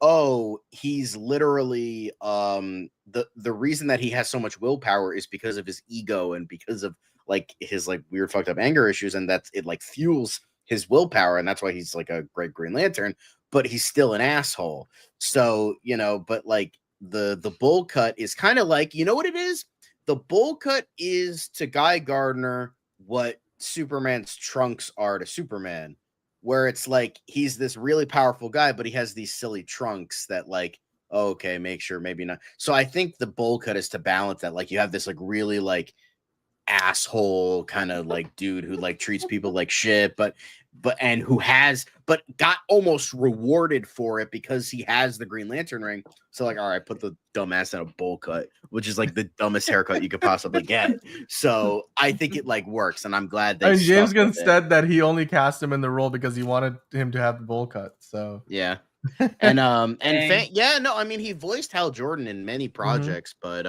oh, he's literally the reason that he has so much willpower is because of his ego and because of like his like weird fucked up anger issues, and that's it like fuels his willpower, and that's why he's like a great Green Lantern, but he's still an asshole. So, but like the bowl cut is kind of like, you know what it is? The bowl cut is to Guy Gardner what Superman's trunks are to Superman, where it's like he's this really powerful guy, but he has these silly trunks that like, oh, okay, make sure, maybe not. So I think the bowl cut is to balance that. Like you have this like really like asshole kind of like dude who like treats people like shit, but and who has but got almost rewarded for it because he has the Green Lantern ring. So like, all right, put the dumbass in a bowl cut, which is like the dumbest haircut you could possibly get. So I think it like works, and I'm glad they And James stuck Gunn with it. said that he only cast him in the role because he wanted him to have the bowl cut. So Yeah. And Dang. yeah, no, I mean he voiced Hal Jordan in many projects, but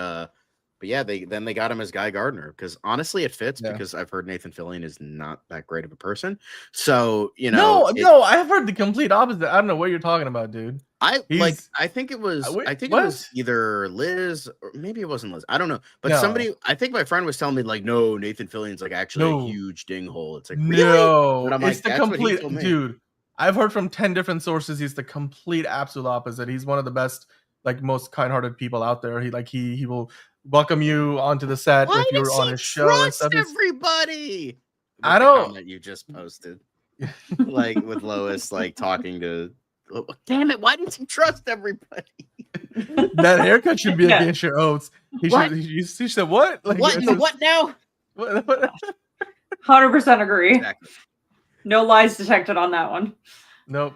yeah, they got him as Guy Gardner because honestly it fits Yeah. because I've heard Nathan Fillion is not that great of a person. So, no, I've heard the complete opposite. I don't know what you're talking about, dude. I He's think it was wait, I think it what? was either Liz or maybe it wasn't Liz. I don't know. But No. somebody I think my friend was telling me like, no, Nathan Fillion's like actually a No. huge dinghole. It's like, really? No, But I'm it's like, the that's what he complete told me. dude. I've heard from 10 different sources he's the complete absolute opposite. He's one of the best, like most kind-hearted people out there. He will welcome you onto the set Why if you're does on he his show and trust stuff. everybody? With I the don't comment you just posted. Like with Lois like talking to damn it, why didn't he trust everybody? that haircut should be Yeah. against your oaths. He What? should he said what? Like What in the what now? what? 100% agree. Exactly. No lies detected on that one. Nope.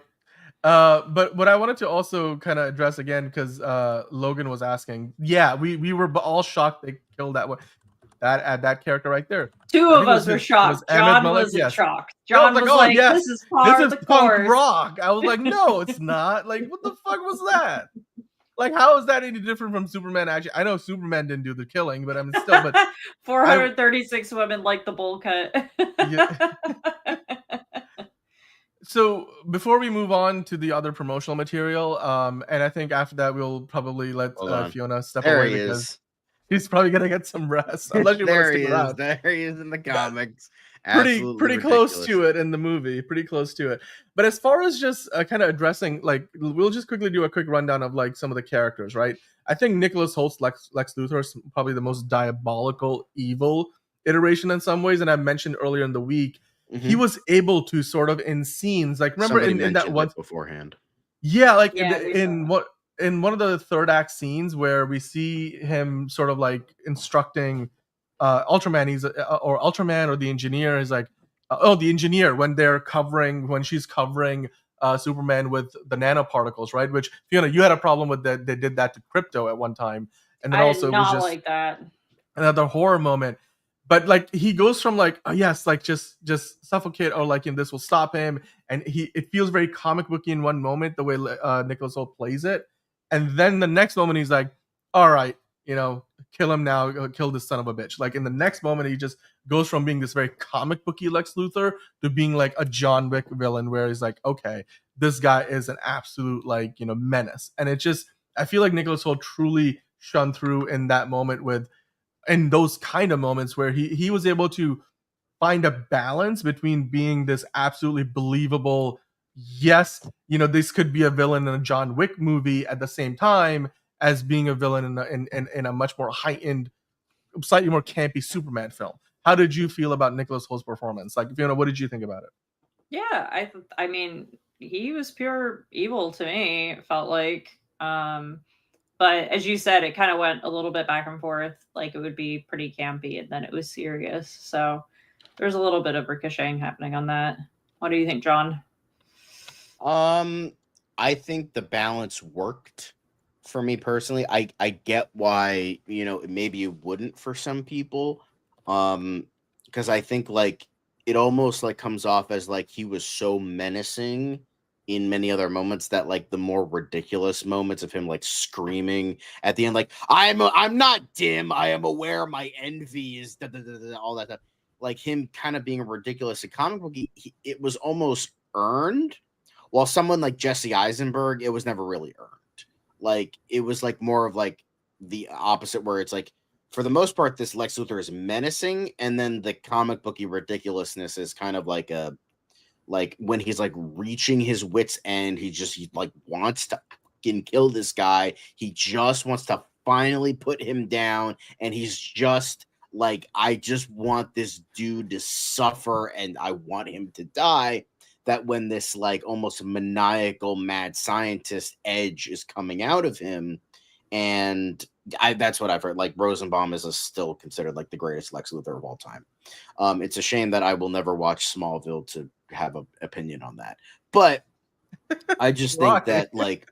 But what I wanted to also kind of address again, because Logan was asking, yeah, we were all shocked they killed that character right there. Two I of think it us was were his- it shocked. was Emmett John Malik, wasn't yes. shocked. No, I John was was like, oh, like, yes, this is par this the is punk course. rock. I was like, no, it's not. Like, what the fuck was that? Like, how is that any different from Superman? Actually, I know Superman didn't do the killing, but I'm still. But 436 women like the bowl cut. Yeah. So before we move on to the other promotional material, and I think after that we'll probably let Hold on. Fiona step There away he because is. he's probably gonna get some rest unless you want to There stick he is. around. There he is in the comics. Pretty Absolutely close ridiculous. to it in the movie. Pretty close to it. But as far as just kind of addressing, like, we'll just quickly do a quick rundown of like some of the characters, right? I think Nicholas Holt's Lex Luthor is probably the most diabolical, evil iteration in some ways, and I mentioned earlier in the week. He was able to sort of in scenes like remember Somebody in that mentioned one it beforehand. yeah like Yeah, we saw in one of the third act scenes where we see him sort of like instructing Ultraman or Ultraman or the engineer is like the engineer when she's covering Superman with the nanoparticles, right? Which Fiona, you had a problem with that. They did that to Crypto at one time, and then I also did it was not just like that. another horror moment. But like he goes from like, oh yes, like just suffocate, or like this will stop him, and it feels very comic booky in one moment the way Nicholas Hoult plays it, and then the next moment he's like, all right, kill him now, kill this son of a bitch. Like in the next moment he just goes from being this very comic booky Lex Luthor to being like a John Wick villain, where he's like, okay, this guy is an absolute like menace, and it just I feel like Nicholas Hoult truly shone through in that moment in those kind of moments where he was able to find a balance between being this absolutely believable, yes, this could be a villain in a John Wick movie at the same time as being a villain in a much more heightened, slightly more campy Superman film. How did you feel about Nicholas Holt's performance? Like, Fiona, what did you think about it? Yeah, I mean, he was pure evil to me, it felt like. But as you said, it kind of went a little bit back and forth. Like it would be pretty campy and then it was serious. So there's a little bit of ricocheting happening on that. What do you think, John? I think the balance worked. for me personally, I get why, maybe it wouldn't for some people. Because I think like it almost like comes off as like he was so menacing in many other moments that like the more ridiculous moments of him like screaming at the end, like I'm not dim, I am aware my envy is all that stuff. Like him kind of being ridiculous in comic book, it was almost earned. While someone like Jesse Eisenberg, it was never really earned. Like it was like more of like the opposite, where it's like for the most part this Lex Luthor is menacing, and then the comic booky ridiculousness is kind of like a like when he's like reaching his wits end, he like wants to fucking kill this guy. He just wants to finally put him down, and he's just like, I just want this dude to suffer and I want him to die. That when this like almost maniacal mad scientist edge is coming out of him, and that's what I've heard. Like Rosenbaum is still considered like the greatest Lex Luthor of all time. It's a shame that I will never watch Smallville to have an opinion on that, but I just think that like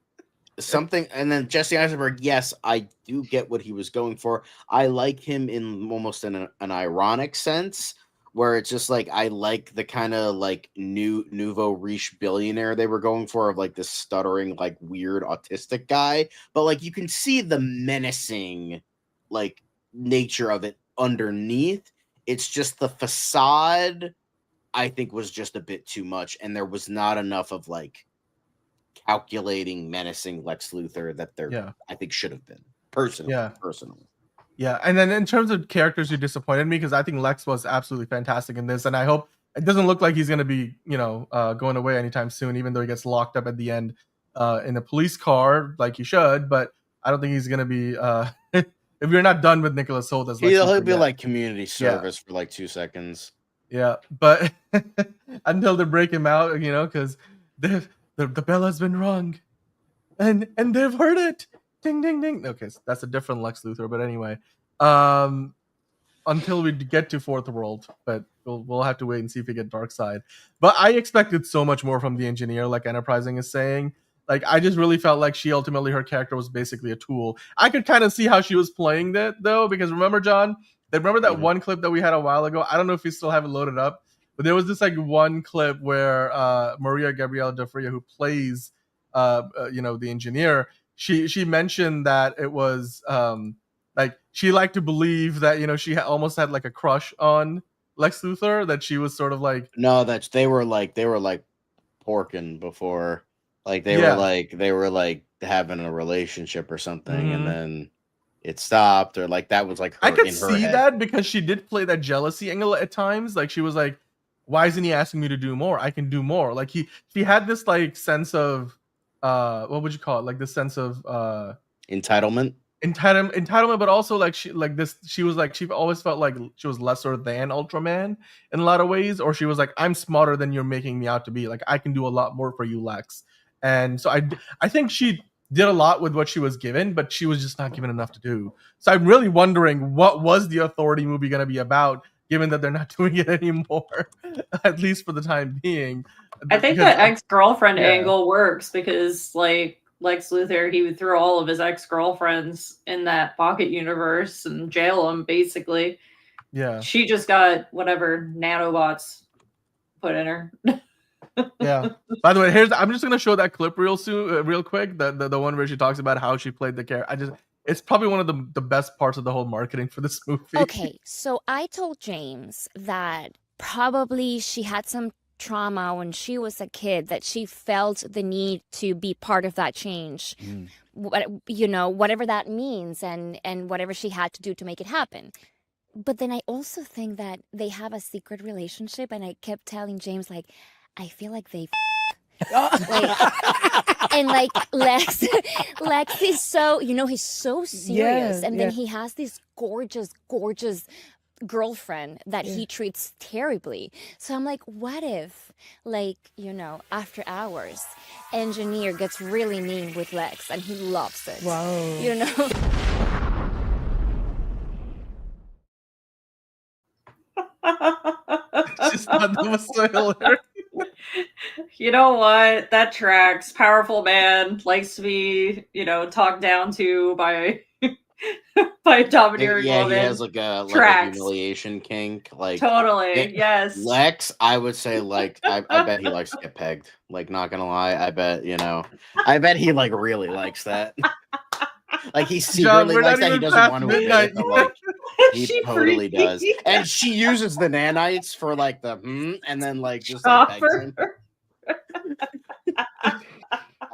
something. And then Jesse Eisenberg, yes, I do get what he was going for. I like him in almost an ironic sense, where it's just like I like the kind of like nouveau riche billionaire they were going for, of like this stuttering like weird autistic guy, but like you can see the menacing like nature of it underneath. It's just the facade I think was just a bit too much, and there was not enough of like calculating menacing Lex Luthor that there I think should have been personally. Yeah, and then in terms of characters who disappointed me, because I think Lex was absolutely fantastic in this, and I hope it doesn't look like he's going to be, going away anytime soon, even though he gets locked up at the end in a police car like he should. But I don't think he's going to be. If you're not done with Nicholas Hoult as Lex Luthor, he'll be like community service for like 2 seconds. Yeah, but until they break him out, because the bell has been rung, and they've heard it. Ding, ding, ding. Okay, so that's a different Lex Luthor, but anyway, until we get to Fourth World, but we'll have to wait and see if we get Darkseid. But I expected so much more from the engineer, like Enterprising is saying. Like, I just really felt like her character was basically a tool. I could kind of see how she was playing that, though, because remember, John, remember that one clip that we had a while ago? I don't know if we still have it loaded up, but there was this like one clip where Maria Gabriela de Fria, who plays, the engineer, she mentioned that it was like she liked to believe that she almost had like a crush on Lex Luthor, that she was sort of like they were like porking before, like they were like having a relationship or something, and then it stopped, or like that was like her, I could see that because she did play that jealousy angle at times. Like she was like, why isn't he asking me to do more? I can do more. Like she had this like sense of what would you call it? Like this sense of entitlement, but also like she always felt like she was lesser than Ultraman in a lot of ways, or she was like, I'm smarter than you're making me out to be. Like I can do a lot more for you, Lex. And so I think she did a lot with what she was given, but she was just not given enough to do. So I'm really wondering, what was the Authority movie going to be about, given that they're not doing it anymore, at least for the time being. I think that ex-girlfriend angle works because, like, Lex Luthor, he would throw all of his ex-girlfriends in that pocket universe and jail them, basically. Yeah. She just got whatever nanobots put in her. Yeah. By the way, I'm just gonna show that clip real quick. The one where she talks about how she played the character. It's probably one of the best parts of the whole marketing for this movie. Okay, so I told James that probably she had some trauma when she was a kid, that she felt the need to be part of that change, whatever that means, and whatever she had to do to make it happen. But then I also think that they have a secret relationship, and I kept telling James, like, I feel like they and like Lex is so, he's so serious, and then he has this gorgeous girlfriend that he treats terribly. So I'm like, what if, like, after hours, engineer gets really mean with Lex and he loves it? Wow. Just thought that was so hilarious. You know what? That tracks. Powerful man likes to be, talked down to by by a domineering Yeah, he woman. has like a Tracks. humiliation kink. Like Totally. Yes. Lex, I would say like I bet he likes to get pegged. Like, not gonna lie, I bet I bet he like really likes that. Like, he John, secretly we're likes not that. He even doesn't past want to admit midnight it, but yet. like he She totally freaky. does. And she uses the nanites for like the and then like just like pegs him.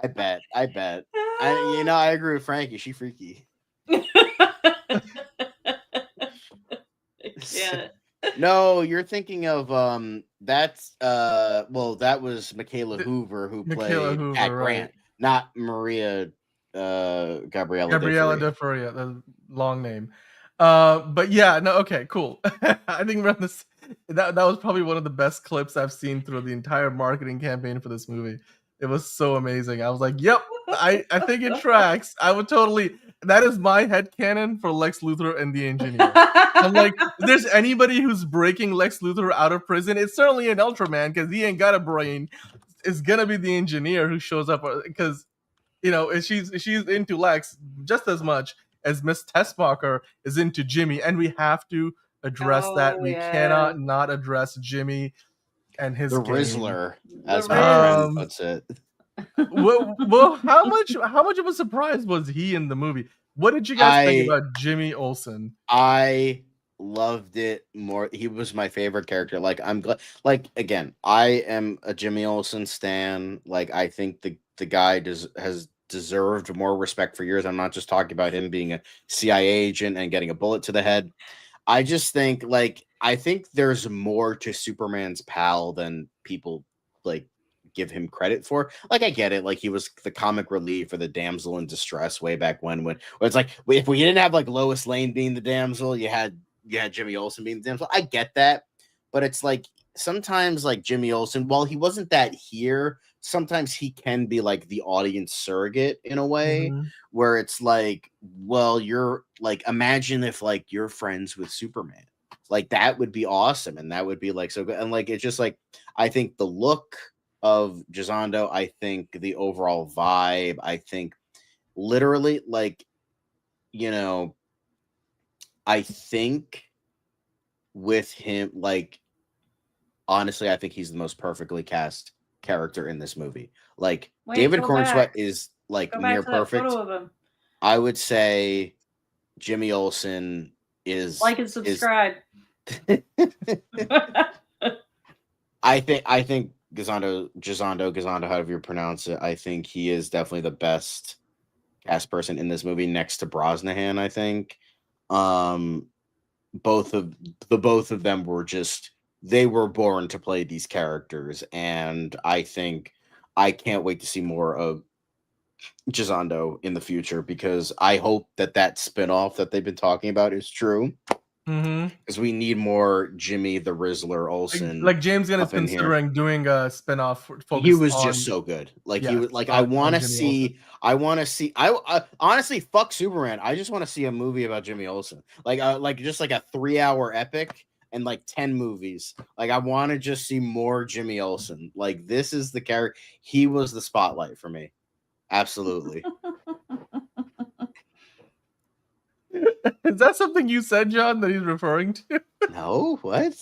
I bet. I agree with Frankie. She freaky. Yeah. No, you're thinking of that's well, that was Michaela Hoover who Michaela played Hoover, Cat right. Grant, not Maria Gabriella Gabriella De De Furia, the long name. But yeah, no, okay, cool. I think we're on this. That was probably one of the best clips I've seen through the entire marketing campaign for this movie. It was so amazing. I was like, yep, I think it tracks. I would totally. That is my headcanon for Lex Luthor and the Engineer. I'm like, if there's anybody who's breaking Lex Luthor out of prison, it's certainly an Ultraman because he ain't got a brain. It's gonna be the Engineer who shows up because she's into Lex just as much as Miss Tessmacher is into Jimmy, and we have to address that. We cannot not address Jimmy and his the game. Rizzler, as The my friend Riz. puts it. Well, how much of a surprise was he in the movie? What did you guys think about Jimmy Olsen? I loved it more. He was my favorite character. Like, I'm glad. Like, again, I am a Jimmy Olsen stan. Like, I think the guy has deserved more respect for years. I'm not just talking about him being a CIA agent and getting a bullet to the head. I just think I think there's more to Superman's pal than people like give him credit for. Like, I get it. Like, he was the comic relief for the damsel in distress way back when it's like, if we didn't have like Lois Lane being the damsel, you had Jimmy Olsen being the damsel. I get that, but it's like sometimes like Jimmy Olsen, while he wasn't that here, sometimes he can be like the audience surrogate in a way where it's like, well, you're like, imagine if like you're friends with Superman. Like, that would be awesome, and that would be like so good. And like, it's just like, I think the look of Gisondo, I think the overall vibe, I think literally like, I think with him, like, honestly, I think he's the most perfectly cast character in this movie. Like, David Cornsweet is like near perfect. I would say Jimmy Olsen is like and subscribe. I think Gisondo, however you pronounce it, I think he is definitely the best cast person in this movie next to Brosnahan. I think both of them were just, they were born to play these characters, and I think I can't wait to see more of Gisondo in the future, because I hope that spin-off that they've been talking about is true. Because we need more Jimmy the Rizzler Olsen. Like James Gunn is considering doing a spin-off. He was just so good. Like, he was like, I want to see. I honestly, fuck Superman. I just want to see a movie about Jimmy Olsen. Like just like a 3-hour epic and like 10 movies. Like, I want to just see more Jimmy Olsen. Like, this is the character. He was the spotlight for me. Absolutely. Is that something you said, John, that he's referring to? No, what?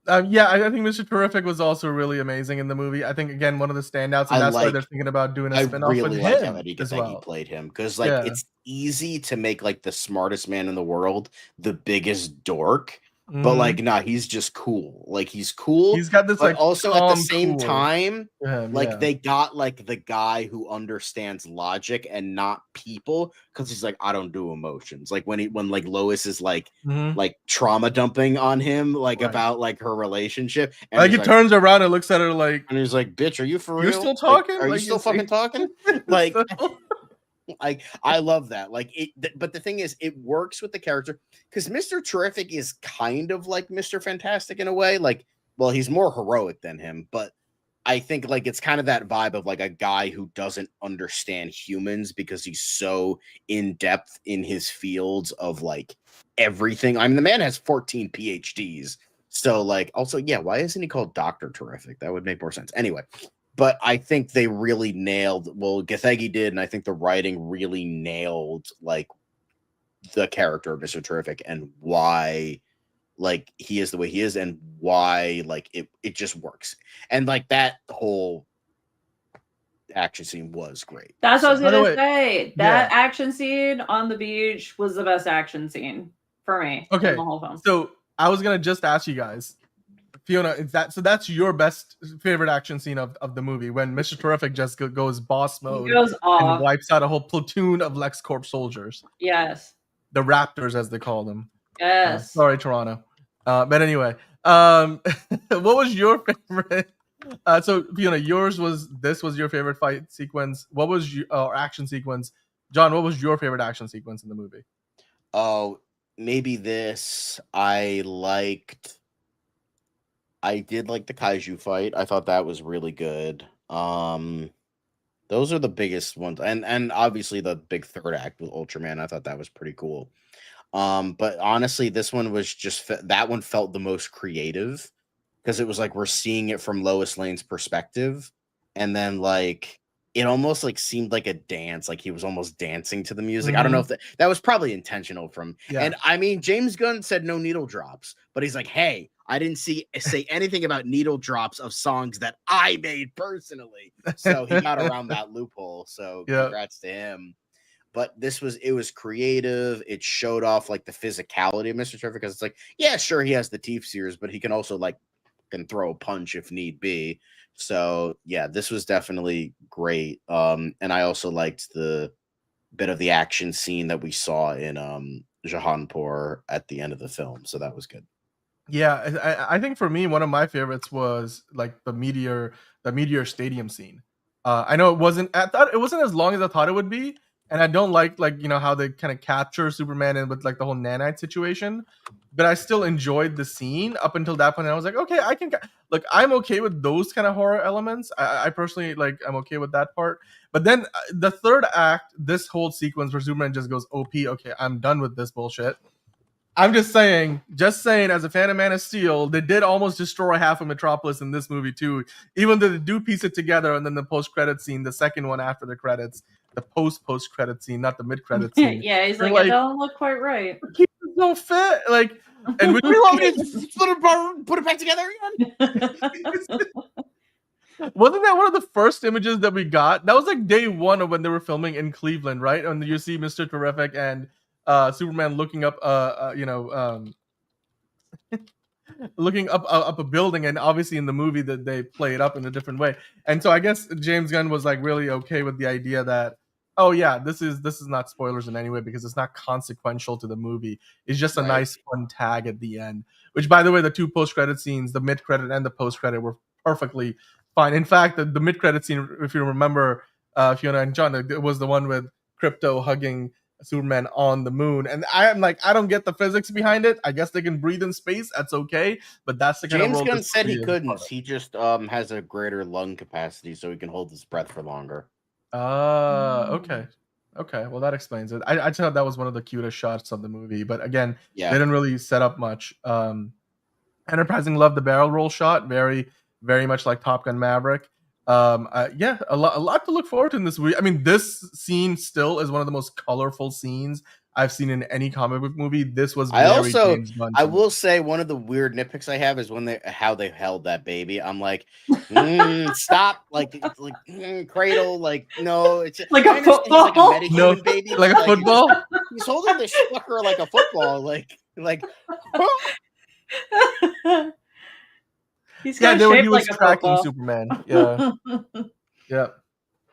Yeah, I think Mr. Terrific was also really amazing in the movie. I think, again, one of the standouts, and that's why they're thinking about doing a spin-off with him how Eddie as well. played him, because like it's easy to make like the smartest man in the world the biggest dork, but like, nah, he's just cool. Like, he's cool. He's got this, but like, also at the calm same cool time, to him, like they got like the guy who understands logic and not people, because he's like, I don't do emotions. Like, when like Lois is like trauma dumping on him, like about like her relationship, and like he turns around and looks at her like, and he's like, bitch, are you for real? You're still talking? Like, are you Like, still fucking talking? Like, like, I love that. Like, but the thing is, it works with the character, because Mr. Terrific is kind of like Mr. Fantastic in a way. Like, well, he's more heroic than him, but I think like it's kind of that vibe of like a guy who doesn't understand humans because he's so in depth in his fields of like everything. I mean, the man has 14 PhDs. So like, also, yeah, why isn't he called Dr. Terrific? That would make more sense. Anyway, but I think they really nailed, well, Gethegi did, and I think the writing really nailed like the character of Mr. Terrific and why like he is the way he is and why like it just works. And like that whole action scene was great. That's what I was By the gonna way, say. That action scene on the beach was the best action scene for me in Okay, the whole film. so I was gonna just ask you guys, Fiona, is that so? That's your best favorite action scene of the movie when Mr. Terrific just goes boss mode He goes and off. wipes out a whole platoon of LexCorp soldiers, Yes. the Raptors as they call them. Yes. Sorry, Toronto. But anyway, what was your favorite? So Fiona, this was your favorite fight sequence. What was your action sequence? John, what was your favorite action sequence in the movie? Oh, maybe this. I did like the kaiju fight. I thought that was really good. Those are the biggest ones, and obviously the big third act with Ultraman. I thought that was pretty cool. But honestly, this one was just that one felt the most creative because it was like we're seeing it from Lois Lane's perspective, and then like it almost like seemed like a dance, like he was almost dancing to the music. I don't know if that was probably intentional from. Yeah. And I mean, James Gunn said no needle drops, but he's like, hey, I didn't say anything about needle drops of songs that I made personally. So he got around that loophole. So congrats to him. But it was creative. It showed off like the physicality of Mr. Terrific because it's like, yeah, sure, he has the teeth sears, but he can also like can throw a punch if need be. So yeah, this was definitely great. And I also liked the bit of the action scene that we saw in Jahanpur at the end of the film. So that was good. Yeah, I think for me, one of my favorites was like the Meteor Stadium scene. I know I thought it wasn't as long as I thought it would be, and I don't like how they kind of capture Superman and with like the whole nanite situation, but I still enjoyed the scene up until that point. And I was like, okay, I'm okay with those kind of horror elements. I personally I'm okay with that part. But then the third act, this whole sequence where Superman just goes OP. Okay, I'm done with this bullshit. I'm just saying, as a fan of Man of Steel, they did almost destroy half of Metropolis in this movie too. Even though they do piece it together, and then the post-credit scene, the second one after the credits, the post-credit scene, not the mid-credit scene. Yeah, he's like, it don't look quite right. It don't fit. And we put it back together again. Wasn't that one of the first images that we got? That was like day one of when they were filming in Cleveland, right? And you see Mr. Terrific and Superman looking up, looking up a building, and obviously in the movie that they play it up in a different way. And so I guess James Gunn was like really okay with the idea that, oh yeah, this is not spoilers in any way because it's not consequential to the movie. It's just a nice fun tag at the end. Which, by the way, the two post-credit scenes, the mid-credit and the post-credit, were perfectly fine. In fact, the mid-credit scene, if you remember, Fiona and John, it was the one with Krypto hugging Superman on the moon, and I'm like, I don't get the physics behind it. I guess they can breathe in space, that's okay, but that's the kind James of Gunn said he couldn't. He just has a greater lung capacity, so he can hold his breath for longer. Okay, well that explains it. I thought that was one of the cutest shots of the movie, but again, they didn't really set up much. Enterprising loved the barrel roll shot, very very much like Top Gun Maverick. A lot to look forward to in this movie. I mean, this scene still is one of the most colorful scenes I've seen in any comic book movie. This was James Gunn. I will say one of the weird nitpicks I have is how they held that baby. I'm like, stop, cradle, no, it's like a football, like a metahuman baby, like a football. He's holding this fucker like a football, He's he was tracking Superman. Yeah.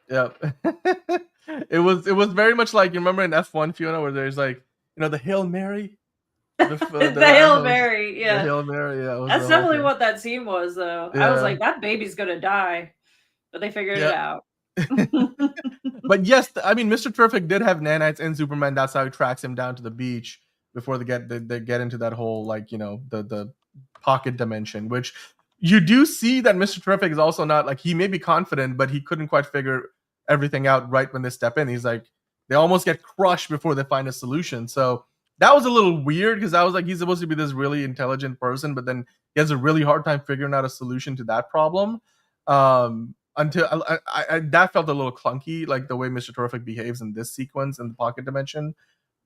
Yep. It was very much like, you remember in F1, Fiona, where there's the Hail Mary? The Hail Mary, yeah. The Hail Mary, yeah. That's definitely what that scene was, though. Yeah. I was like, that baby's gonna die. But they figured it out. But yes, I mean, Mr. Terrific did have nanites in Superman. That's how he tracks him down to the beach before they get into that whole, the pocket dimension, which you do see that Mr. Terrific is also not, he may be confident, but he couldn't quite figure everything out right when they step in. He's like, they almost get crushed before they find a solution. So that was a little weird because I was like, he's supposed to be this really intelligent person, but then he has a really hard time figuring out a solution to that problem. Until that felt a little clunky, like the way Mr. Terrific behaves in this sequence in the pocket dimension.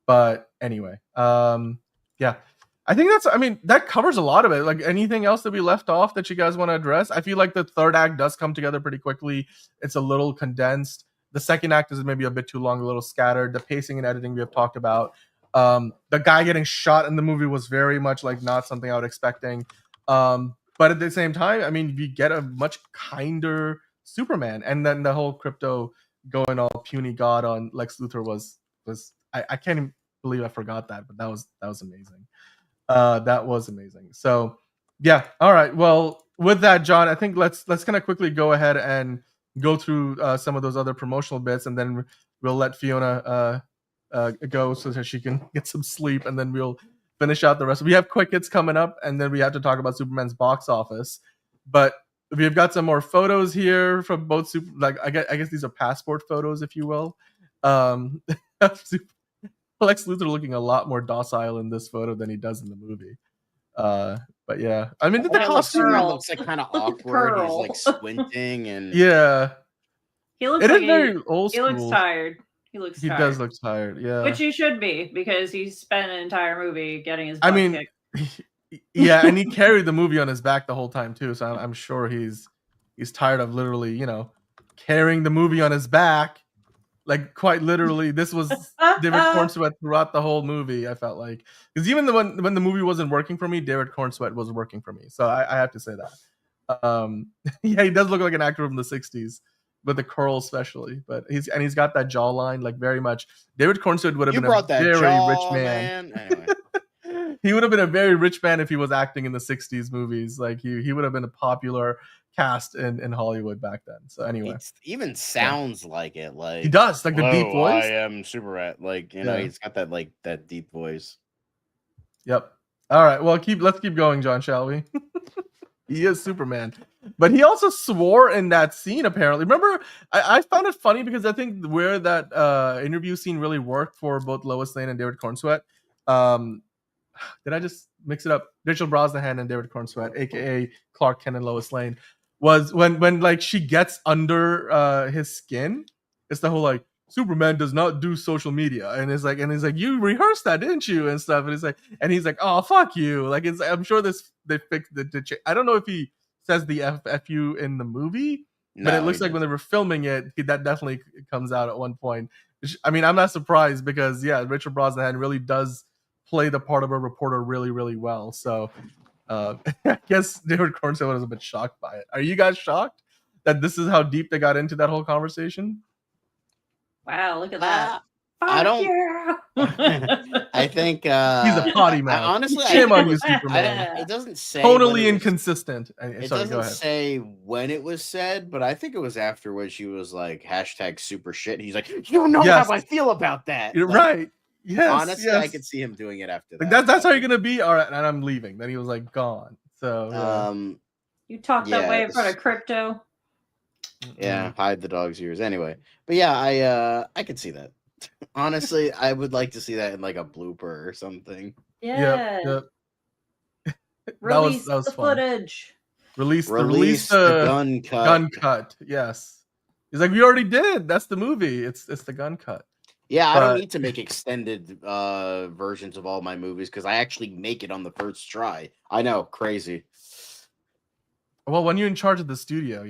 But anyway, yeah, I think that covers a lot of it. Like, anything else that we left off that you guys want to address? I feel like the third act does come together pretty quickly. It's a little condensed. The second act is maybe a bit too long, a little scattered. The pacing and editing we have talked about. The guy getting shot in the movie was very much like not something I was expecting. But at the same time, I mean, we get a much kinder Superman, and then the whole crypto going all puny god on Lex Luthor was I can't even believe I forgot that, but that was amazing. That was amazing. So yeah, all right. Well, with that, John, I think let's kind of quickly go ahead and go through some of those other promotional bits, and then we'll let Fiona go so that she can get some sleep, and then we'll finish out the rest. We have quick hits coming up, and then we have to talk about Superman's box office, but we've got some more photos here from both I guess these are passport photos, if you will. Lex Luthor looking a lot more docile in this photo than he does in the movie. But yeah, I mean, the costume looks like kind of awkward. He's like squinting, and yeah, he looks it like is very old school. He looks tired. He does look tired. Yeah, which he should be, because he spent an entire movie getting his butt kicked. Yeah, and he carried the movie on his back the whole time too. So I'm sure he's tired of literally, carrying the movie on his back, like quite literally. This was David Cornsweet throughout the whole movie. I felt like, because even when the movie wasn't working for me, David Cornsweet was working for me. So I have to say that. Yeah, he does look like an actor from the '60s. With the curl especially, but he's got that jawline, like very much. David Cornsweet would have been a very rich man. Anyway. He would have been a very rich man if he was acting in the '60s movies. Like he would have been a popular cast in Hollywood back then. So anyway, it even sounds like it. Like he does, like the deep voice. I am Super Rat. Like he's got that deep voice. Yep. All right. Well, let's keep going, John. Shall we? He is Superman. But he also swore in that scene, apparently. Remember, I found it funny because I think where that interview scene really worked for both Lois Lane and David Cornsweet. Did I just mix it up? Rachel Brosnahan and David Cornsweet, a.k.a. Clark Kent and Lois Lane, was when like she gets under his skin. It's the whole like, Superman does not do social media, and he's like, you rehearsed that, didn't you, and stuff. And he's like, oh, fuck you. Like, I'm sure they fixed the I don't know if he says the FU in the movie, but it looks like when they were filming it, that definitely comes out at one point. I mean, I'm not surprised because Richard Brosnahan really does play the part of a reporter really, really well. So I guess David Cornsweet was a bit shocked by it. Are you guys shocked that this is how deep they got into that whole conversation? Wow, look at that. I don't. I think he's a potty mouth. Honestly, shame on you, Superman. It doesn't say totally inconsistent. It doesn't say when it was said, but I think it was after when she was like #super shit. He's like, you don't know how I feel about that. You're like, right. Yes. Honestly, I could see him doing it after that. Like, that's how you're gonna be. All right, and I'm leaving. Then he was like gone. So you talk that way in front of crypto. Yeah, hide the dog's ears. Anyway, but yeah, I could see that. Honestly, I would like to see that in like a blooper or something. Yeah. Yep. Release that was the fun. footage. Release the gun cut. Yes. He's like, we already did. That's the movie. It's the gun cut. Yeah, I don't need to make extended versions of all my movies because I actually make it on the first try. I know, crazy. Well, when you're in charge of the studio,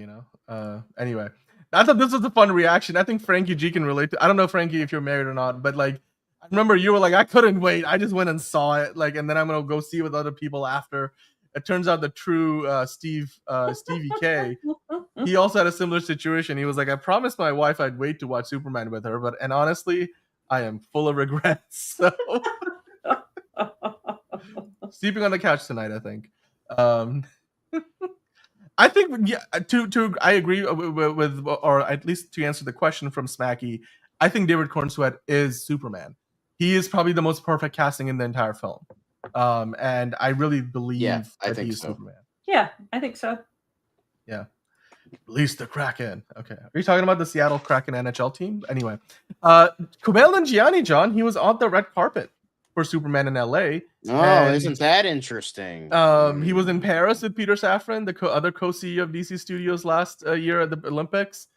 anyway, I thought this was a fun reaction. I think Frankie G can relate to. I don't know, Frankie, if you're married or not, but like, I remember you were like, I couldn't wait. I just went and saw it, like, and then I'm gonna go see it with other people after. It turns out the true Stevie K, he also had a similar situation. He was like, I promised my wife I'd wait to watch Superman with her, and honestly, I am full of regrets. So sleeping on the couch tonight, I think. I think I agree with, or at least to answer the question from Smacky, I think David Cornsweet is Superman. He is probably the most perfect casting in the entire film. And I really believe that he is Superman. Yeah, I think so. Yeah. Release the Kraken. Okay. Are you talking about the Seattle Kraken NHL team? Anyway. Kumail Nanjiani, John, he was on the red carpet. for Superman in LA. Oh, And, isn't that interesting? He was in Paris with Peter Safran, the other co-CEO of DC Studios last year at the Olympics.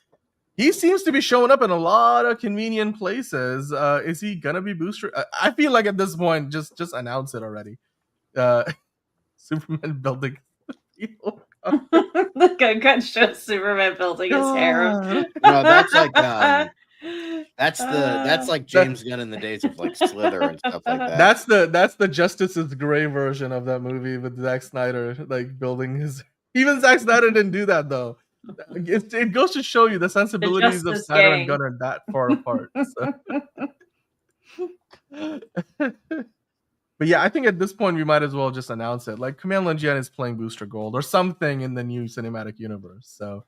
He seems to be showing up in a lot of convenient places. Is he gonna be Booster? I feel like at this point, just announce it already. Superman building. The gun shows Superman building his harem. No, that's like that's like James Gunn in the days of like Slither and stuff like that. That's the Justice's Gray version of that movie with Zack Snyder like building his. Even Zack Snyder didn't do that though. It goes to show you the sensibilities of Snyder and Gunn are that far apart. So. But yeah, I think at this point we might as well just announce it. Like Kumail Nanjiani is playing Booster Gold or something in the new cinematic universe. So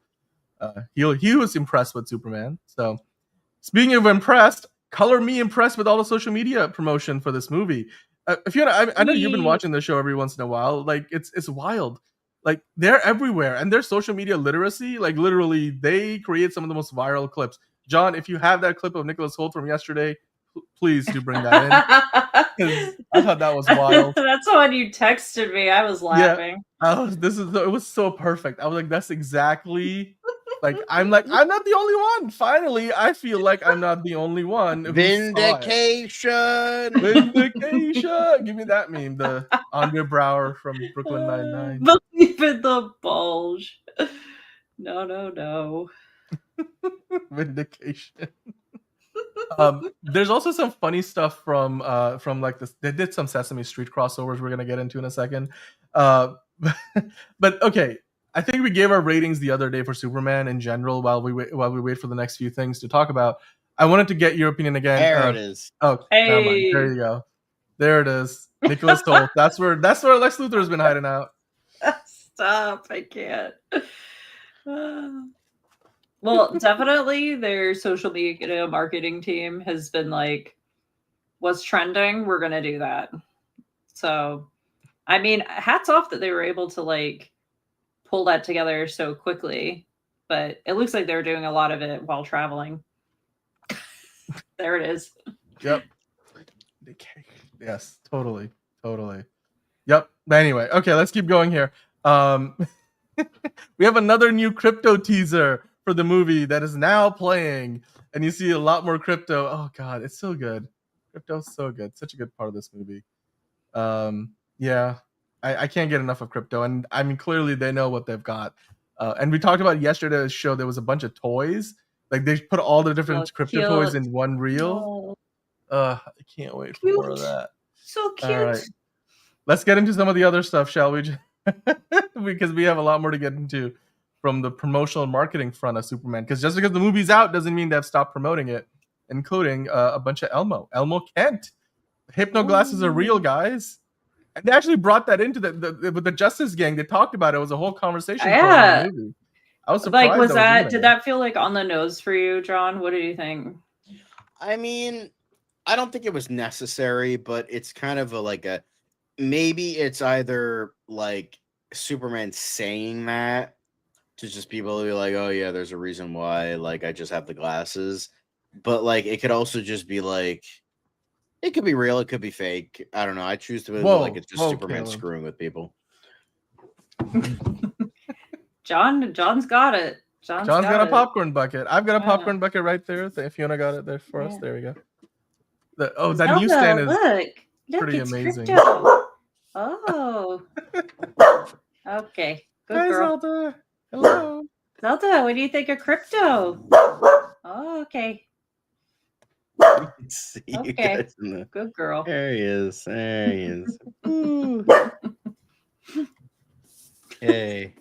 he was impressed with Superman. So speaking of impressed, color me impressed with all the social media promotion for this movie. Fiona, I know you've been watching the show every once in a while. Like it's wild. Like they're everywhere, and their social media literacy, like literally, they create some of the most viral clips. John, if you have that clip of Nicholas Hoult from yesterday, please do bring that in. I thought that was wild. That's when you texted me. I was laughing. Yeah, it was so perfect. I was like, that's exactly I'm not the only one. Finally, I feel like I'm not the only one. Vindication. Vindication. Give me that meme. The Andre Brower from Brooklyn Nine-Nine. Believe in the bulge. No. Vindication. There's also some funny stuff from like this. They did some Sesame Street crossovers we're gonna get into in a second. But okay, I think we gave our ratings the other day for Superman in general while we wait for the next few things to talk about. I wanted to get your opinion again. There it is. Oh, hey. Never mind. There you go. There it is. Nicholas Hoult. That's where Lex Luthor has been hiding out. Stop! I can't. Well, definitely their social media marketing team has been like, what's trending? We're going to do that. So, I mean, hats off that they were able to like pull that together so quickly, but it looks like they're doing a lot of it while traveling. There it is. Yep. Yes, totally. Yep. Anyway, okay, let's keep going here. We have another new crypto teaser for the movie that is now playing, and you see a lot more crypto. Oh god, it's so good. Crypto's so good. Such a good part of this movie. Yeah, I can't get enough of crypto, and I mean clearly they know what they've got. And we talked about yesterday's show. There was a bunch of toys. Like they put all the different crypto toys in one reel. I can't wait for more of that. So cute. All right. Let's get into some of the other stuff, shall we? Because we have a lot more to get into from the promotional and marketing front of Superman. Because just because the movie's out doesn't mean they've stopped promoting it, including a bunch of Elmo Kent. Hypno glasses are real, guys. And they actually brought that into with the Justice Gang. They talked about it. It was a whole conversation. Yeah. The movie. I was surprised. Like, did that feel like on the nose for you, John? What did you think? I mean, I don't think it was necessary, but it's kind of maybe it's either like Superman saying that to just people who be like, oh yeah, there's a reason why, like, I just have the glasses. But like it could also just be like, it could be real, it could be fake. I don't know. I choose to believe like it's just Superman Caleb. screwing with people. John's got it. John's got a popcorn bucket. I've got a popcorn bucket right there. If Fiona got it there for us, there we go. That newsstand is pretty amazing. Crypto. Oh. Okay. Good Hi, girl. Zelda. Hello. Zelda, what do you think of crypto? Oh, okay. See Okay. you guys in the... Good girl. There he is. There he is. Hey.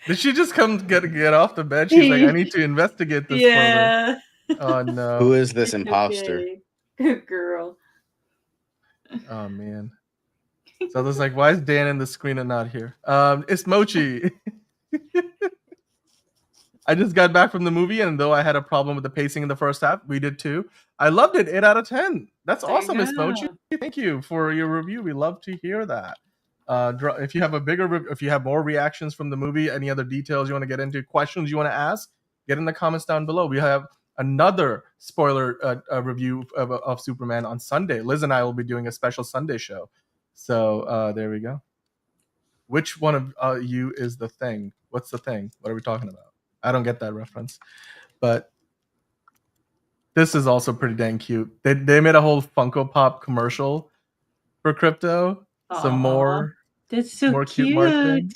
Did she just come get off the bed? She's like, I need to investigate this further. Oh no. Who is this imposter? Okay. Good girl. Oh man. So there's like, why is Dan in the screen and not here? It's Mochi. I just got back from the movie, and though I had a problem with the pacing in the first half, we did too. I loved it. 8 out of 10. That's awesome, Miss Mochi. Thank you for your review. We love to hear that. If you have if you have more reactions from the movie, any other details you want to get into, questions you want to ask, get in the comments down below. We have another spoiler review of Superman on Sunday. Liz and I will be doing a special Sunday show. So there we go. Which one of you is the Thing? What's the Thing? What are we talking about? I don't get that reference. But this is also pretty dang cute. They made a whole Funko Pop commercial for Crypto. Some Aw, more that's so more cute marketing.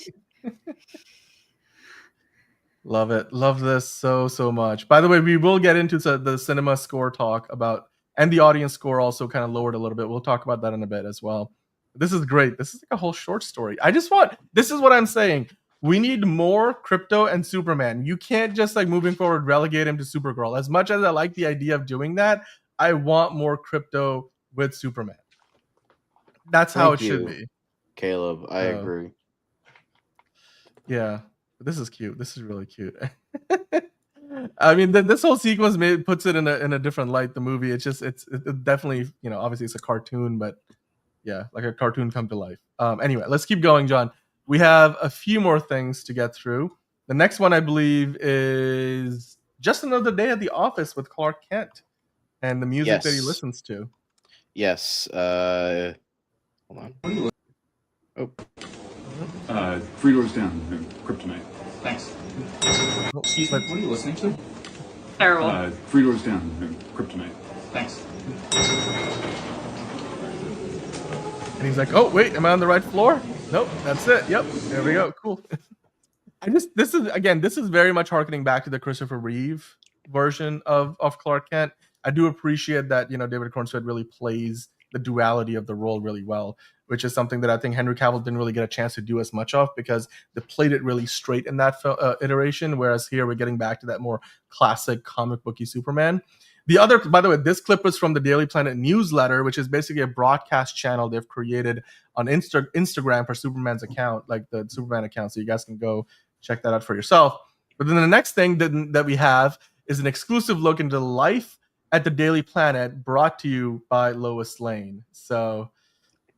Love it. Love this so much. By the way, we will get into the cinema score talk about, and the audience score also kind of lowered a little bit. We'll talk about that in a bit as well. This is great. This is like a whole short story. This is what I'm saying. We need more Crypto and Superman. You can't just like moving forward relegate him to Supergirl. As much as I like the idea of doing that, I want more Crypto with Superman. That's how it should be. Caleb, I agree. Yeah. This is cute. This is really cute. I mean, this whole sequence puts it in a different light. The movie, it's definitely, obviously it's a cartoon, but yeah, like a cartoon come to life. Anyway, let's keep going, John. We have a few more things to get through. The next one, I believe, is Just Another Day at the Office with Clark Kent and the music that he listens to. Yes. Hold on. Oh. 3 doors down, Kryptonite. Thanks. Excuse me, what are you listening to? Terrible. 3 doors down, Kryptonite. Thanks. And he's like, "Oh wait, am I on the right floor? Nope, that's it. Yep, there we go. Cool." This is very much harkening back to the Christopher Reeve version of Clark Kent. I do appreciate that David Cornsweet really plays the duality of the role really well, which is something that I think Henry Cavill didn't really get a chance to do as much of because they played it really straight in that iteration, whereas here we're getting back to that more classic comic booky Superman. By the way, this clip was from the Daily Planet newsletter, which is basically a broadcast channel they've created on Instagram for Superman's account, like the Superman account, so you guys can go check that out for yourself. But then the next thing that we have is an exclusive look into life at the Daily Planet, brought to you by Lois Lane. So,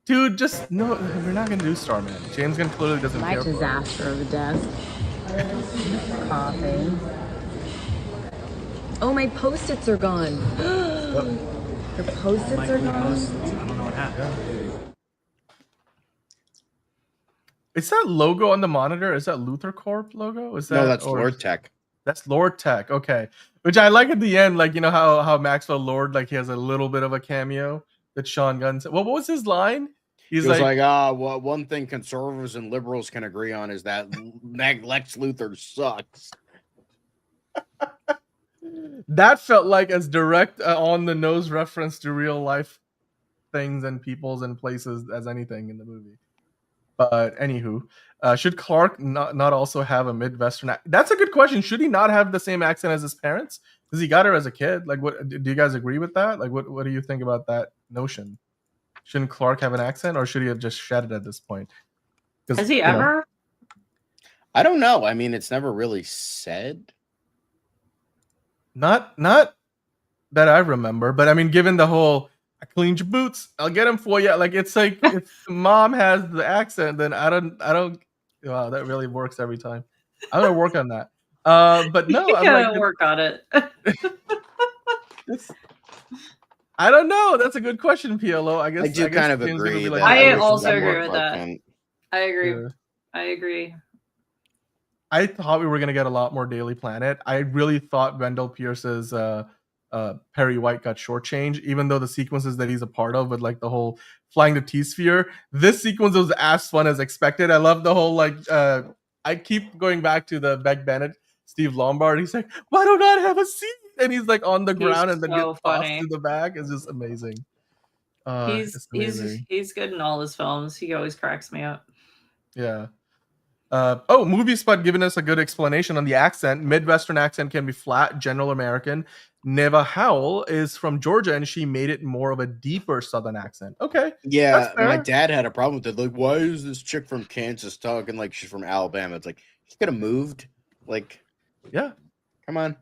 dude, just no, we're not gonna do Starman. James Gunn clearly doesn't care. My disaster of a desk. Coffee. Oh, my Post-its are gone. Your Post-its are gone? I don't know what happened. Is that logo on the monitor? Is that Luthor Corp logo? Is that No, that's Lord Tech. That's Lord Tech. Okay, which I like at the end, like how Maxwell Lord, like he has a little bit of a cameo that Sean Gunn said. Well, what was his line? He's like, well, one thing conservatives and liberals can agree on is that Lex Luthor sucks. That felt like as direct on the nose reference to real life things and peoples and places as anything in the movie. But anywho, should Clark not also have a Midwestern accent? That's a good question. Should he not have the same accent as his parents? Because he got her as a kid. Like, what do you guys agree with that? Like, what do you think about that notion? Shouldn't Clark have an accent, or should he have just shed it at this point? Has he ever? I don't know. I mean, it's never really said. Not that I remember, but I mean, given the whole "I cleaned your boots, I'll get them for you," like it's like if mom has the accent, then I don't. Wow, that really works every time. I'm gonna work on that. But no, you I'm gotta work on it. I don't know. That's a good question, PLO. I guess I do kind of agree. Like, I also agree with that. I agree. Yeah. I agree. I thought we were gonna get a lot more Daily Planet. I really thought Wendell Pierce's Perry White got shortchanged, even though the sequences that he's a part of with like the whole flying the T-sphere, this sequence was as fun as expected. I love the whole like I keep going back to the Beck Bennett, Steve Lombard. He's like, "Why don't I have a seat?" And he's like on the ground and then gets tossed to the back. It's just amazing. He's good in all his films. He always cracks me up. Yeah. Movie Spot giving us a good explanation on the accent. Midwestern accent can be flat, general American. Neva Howell is from Georgia, and she made it more of a deeper Southern accent. Okay. Yeah, my dad had a problem with it. Like, why is this chick from Kansas talking like she's from Alabama? It's like, she could have moved. Like, yeah. Come on.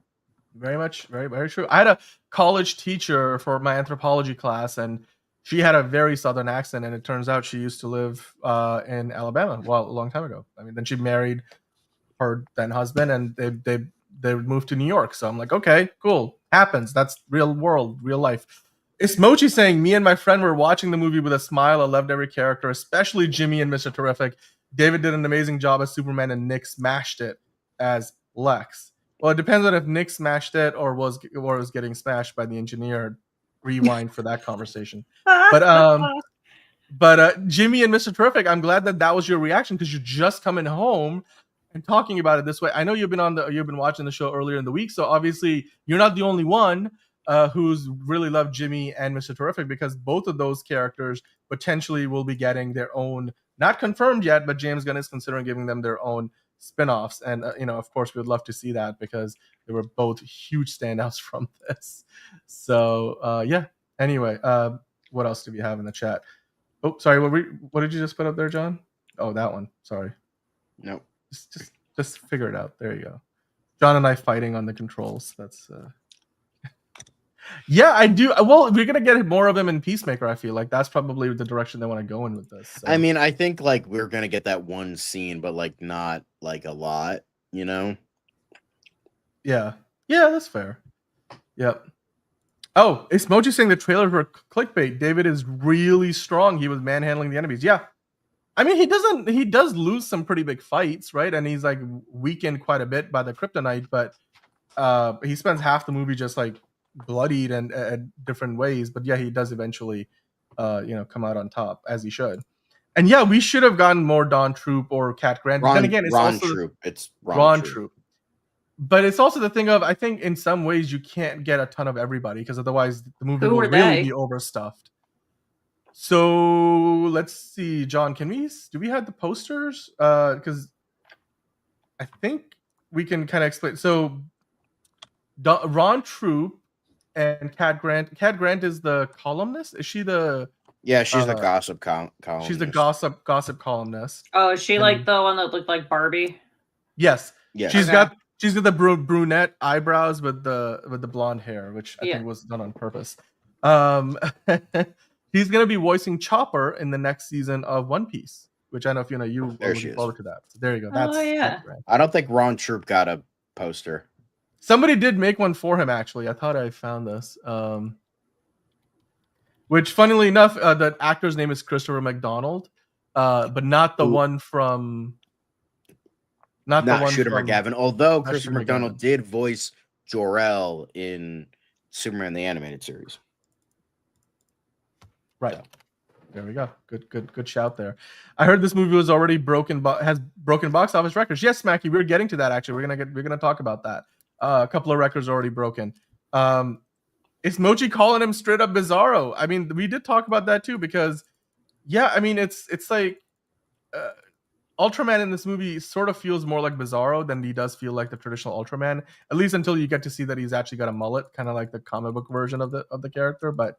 Very much, very, very true. I had a college teacher for my anthropology class, and she had a very Southern accent, and it turns out she used to live in Alabama. Well, a long time ago. I mean, then she married her then husband, and they moved to New York. So I'm like, okay, cool. happens. That's real world, real life. It's Mochi saying, me and my friend were watching the movie with a smile. I loved every character, especially Jimmy and Mr. Terrific. David did an amazing job as Superman, and Nick smashed it as Lex. Well, it depends on if Nick smashed it or was getting smashed by the engineer. Rewind for that conversation. But Jimmy and Mr. Terrific, I'm glad that was your reaction, because you're just coming home and talking about it this way. I know you've been watching the show earlier in the week, so obviously you're not the only one who's really loved Jimmy and Mr. Terrific, because both of those characters potentially will be getting their own, not confirmed yet, but James Gunn is considering giving them their own spin-offs. And of course we'd love to see that, because they were both huge standouts from this. So yeah. Anyway, what else do we have in the chat? Oh, sorry. What did you just put up there, John? Oh, that one. Sorry. Nope. Just figure it out. There you go. John and I fighting on the controls. That's yeah, I do. Well, we're gonna get more of them in Peacemaker. I feel like that's probably the direction they want to go in with this. So. I mean, I think like we're gonna get that one scene, but like not like a lot, you know? Yeah, that's fair. Yep. Oh, it's Moji saying the trailers were clickbait. David is really strong. He was manhandling the enemies. Yeah. I mean, he does lose some pretty big fights, right? And he's like weakened quite a bit by the kryptonite, but he spends half the movie just like bloodied and different ways. But yeah, he does eventually come out on top, as he should. And yeah, we should have gotten more Don Troop or Cat Grant. But then again, it's Ron also Troop. It's Ron Troop. But it's also the thing of, I think in some ways you can't get a ton of everybody, because otherwise the movie will really be overstuffed. So let's see, John, do we have the posters? Because I think we can kind of explain. So Ron Troop and Cat Grant. Cat Grant is the columnist. Is she the? Yeah, she's the gossip columnist. She's the gossip columnist. Oh, is she like the one that looked like Barbie? Yes. Yeah. She's got the brunette eyebrows with the blonde hair, which I think was done on purpose. He's gonna be voicing Chopper in the next season of One Piece, which I know Fiona, you are looking forward to that. So there you go. That's I don't think Ron Troop got a poster. Somebody did make one for him, actually. I thought I found this. Which, funnily enough, the actor's name is Christopher McDonald, but not the one from. Not the one Shooter from McGavin. Although Christopher McDonald did voice Jor-El in Superman the Animated Series. Right. There we go. Good shout there. I heard this movie was already has broken box office records. Yes, Mackie, we're getting to that actually. We're gonna talk about that. A couple of records already broken. Is Mochi calling him straight up Bizarro? I mean, we did talk about that too, because yeah, I mean it's like Ultraman in this movie sort of feels more like Bizarro than he does feel like the traditional Ultraman, at least until you get to see that he's actually got a mullet, kind of like the comic book version of the character. But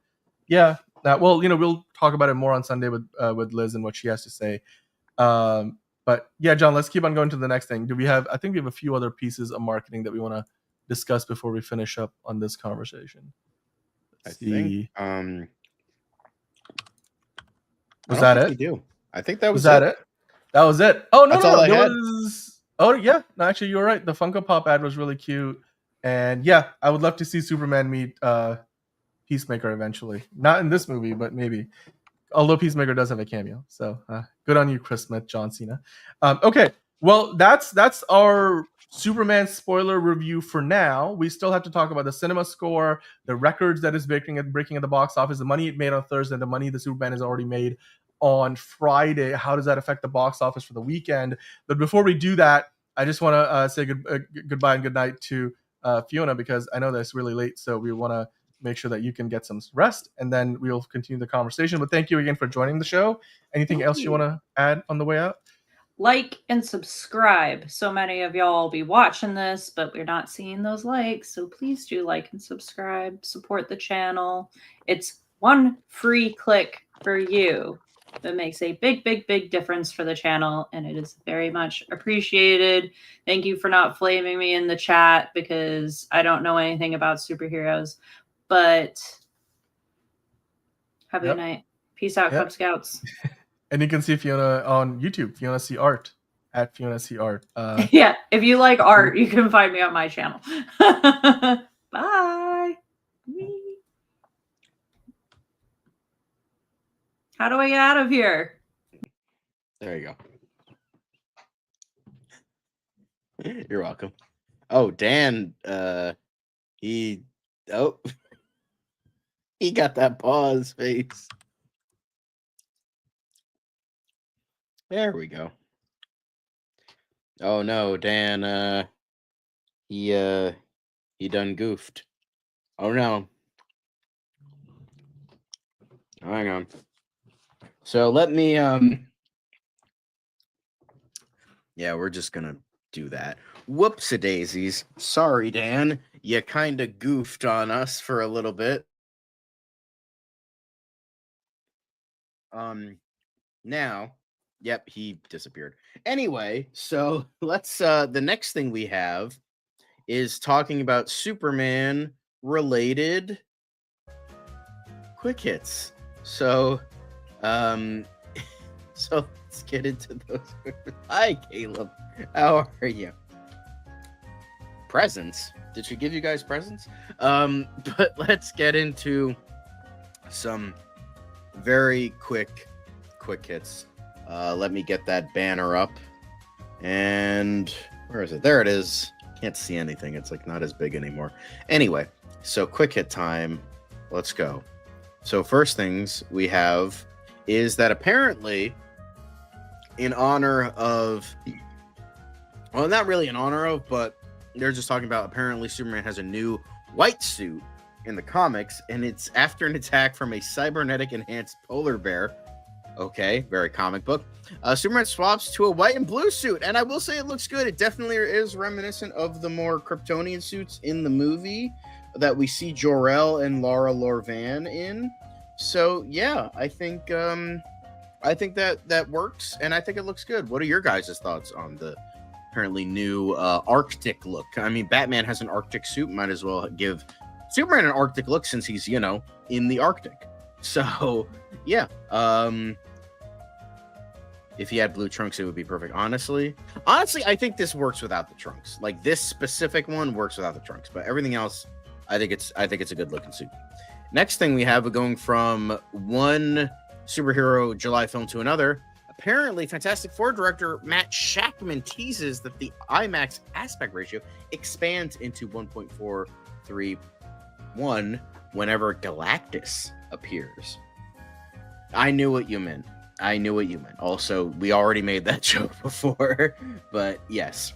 yeah, well, we'll talk about it more on Sunday with Liz and what she has to say. But yeah, John, let's keep on going to the next thing. I think we have a few other pieces of marketing that we want to discuss before we finish up on this conversation. Was that it? We do. I think that was that it. That was it. Oh no, That's all I had. Oh yeah, no, actually you're right. The Funko Pop ad was really cute, and yeah, I would love to see Superman meet Peacemaker eventually. Not in this movie, but maybe. Although Peacemaker does have a cameo, so good on you, Chris Smith, John Cena. Okay, well that's our Superman spoiler review for now. We still have to talk about the cinema score, the records that is breaking at the box office, the money it made on Thursday, the money the Superman has already made on Friday. How does that affect the box office for the weekend? But before we do that, I just want to say goodbye and good night to Fiona, because I know that it's really late, so we want to make sure that you can get some rest, and then we'll continue the conversation. But thank you again for joining the show. Anything else you want to add on the way out? Like and subscribe. So many of y'all will be watching this, but we're not seeing those likes. So please do like and subscribe. Support the channel. It's one free click for you that makes a big difference for the channel, and it is very much appreciated. Thank you for not flaming me in the chat, because I don't know anything about superheroes. But have a good night. Peace out, Cub Scouts. And you can see Fiona on YouTube, Fiona C Art, at Fiona C Art. Yeah, if you like art, you can find me on my channel. Bye. How do I get out of here? There you go. You're welcome. Oh, Dan, he got that pause face. There we go. Oh no, Dan, he done goofed. Oh no. Hang on. So let me yeah, we're just gonna do that. Whoopsie-daisies. Sorry, Dan. You kind of goofed on us for a little bit. Now, yep, he disappeared. Anyway, so let's the next thing we have is talking about Superman related quick hits. So so let's get into those. Hi, Caleb. How are you? Presents? Did she give you guys presents? But let's get into some very quick hits. Let me get that banner up. And where is it? There it is. Can't see anything. It's like not as big anymore. Anyway, so quick hit time. Let's go. So first things we have is that apparently in honor of, well, not really in honor of, but they're just talking about apparently Superman has a new white suit in the comics, and it's after an attack from a cybernetic enhanced polar bear. Okay, very comic book. Superman swaps to a white and blue suit, and I will say it looks good. It definitely is reminiscent of the more Kryptonian suits in the movie that we see Jor-El and Lara Lorvan in. So yeah, I think that works, and I think it looks good. What are your guys' thoughts on the apparently new Arctic look? I mean, Batman has an Arctic suit. Might as well give Superman an Arctic look since he's, you know, in the Arctic. So yeah, if he had blue trunks, it would be perfect. Honestly, I think this works without the trunks. Like this specific one works without the trunks, but everything else, I think it's a good looking suit. Next thing we have, going from one superhero July film to another. Apparently, Fantastic Four director Matt Shakman teases that the IMAX aspect ratio expands into 1.431 whenever Galactus appears. I knew what you meant. Also, we already made that joke before, but yes.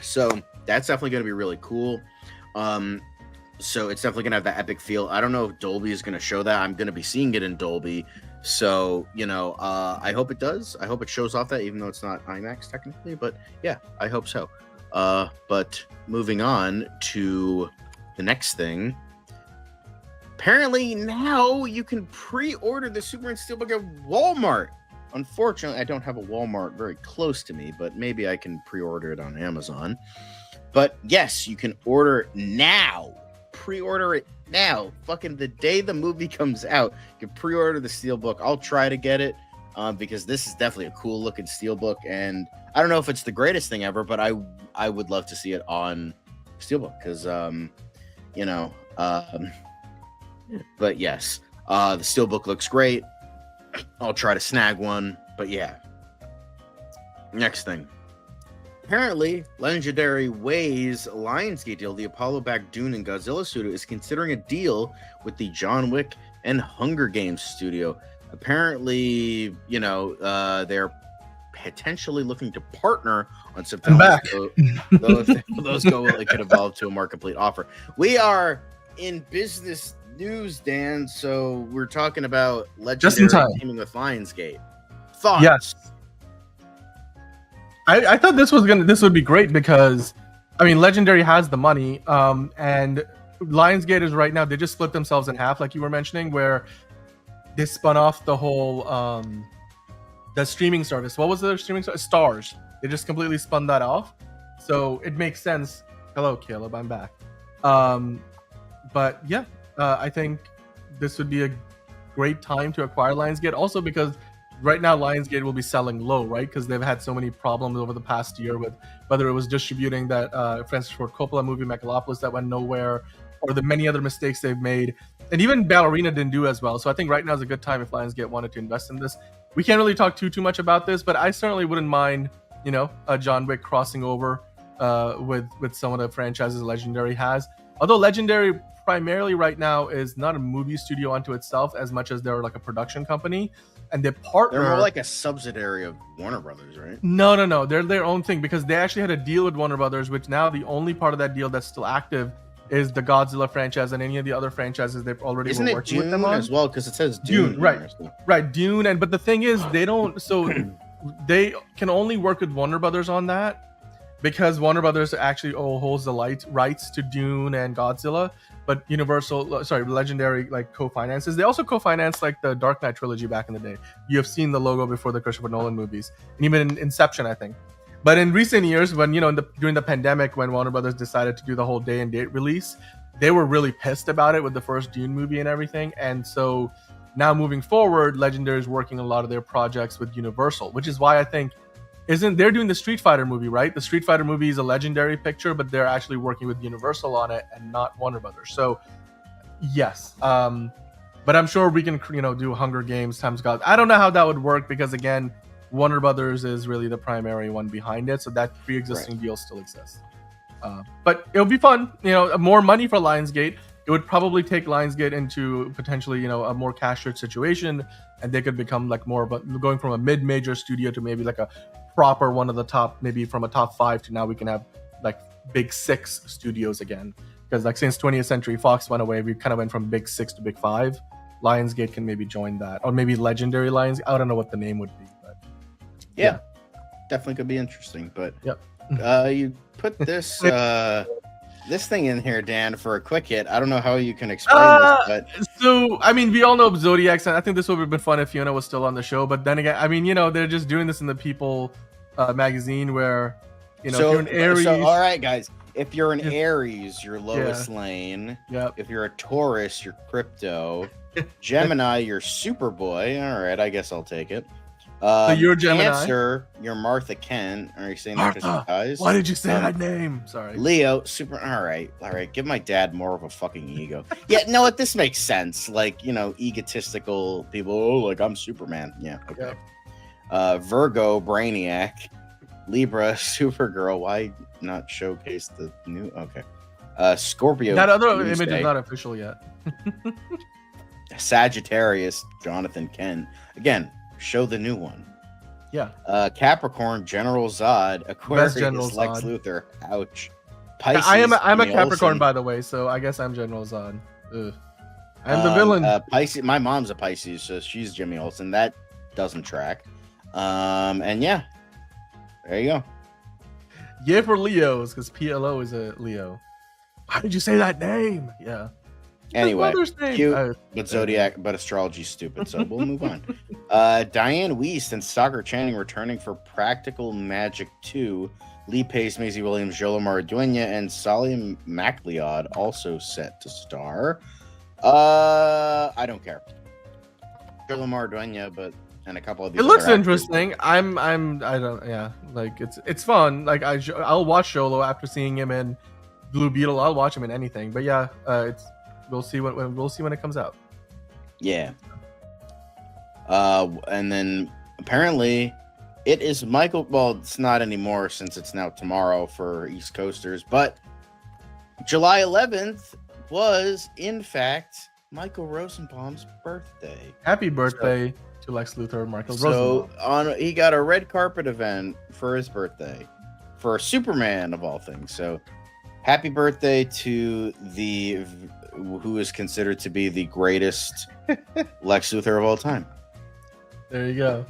So that's definitely going to be really cool. So it's definitely going to have that epic feel. I don't know if Dolby is going to show that. I'm going to be seeing it in Dolby. So, you know, I hope it does. I hope it shows off that, even though it's not IMAX technically. But yeah, I hope so. But moving on to the next thing. Apparently now you can pre-order the Superman Steelbook at Walmart. Unfortunately, I don't have a Walmart very close to me, but maybe I can pre-order it on Amazon. But yes, you can order now. Pre-order it now. Fucking the day the movie comes out, you can pre-order the Steelbook. I'll try to get it because this is definitely a cool looking Steelbook, and I don't know if it's the greatest thing ever, but I would love to see it on Steelbook because you know, but yes, the Steelbook looks great. I'll try to snag one, but yeah. Next thing. Apparently, Legendary Way's Lionsgate deal, the Apollo-backed Dune and Godzilla studio, is considering a deal with the John Wick and Hunger Games studio. Apparently, you know, they're potentially looking to partner on some films. Those could evolve to a more complete offer. We are in business news, Dan, so we're talking about Legendary teaming with Lionsgate. Thoughts? Yes. I thought this would be great because, I mean, Legendary has the money, and Lionsgate is right now, they just split themselves in half, like you were mentioning, where they spun off the whole the streaming service. What was the streaming service? Stars. They just completely spun that off, so it makes sense. Hello, Caleb, I'm back. But yeah, I think this would be a great time to acquire Lionsgate, also because right now Lionsgate will be selling low, right? Because they've had so many problems over the past year with whether it was distributing that Francis Ford Coppola movie Megalopolis that went nowhere, or the many other mistakes they've made. And even Ballerina didn't do as well. So I think right now is a good time if Lionsgate wanted to invest in this. We can't really talk too much about this, but I certainly wouldn't mind, John Wick crossing over with some of the franchises Legendary has. Although Legendary primarily right now is not a movie studio unto itself as much as they're like a production company, and they partner. They're more like a subsidiary of Warner Brothers, right? No. They're their own thing because they actually had a deal with Warner Brothers, which now the only part of that deal that's still active is the Godzilla franchise and any of the other franchises they've already Isn't been it working Dune with them on as well? Because it says Dune. Right, here, so. right, Dune. But the thing is, they don't. So they can only work with Warner Brothers on that because Warner Brothers actually holds the rights to Dune and Godzilla. But Legendary like co-finances. They also co-finance like the Dark Knight trilogy back in the day. You have seen the logo before the Christopher Nolan movies, and even in Inception, I think. But in recent years, when during the pandemic, when Warner Brothers decided to do the whole day and date release, they were really pissed about it with the first Dune movie and everything. And so now moving forward, Legendary is working a lot of their projects with Universal, which is why I think they're doing the Street Fighter movie, right? The Street Fighter movie is a Legendary picture, but they're actually working with Universal on it and not Warner Brothers. So yes, but I'm sure we can do Hunger Games times God. I don't know how that would work because again, Warner Brothers is really the primary one behind it, so that pre-existing deal still exists. But it'll be fun, more money for Lionsgate. It would probably take Lionsgate into potentially, a more cash-rich situation, and they could become like more of going from a mid-major studio to maybe like a proper one of the top, maybe from a top 5 to now we can have like big 6 studios again. Because like since 20th Century Fox went away, we kind of went from big 6 to big 5. Lionsgate can maybe join that, or maybe Legendary Lions. I don't know what the name would be, but yeah. Definitely could be interesting. But yep. You put this this thing in here, Dan, for a quick hit. I don't know how you can explain this, but so I mean, we all know Zodiacs, and I think this would have been fun if Fiona was still on the show. But then again, I mean, they're just doing this in the People magazine, where if you're an Aries. So all right, guys, if you're an Aries, you're Lois Lane. Yep. If you're a Taurus, you're Crypto. Gemini, you're Superboy. All right, I guess I'll take it. So you're Gemini. Cancer, you're Martha Kent. Are you saying that because Martha, she dies? why did you say that name? Sorry. Leo, Super. All right. Give my dad more of a fucking ego. Yeah, no, this makes sense. Like, egotistical people. Oh, like I'm Superman. Yeah. Okay. Yep. Virgo, Brainiac. Libra, Supergirl. Why not showcase the new? Okay. Scorpio. That other Tuesday. image is not official yet. Sagittarius, Jonathan Kent. Again, show the new one. Yeah. Capricorn, General Zod. Aquarius, General Lex Zod. Luthor. Ouch. Pisces, I'm a Jimmy Capricorn, Olsen. by the way, so I guess I'm General Zod. Ugh. I'm the villain. Pisces. My mom's a Pisces, so she's Jimmy Olsen. That doesn't track. And yeah, there you go. Yeah, for Leos, because PLO is a Leo. Why did you say that name? Yeah. Anyway, cute, Oh, but Zodiac, but astrology's stupid, so we'll move on. Diane Wiest and Soccer Channing returning for Practical Magic 2. Lee Pace, Maisie Williams, Jolomar Duena, and Salim MacLeod also set to star. I don't care. Jolomar Duena, and a couple of these. It looks other interesting. I don't. Yeah, like it's fun. Like I'll watch Sholo after seeing him in Blue Beetle. I'll watch him in anything. But yeah, we'll see when it comes out. Yeah. And then apparently it is Michael. Well, it's not anymore since it's now tomorrow for East Coasters. But July 11th was in fact Michael Rosenbaum's birthday. Happy birthday to Lex Luthor, Michael So Rosenbaum. he got a red carpet event for his birthday for Superman of all things. So happy birthday to who is considered to be the greatest Lex Luthor of all time. There you go.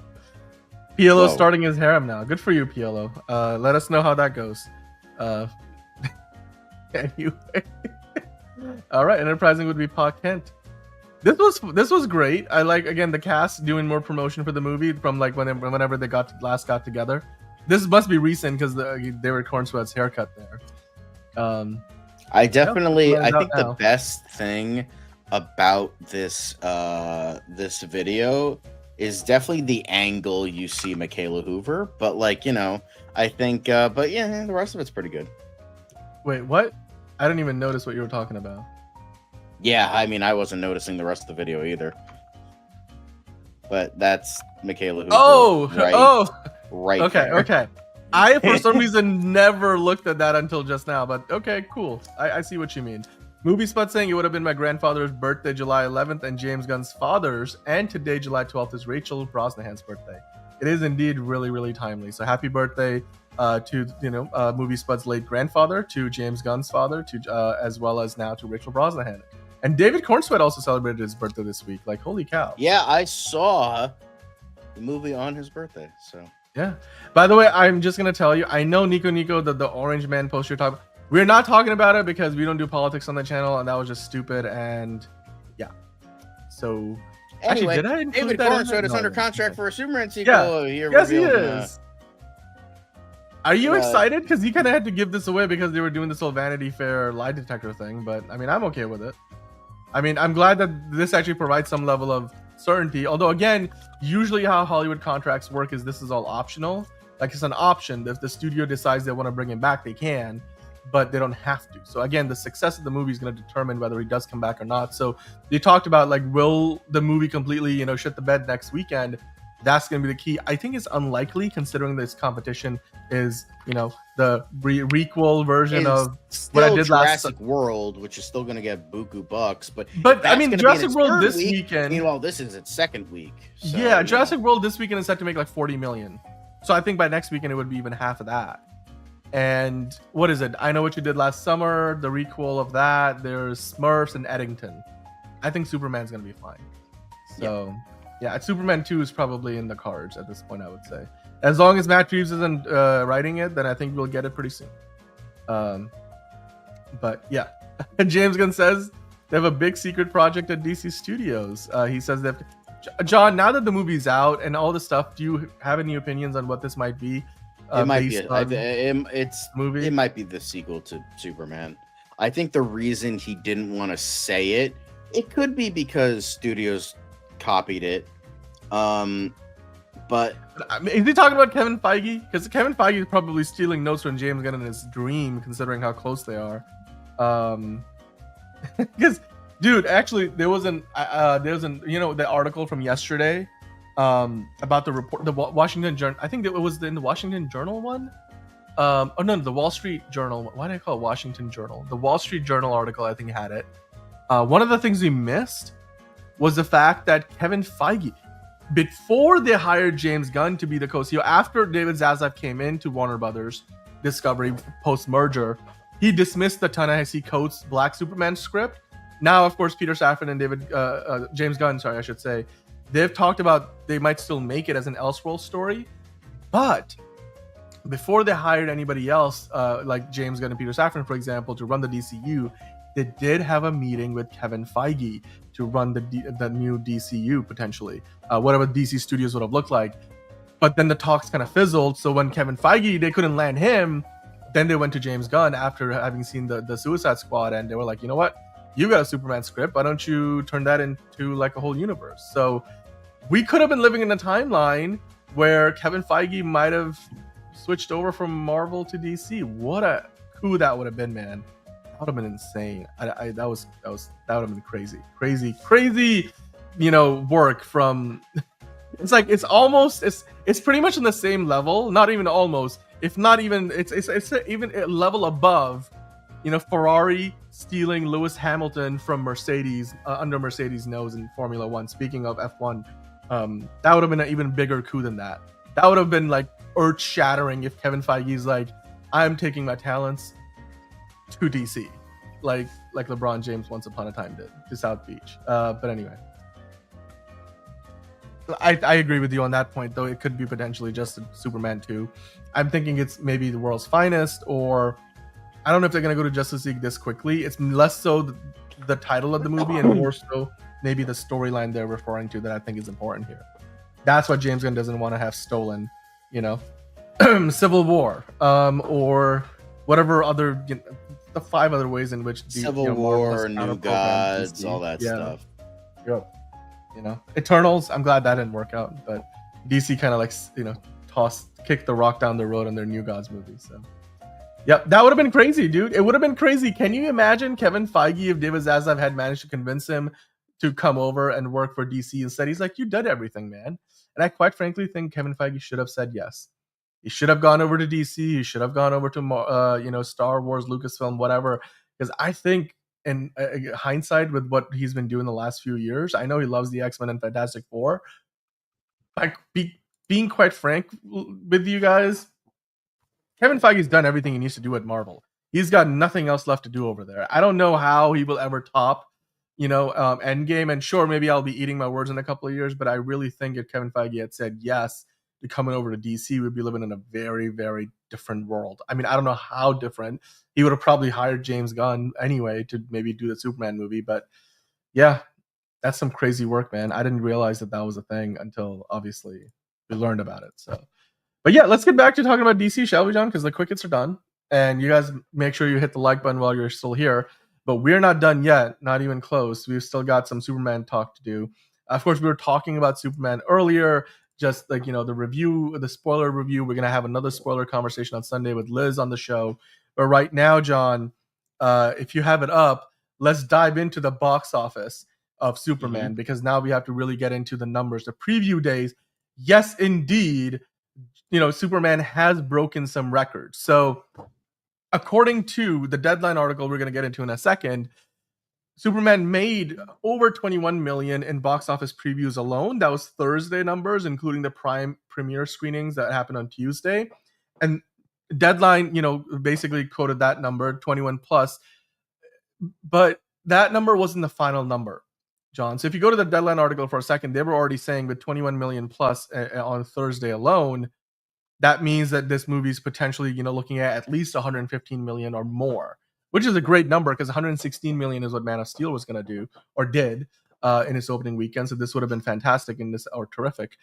PLO starting his harem now. Good for you, PLO. Let us know how that goes. Anyway. All right, enterprising would be Pa Kent. This was great. I like, again, the cast doing more promotion for the movie from like whenever they last got together. This must be recent because they were Corn Sweat's haircut there. I think now. the best thing about this video is definitely the angle you see Michaela Hoover, but I think the rest of it's pretty good. Wait, what? I didn't even notice what you were talking about. Yeah, I mean, I wasn't noticing the rest of the video either. But that's Michaela Hooper. Right Okay, there. okay. I, for some reason, never looked at that until just now, but okay, cool. I see what you mean. Movie Spot saying it would have been my grandfather's birthday, July 11th, and James Gunn's father's, and today, July 12th, is Rachel Brosnahan's birthday. It is indeed really, really timely. So happy birthday to Movie Spot's late grandfather, to James Gunn's father, to as well as now to Rachel Brosnahan. And David Cornsweet also celebrated his birthday this week. Like, holy cow! Yeah, I saw the movie on his birthday. So yeah. By the way, I'm just gonna tell you, I know Nico, the Orange Man post you're talking. We're not talking about it because we don't do politics on the channel, and that was just stupid. And yeah. So anyway, actually, did I include David that Cornsweet is under contract for a Superman sequel. Yes, he is. Are you excited? Because he kind of had to give this away because they were doing this whole Vanity Fair lie detector thing. But I mean, I'm okay with it. I mean, I'm glad that this actually provides some level of certainty. Although, again, usually how Hollywood contracts work is this is all optional. Like, it's an option. If the studio decides they want to bring him back, they can, but they don't have to. So again, the success of the movie is going to determine whether he does come back or not. So they talked about, like, will the movie completely, shit the bed next weekend? That's going to be the key. I think it's unlikely, considering this competition is, the requel version of what I did Jurassic World, which is still going to get buku bucks. But I mean, Jurassic World this weekend. Meanwhile, this is its second week. So, yeah, Jurassic World this weekend is set to make like 40 million. So I think by next weekend it would be even half of that. And what is it? I Know What You Did Last Summer, the requel of that. There's Smurfs and Eddington. I think Superman's going to be fine. So yeah, Superman 2 is probably in the cards at this point, I would say. As long as Matt Reeves isn't writing it, then I think we'll get it pretty soon. But yeah, James Gunn says they have a big secret project at DC Studios. He says that, John, now that the movie's out and all the stuff, do you have any opinions on what this might be? It might be. It might be the sequel to Superman. I think the reason he didn't want to say it, it could be because studios copied it. But is he talking about Kevin Feige? Because Kevin Feige is probably stealing notes from James Gunn in his dream, considering how close they are. Because, dude, actually, there was an the article from yesterday, about the report, the Washington Journal. I think it was in the Washington Journal one. The Wall Street Journal. Why did I call it Washington Journal? The Wall Street Journal article, I think, had it. One of the things we missed was the fact that Kevin Feige, before they hired James Gunn to be the co-CEO, after David Zaslav came into Warner Brothers Discovery post-merger, he dismissed the Ta-Nehisi Coates Black Superman script. Now, of course, Peter Safran and James Gunn, I should say, they've talked about they might still make it as an Elseworld story, but before they hired anybody else, like James Gunn and Peter Safran, for example, to run the DCU, they did have a meeting with Kevin Feige to run the new DCU, potentially, whatever DC Studios would have looked like. But then the talks kind of fizzled. So when Kevin Feige, they couldn't land him, then they went to James Gunn after having seen the Suicide Squad, and they were like, you know what? You got a Superman script. Why don't you turn that into like a whole universe? So we could have been living in a timeline where Kevin Feige might have switched over from Marvel to DC. What a coup that would have been, man. That would have been insane. That would have been crazy, work from. It's like it's pretty much on the same level, not even almost, if not even, it's even a level above, Ferrari stealing Lewis Hamilton from Mercedes, under Mercedes' nose in Formula One. Speaking of F1, that would have been an even bigger coup than that. That would have been like earth shattering if Kevin Feige's like, I'm taking my talents to DC, like LeBron James once upon a time did to South Beach. But anyway, I agree with you on that point, though. It could be potentially just Superman 2. I'm thinking it's maybe The World's Finest, or I don't know if they're going to go to Justice League this quickly. It's less so the title of the movie and more so maybe the storyline they're referring to that I think is important here. That's what James Gunn doesn't want to have stolen, Civil War, or whatever other, the 5 other ways in which Civil War, New Gods, all that stuff. Yep. Eternals, I'm glad that didn't work out, but DC kind of kicked the rock down the road on their New Gods movie. So Yep, that would have been crazy, dude. It would have been crazy. Can you imagine Kevin Feige if David Zaslav had managed to convince him to come over and work for DC instead? He's like, you did everything, man. And I quite frankly think Kevin Feige should have said yes. He should have gone over to DC. He should have gone over to Star Wars, Lucasfilm, whatever. Because I think in hindsight, with what he's been doing the last few years, I know he loves the X-Men and Fantastic Four. Like being quite frank with you guys, Kevin Feige's done everything he needs to do at Marvel. He's got nothing else left to do over there. I don't know how he will ever top, Endgame. And sure, maybe I'll be eating my words in a couple of years, but I really think if Kevin Feige had said yes to coming over to DC, we'd be living in a very, very different world. I mean, I don't know how different. He would have probably hired James Gunn anyway to maybe do the Superman movie. But yeah, that's some crazy work, man. I didn't realize that was a thing until obviously we learned about it. So. But yeah, let's get back to talking about DC, shall we, John? Because the quickets are done. And you guys make sure you hit the like button while you're still here. But we're not done yet, not even close. We've still got some Superman talk to do. Of course, we were talking about Superman earlier, just like, the review, the spoiler review. We're going to have another spoiler conversation on Sunday with Liz on the show. But right now, John, if you have it up, let's dive into the box office of Superman, because now we have to really get into the numbers, the preview days. Yes, indeed. Superman has broken some records. So according to the Deadline article we're going to get into in a second, Superman made over 21 million in box office previews alone. That was Thursday numbers, including the prime premiere screenings that happened on Tuesday. And Deadline, basically quoted that number, 21 plus. But that number wasn't the final number, John. So if you go to the Deadline article for a second, they were already saying with 21 million plus on Thursday alone, that means that this movie is potentially, looking at least 115 million or more, which is a great number because 116 million is what Man of Steel was going to do or did in its opening weekend. So this would have been fantastic or terrific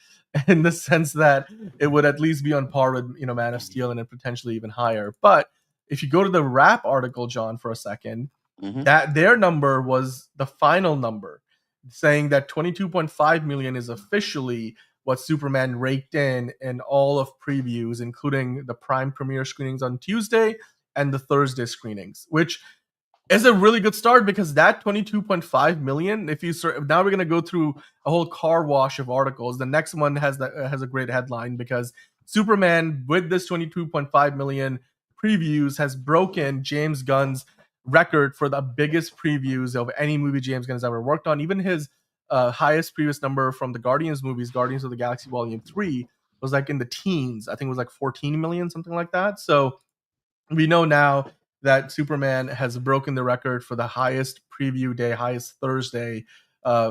in the sense that it would at least be on par with, Man of Steel and then potentially even higher. But if you go to the Wrap article, John, for a second, that their number was the final number, saying that 22.5 million is officially what Superman raked in all of previews, including the prime premiere screenings on Tuesday and the Thursday screenings, which is a really good start because that 22.5 million, now we're going to go through a whole car wash of articles. The next one has a great headline because Superman, with this 22.5 million previews, has broken James Gunn's record for the biggest previews of any movie James Gunn has ever worked on. Even his highest previous number from the Guardians movies, Guardians of the Galaxy Volume 3, was like in the teens. I think it was like 14 million, something like that. So we know now that Superman has broken the record for the highest preview day, highest Thursday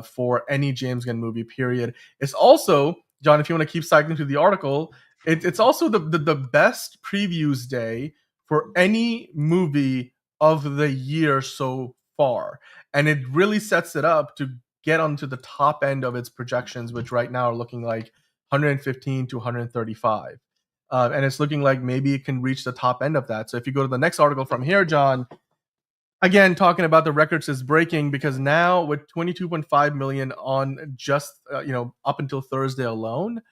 for any James Gunn movie, period. It's also, John, if you want to keep cycling through the article, it's also the best previews day for any movie of the year so far. And it really sets it up to get onto the top end of its projections, which right now are looking like 115 to 135. And it's looking like maybe it can reach the top end of that. So if you go to the next article from here, John, again, talking about the records is breaking because now with 22.5 million on just, up until Thursday alone,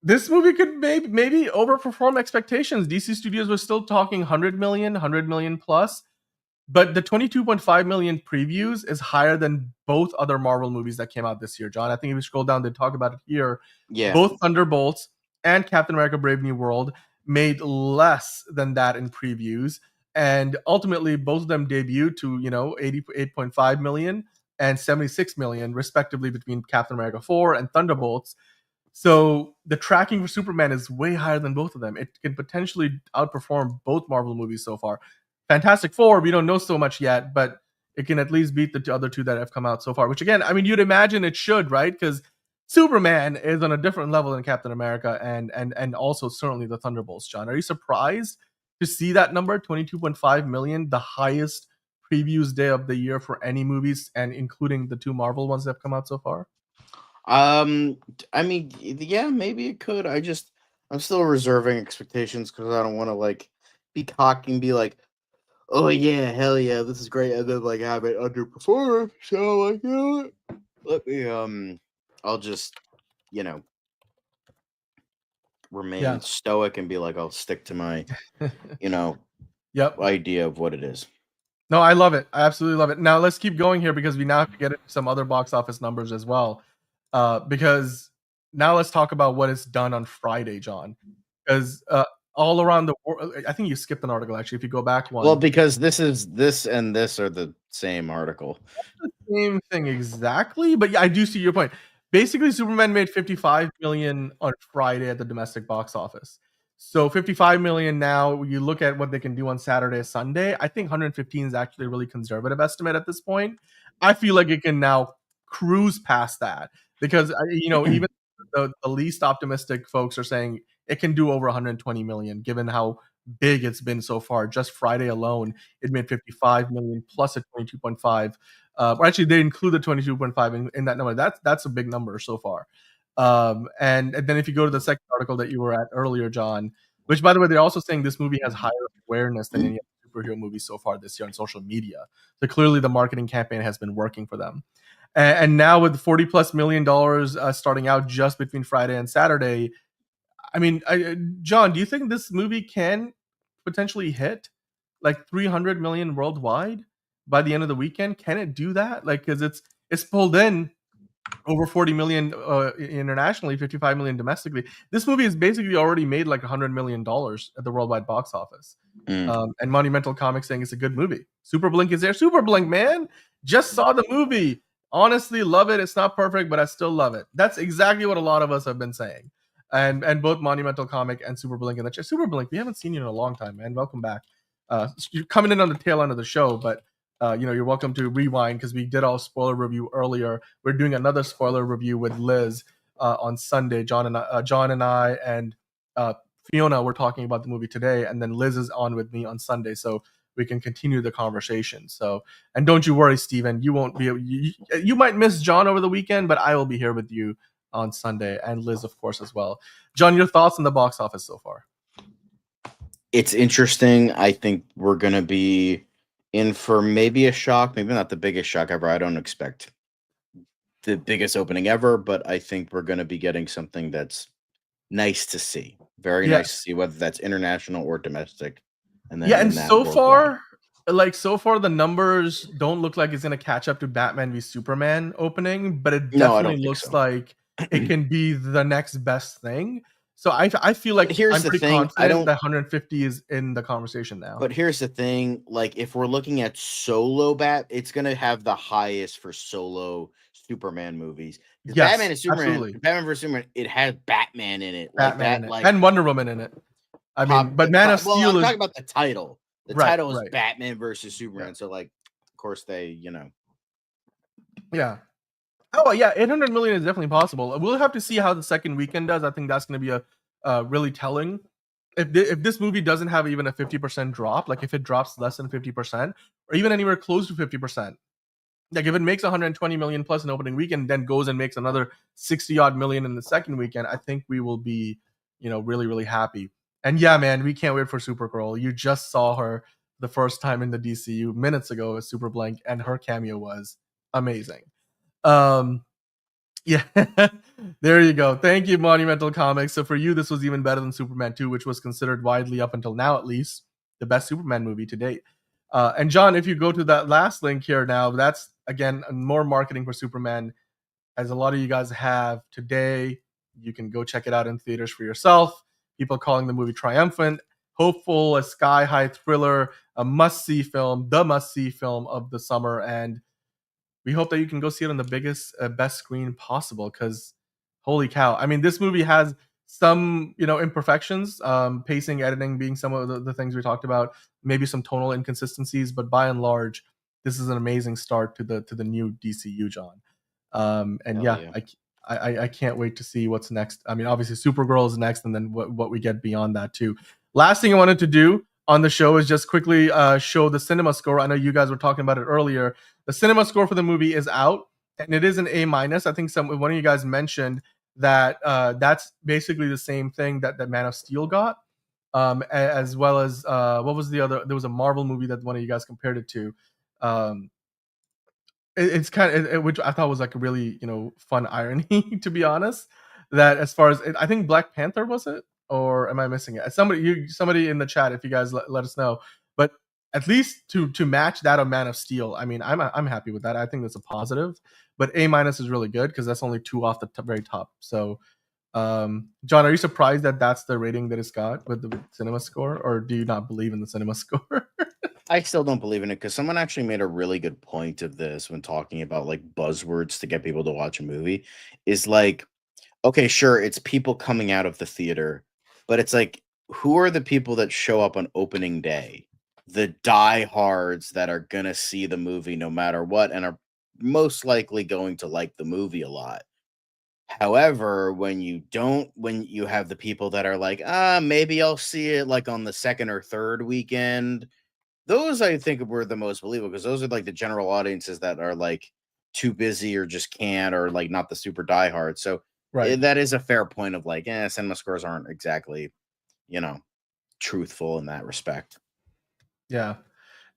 this movie could maybe overperform expectations. DC Studios was still talking 100 million plus. But the 22.5 million previews is higher than both other Marvel movies that came out this year, John. I think if you scroll down, they talk about it here. Yeah. Both Thunderbolts and Captain America Brave New World made less than that in previews. And ultimately, both of them debuted to, 88.5 million and 76 million, respectively, between Captain America 4 and Thunderbolts. So the tracking for Superman is way higher than both of them. It can potentially outperform both Marvel movies so far. Fantastic Four, we don't know so much yet, but it can at least beat the other two that have come out so far, which again, I mean, you'd imagine it should, right? Because Superman is on a different level than Captain America and also certainly the Thunderbolts, John. Are you surprised to see that number, 22.5 million, the highest previews day of the year for any movies, and including the two Marvel ones that have come out so far? I mean, yeah, maybe it could. I'm still reserving expectations because I don't want to be cocky and be like, oh yeah, hell yeah, this is great, and then have it underperform. So let me I'll just remain stoic and be like, I'll stick to my, Yep. idea of what it is. No, I love it. I absolutely love it. Now let's keep going here because we now have to get into some other box office numbers as well. Because now let's talk about what it's done on Friday, John. Because all around the world, I think you skipped an article actually. If you go back one, Well, because this and this are the same article. the same thing exactly. But yeah, I do see your point. Basically, Superman made 55 million on Friday at the domestic box office. So 55 million now. You look at what they can do on Saturday, Sunday. I think 115 is actually a really conservative estimate at this point. I feel like it can now cruise past that because even the least optimistic folks are saying it can do over 120 million, given how big it's been so far. Just Friday alone, it made 55 million plus a 22.5. Or actually, they included 22.5 in that number. That's a big number so far. And then if you go to the second article that you were at earlier, John, which by the way, they're also saying this movie has higher awareness than any other superhero movie so far this year on social media. So clearly the marketing campaign has been working for them. And now with $40+ million starting out just between Friday and Saturday, I mean, John, do you think this movie can potentially hit like 300 million worldwide by the end of the weekend? Can it do that? Like, because it's pulled in over 40 million internationally, 55 million domestically. This movie has basically already made like $100 million at the worldwide box office. And Monumental Comics saying it's a good movie. Super Blink is there. Super Blink, man. Just saw the movie. Honestly, love it. It's not perfect, but I still love it. That's exactly what a lot of us have been saying. And both Monumental Comic and Super Blink in the chat. Super Blink, we haven't seen you in a long time, man. Welcome back. You're coming in on the tail end of the show, but you're welcome to rewind because we did our spoiler review earlier. We're doing another spoiler review with Liz on Sunday. John and I and Fiona were talking about the movie today, and then Liz is on with me on Sunday, so we can continue the conversation. So, and don't you worry, Steven, you won't be. You might miss John over the weekend, but I will be here with you on Sunday, and Liz, of course, as well. John, your thoughts on the box office so far? It's interesting. I think we're gonna be in for maybe a shock, maybe not the biggest shock ever. I don't expect the biggest opening ever, but I think we're going to be getting something that's nice to see. Very nice to see, whether that's international or domestic. And then and so far, the numbers don't look like it's going to catch up to Batman v Superman opening, but it definitely looks like it can be the next best thing. So I feel like I'm pretty confident that 150 is in the conversation now. But here's the thing, like if we're looking at solo it's going to have the highest for solo Superman movies. Yes, Batman and Superman, absolutely. Batman vs Superman, it has Batman in it, and Wonder Woman in it. I mean, but Man of Steel is. I'm talking about the title. The title is Batman versus Superman. So, like, of course, they, Yeah. Oh yeah, 800 million is definitely possible. We'll have to see how the second weekend does. I think that's going to be really telling. If this movie doesn't have even a 50% drop, like if it drops less than 50%, or even anywhere close to 50%, like if it makes 120 million plus an opening weekend, then goes and makes another 60 odd million in the second weekend, I think we will be, really, really happy. And yeah, man, we can't wait for Supergirl. You just saw her the first time in the DCU minutes ago as Super Blank, and her cameo was amazing. Yeah, there you go. Thank you, Monumental Comics. So for you, this was even better than Superman 2, which was considered widely, up until now at least, the best Superman movie to date. And John, if you go to that last link here now, that's again more marketing for Superman, as a lot of you guys have today. You can go check it out in theaters for yourself. People calling the movie triumphant, hopeful, a sky-high thriller, a must-see film, the must-see film of the summer, and we hope that you can go see it on the biggest, best screen possible, because holy cow. I mean, this movie has some, imperfections, pacing, editing being some of the things we talked about, maybe some tonal inconsistencies, but by and large, this is an amazing start to the new DCU, John. I can't wait to see what's next. I mean, obviously Supergirl is next, and then what we get beyond that too. Last thing I wanted to do on the show is just quickly show the cinema score. I know you guys were talking about it earlier. The cinema score for the movie is out, and it is an A-. I think one of you guys mentioned that that's basically the same thing that Man of Steel got, as well as what was the other? There was a Marvel movie that one of you guys compared it to. It's kind of which I thought was like a really fun irony, to be honest. That as far as I think Black Panther, was it? or am I missing it? Somebody in the chat, if you guys let us know. But at least to match that of Man of Steel, I mean, I'm happy with that. I think that's a positive. But A- is really good because that's only 2 off the very top. So, John, are you surprised that that's the rating that it's got with the cinema score, or do you not believe in the cinema score? I still don't believe in it because someone actually made a really good point of this when talking about like buzzwords to get people to watch a movie. Is like, okay, sure, it's people coming out of the theater, but it's like, who are the people that show up on opening day? The diehards that are gonna see the movie no matter what and are most likely going to like the movie a lot. However, when you have the people that are like, maybe I'll see it like on the second or third weekend, those I think were the most believable because those are like the general audiences that are like too busy or just can't or like not the super diehard. So Right. that is a fair point of like, cinema scores aren't exactly, truthful in that respect. Yeah.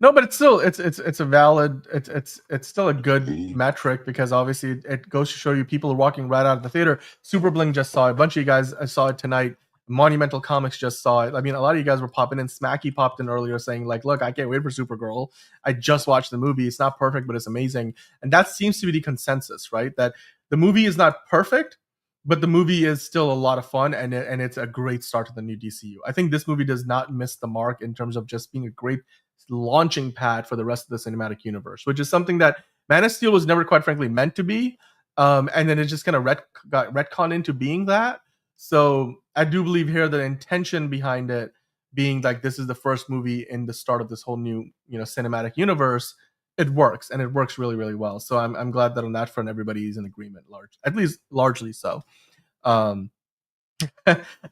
No, but it's still it's a valid it's still a good metric because obviously it goes to show you people are walking right out of the theater. Super Bling just saw it. A bunch of you guys saw it tonight. Monumental Comics just saw it. I mean, a lot of you guys were popping in. Smacky popped in earlier saying like, "Look, I can't wait for Supergirl. I just watched the movie. It's not perfect, but it's amazing." And that seems to be the consensus, right? That the movie is not perfect, but the movie is still a lot of fun and it's a great start to the new DCU. I think this movie does not miss the mark in terms of just being a great launching pad for the rest of the cinematic universe, which is something that Man of Steel was never quite frankly meant to be. And then it just kind of got retconned into being that. So I do believe here the intention behind it being like this is the first movie in the start of this whole new, cinematic universe. It works and it works really, really well. So I'm glad that on that front everybody is in agreement, at least largely so. I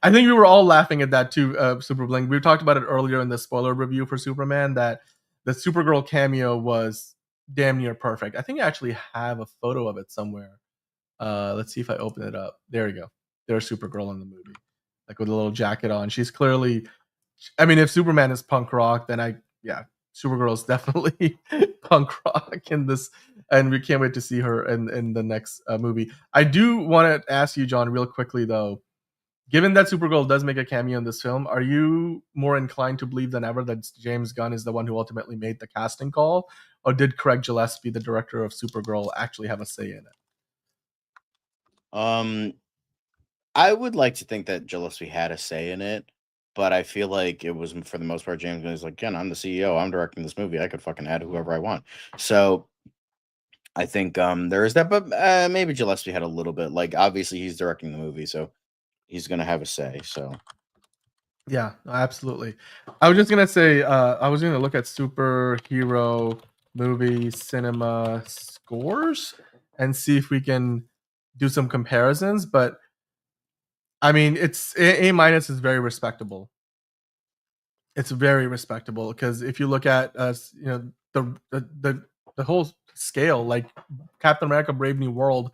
think we were all laughing at that too, Super Bling. We talked about it earlier in the spoiler review for Superman that the Supergirl cameo was damn near perfect. I think I actually have a photo of it somewhere. Let's see if I open it up. There we go. There's Supergirl in the movie, like with a little jacket on. She's clearly, I mean, if Superman is punk rock, then Supergirl is definitely punk rock in this, and we can't wait to see her in the next movie. I do want to ask you, John, real quickly though. Given that Supergirl does make a cameo in this film, are you more inclined to believe than ever that James Gunn is the one who ultimately made the casting call? Or did Craig Gillespie, the director of Supergirl, actually have a say in it? I would like to think that Gillespie had a say in it, but I feel like it was for the most part James Gunn is like, Jen, I'm the CEO, I'm directing this movie, I could fucking add whoever I want. So I think there is that, but maybe Gillespie had a little bit. Like obviously he's directing the movie, so he's gonna have a say. So Yeah, absolutely. I was just gonna say, I was gonna look at superhero movie cinema scores and see if we can do some comparisons. But I mean, it's A minus is very respectable. It's very respectable because if you look at the whole scale, like Captain America: Brave New World,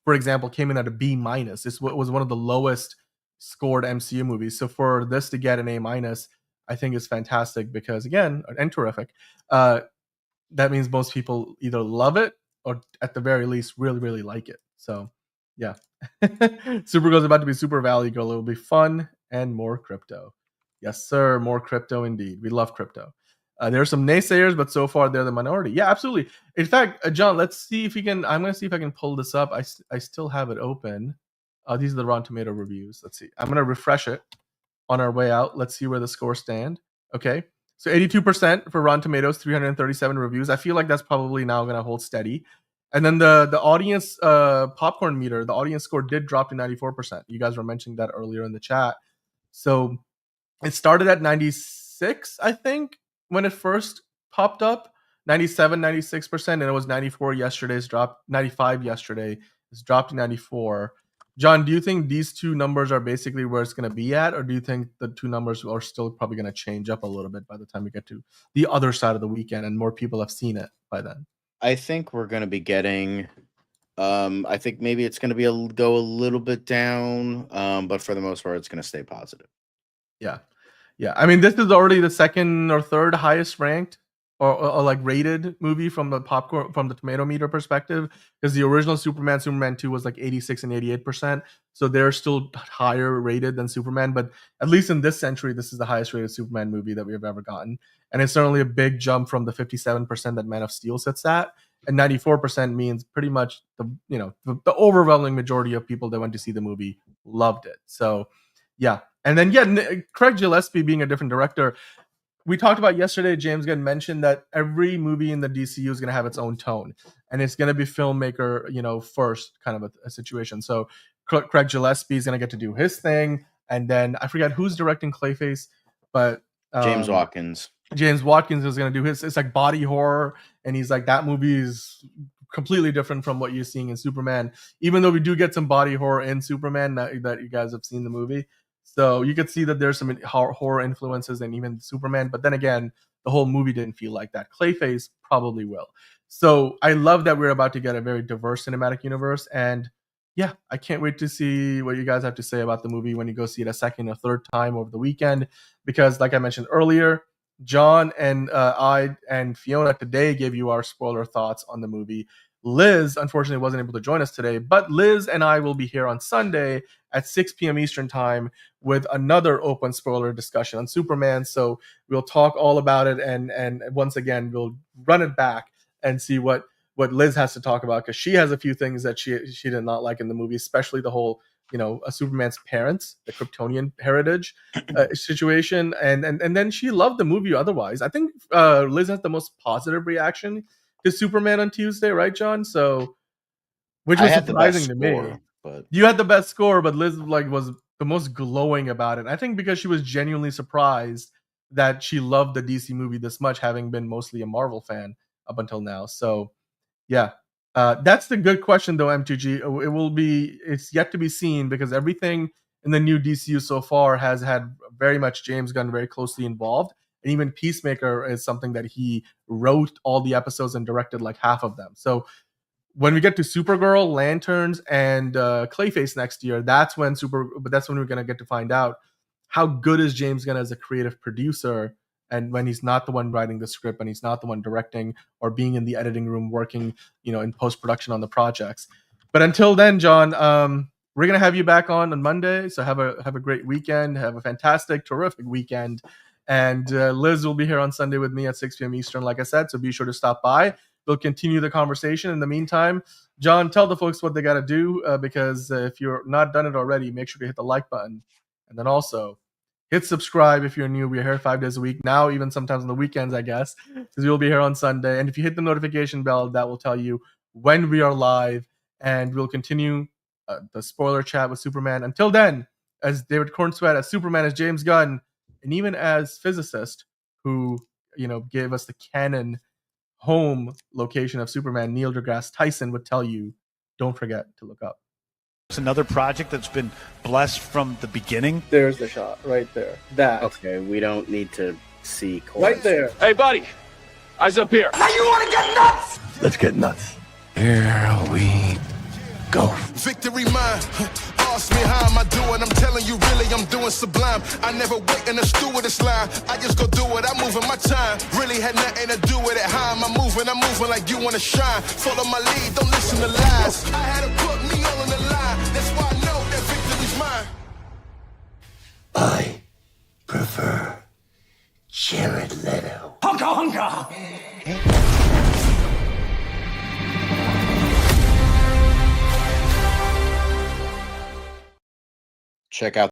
for example, came in at a B minus. This was one of the lowest scored MCU movies. So for this to get an A minus, I think is fantastic because again, and terrific. That means most people either love it or at the very least really, really like it. So yeah. Supergirl's about to be Super Valley Girl. It will be fun and more crypto. Yes, sir. More crypto indeed. We love crypto. There are some naysayers, but so far they're the minority. Yeah, absolutely. In fact, John, let's see if we can. I'm going to see if I can pull this up. I still have it open. These are the Rotten Tomato reviews. Let's see. I'm going to refresh it on our way out. Let's see where the scores stand. Okay. So 82% for Rotten Tomatoes, 337 reviews. I feel like that's probably now going to hold steady. And then the audience popcorn meter, the audience score did drop to 94%. You guys were mentioning that earlier in the chat. So it started at 96, I think, when it first popped up. 97, 96%, and it was 94 yesterday. It's dropped 95 yesterday. It's dropped to 94. John, do you think these two numbers are basically where it's going to be at, or do you think the two numbers are still probably going to change up a little bit by the time we get to the other side of the weekend and more people have seen it by then? I think we're going to be getting. I think maybe it's going to go a little bit down, but for the most part, it's going to stay positive. Yeah. I mean, this is already the second or third highest ranked or like rated movie from the tomato meter perspective, because the original Superman 2 was like 86 and 88%, so they're still higher rated than Superman. But at least in this century, this is the highest rated Superman movie that we have ever gotten, and it's certainly a big jump from the 57% that Man of Steel sits at, and 94% means pretty much the overwhelming majority of people that went to see the movie loved it. So yeah, and then Craig Gillespie being a different director. We talked about yesterday, James Gunn mentioned that every movie in the DCU is going to have its own tone, and it's going to be filmmaker, first kind of a situation. So Craig Gillespie is going to get to do his thing, and then I forget who's directing Clayface, but James Watkins. James Watkins is going to do his. It's like body horror, and he's like, that movie is completely different from what you're seeing in Superman, even though we do get some body horror in Superman that you guys have seen the movie. So you could see that there's some horror influences in even Superman, but then again, the whole movie didn't feel like that. Clayface probably will. So I love that we're about to get a very diverse cinematic universe, and yeah, I can't wait to see what you guys have to say about the movie when you go see it a second or third time over the weekend, because like I mentioned earlier, John and I and Fiona today gave you our spoiler thoughts on the movie. Liz, unfortunately, wasn't able to join us today, but Liz and I will be here on Sunday at 6 p.m. Eastern time with another open spoiler discussion on Superman. So we'll talk all about it, and once again, we'll run it back and see what Liz has to talk about, because she has a few things that she did not like in the movie, especially the whole Superman's parents, the Kryptonian heritage situation, and then she loved the movie otherwise. I think Liz has the most positive reaction to Superman on Tuesday, right, John? So, which was surprising to me. But you had the best score, but Liz was the most glowing about it. I think because she was genuinely surprised that she loved the DC movie this much, having been mostly a Marvel fan up until now. So, yeah, that's the good question, though, M2G. It's yet to be seen, because everything in the new DCU so far has had very much James Gunn very closely involved. And even Peacemaker is something that he wrote all the episodes and directed like half of them. So when we get to Supergirl, Lanterns, and Clayface next year, that's when we're gonna get to find out how good is James Gunn as a creative producer, and when he's not the one writing the script and he's not the one directing or being in the editing room working, in post-production on the projects. But until then, John, we're gonna have you back on Monday. So have a great weekend. Have a fantastic, terrific weekend. And Liz will be here on Sunday with me at 6 p.m. Eastern, like I said, so be sure to stop by. We'll continue the conversation. In the meantime, John, tell the folks what they got to do, because if you're not done it already, make sure to hit the like button. And then also hit subscribe if you're new. We're here 5 days a week now, even sometimes on the weekends, I guess, because we'll be here on Sunday. And if you hit the notification bell, that will tell you when we are live. And we'll continue the spoiler chat with Superman. Until then, as David Cornsweat, as Superman, as James Gunn, and even as physicist who, gave us the canon home location of Superman, Neil deGrasse Tyson, would tell you, don't forget to look up. It's another project that's been blessed from the beginning. There's the shot right there. That. Okay, we don't need to see right there. Hey, buddy. Eyes up here. Now you want to get nuts? Let's get nuts. Here we go. Victory mine. Ask me how am I doing? I'm telling you, really, I'm doing sublime. I never wait in a stewardess line. I just go do it. I'm moving my time. Really had nothing to do with it. How am I moving? I'm moving like you want to shine. Follow my lead. Don't listen to lies. I had to put me all on the line. That's why I know that victory's mine. I prefer Jared Leto. Hunka, hunka. check out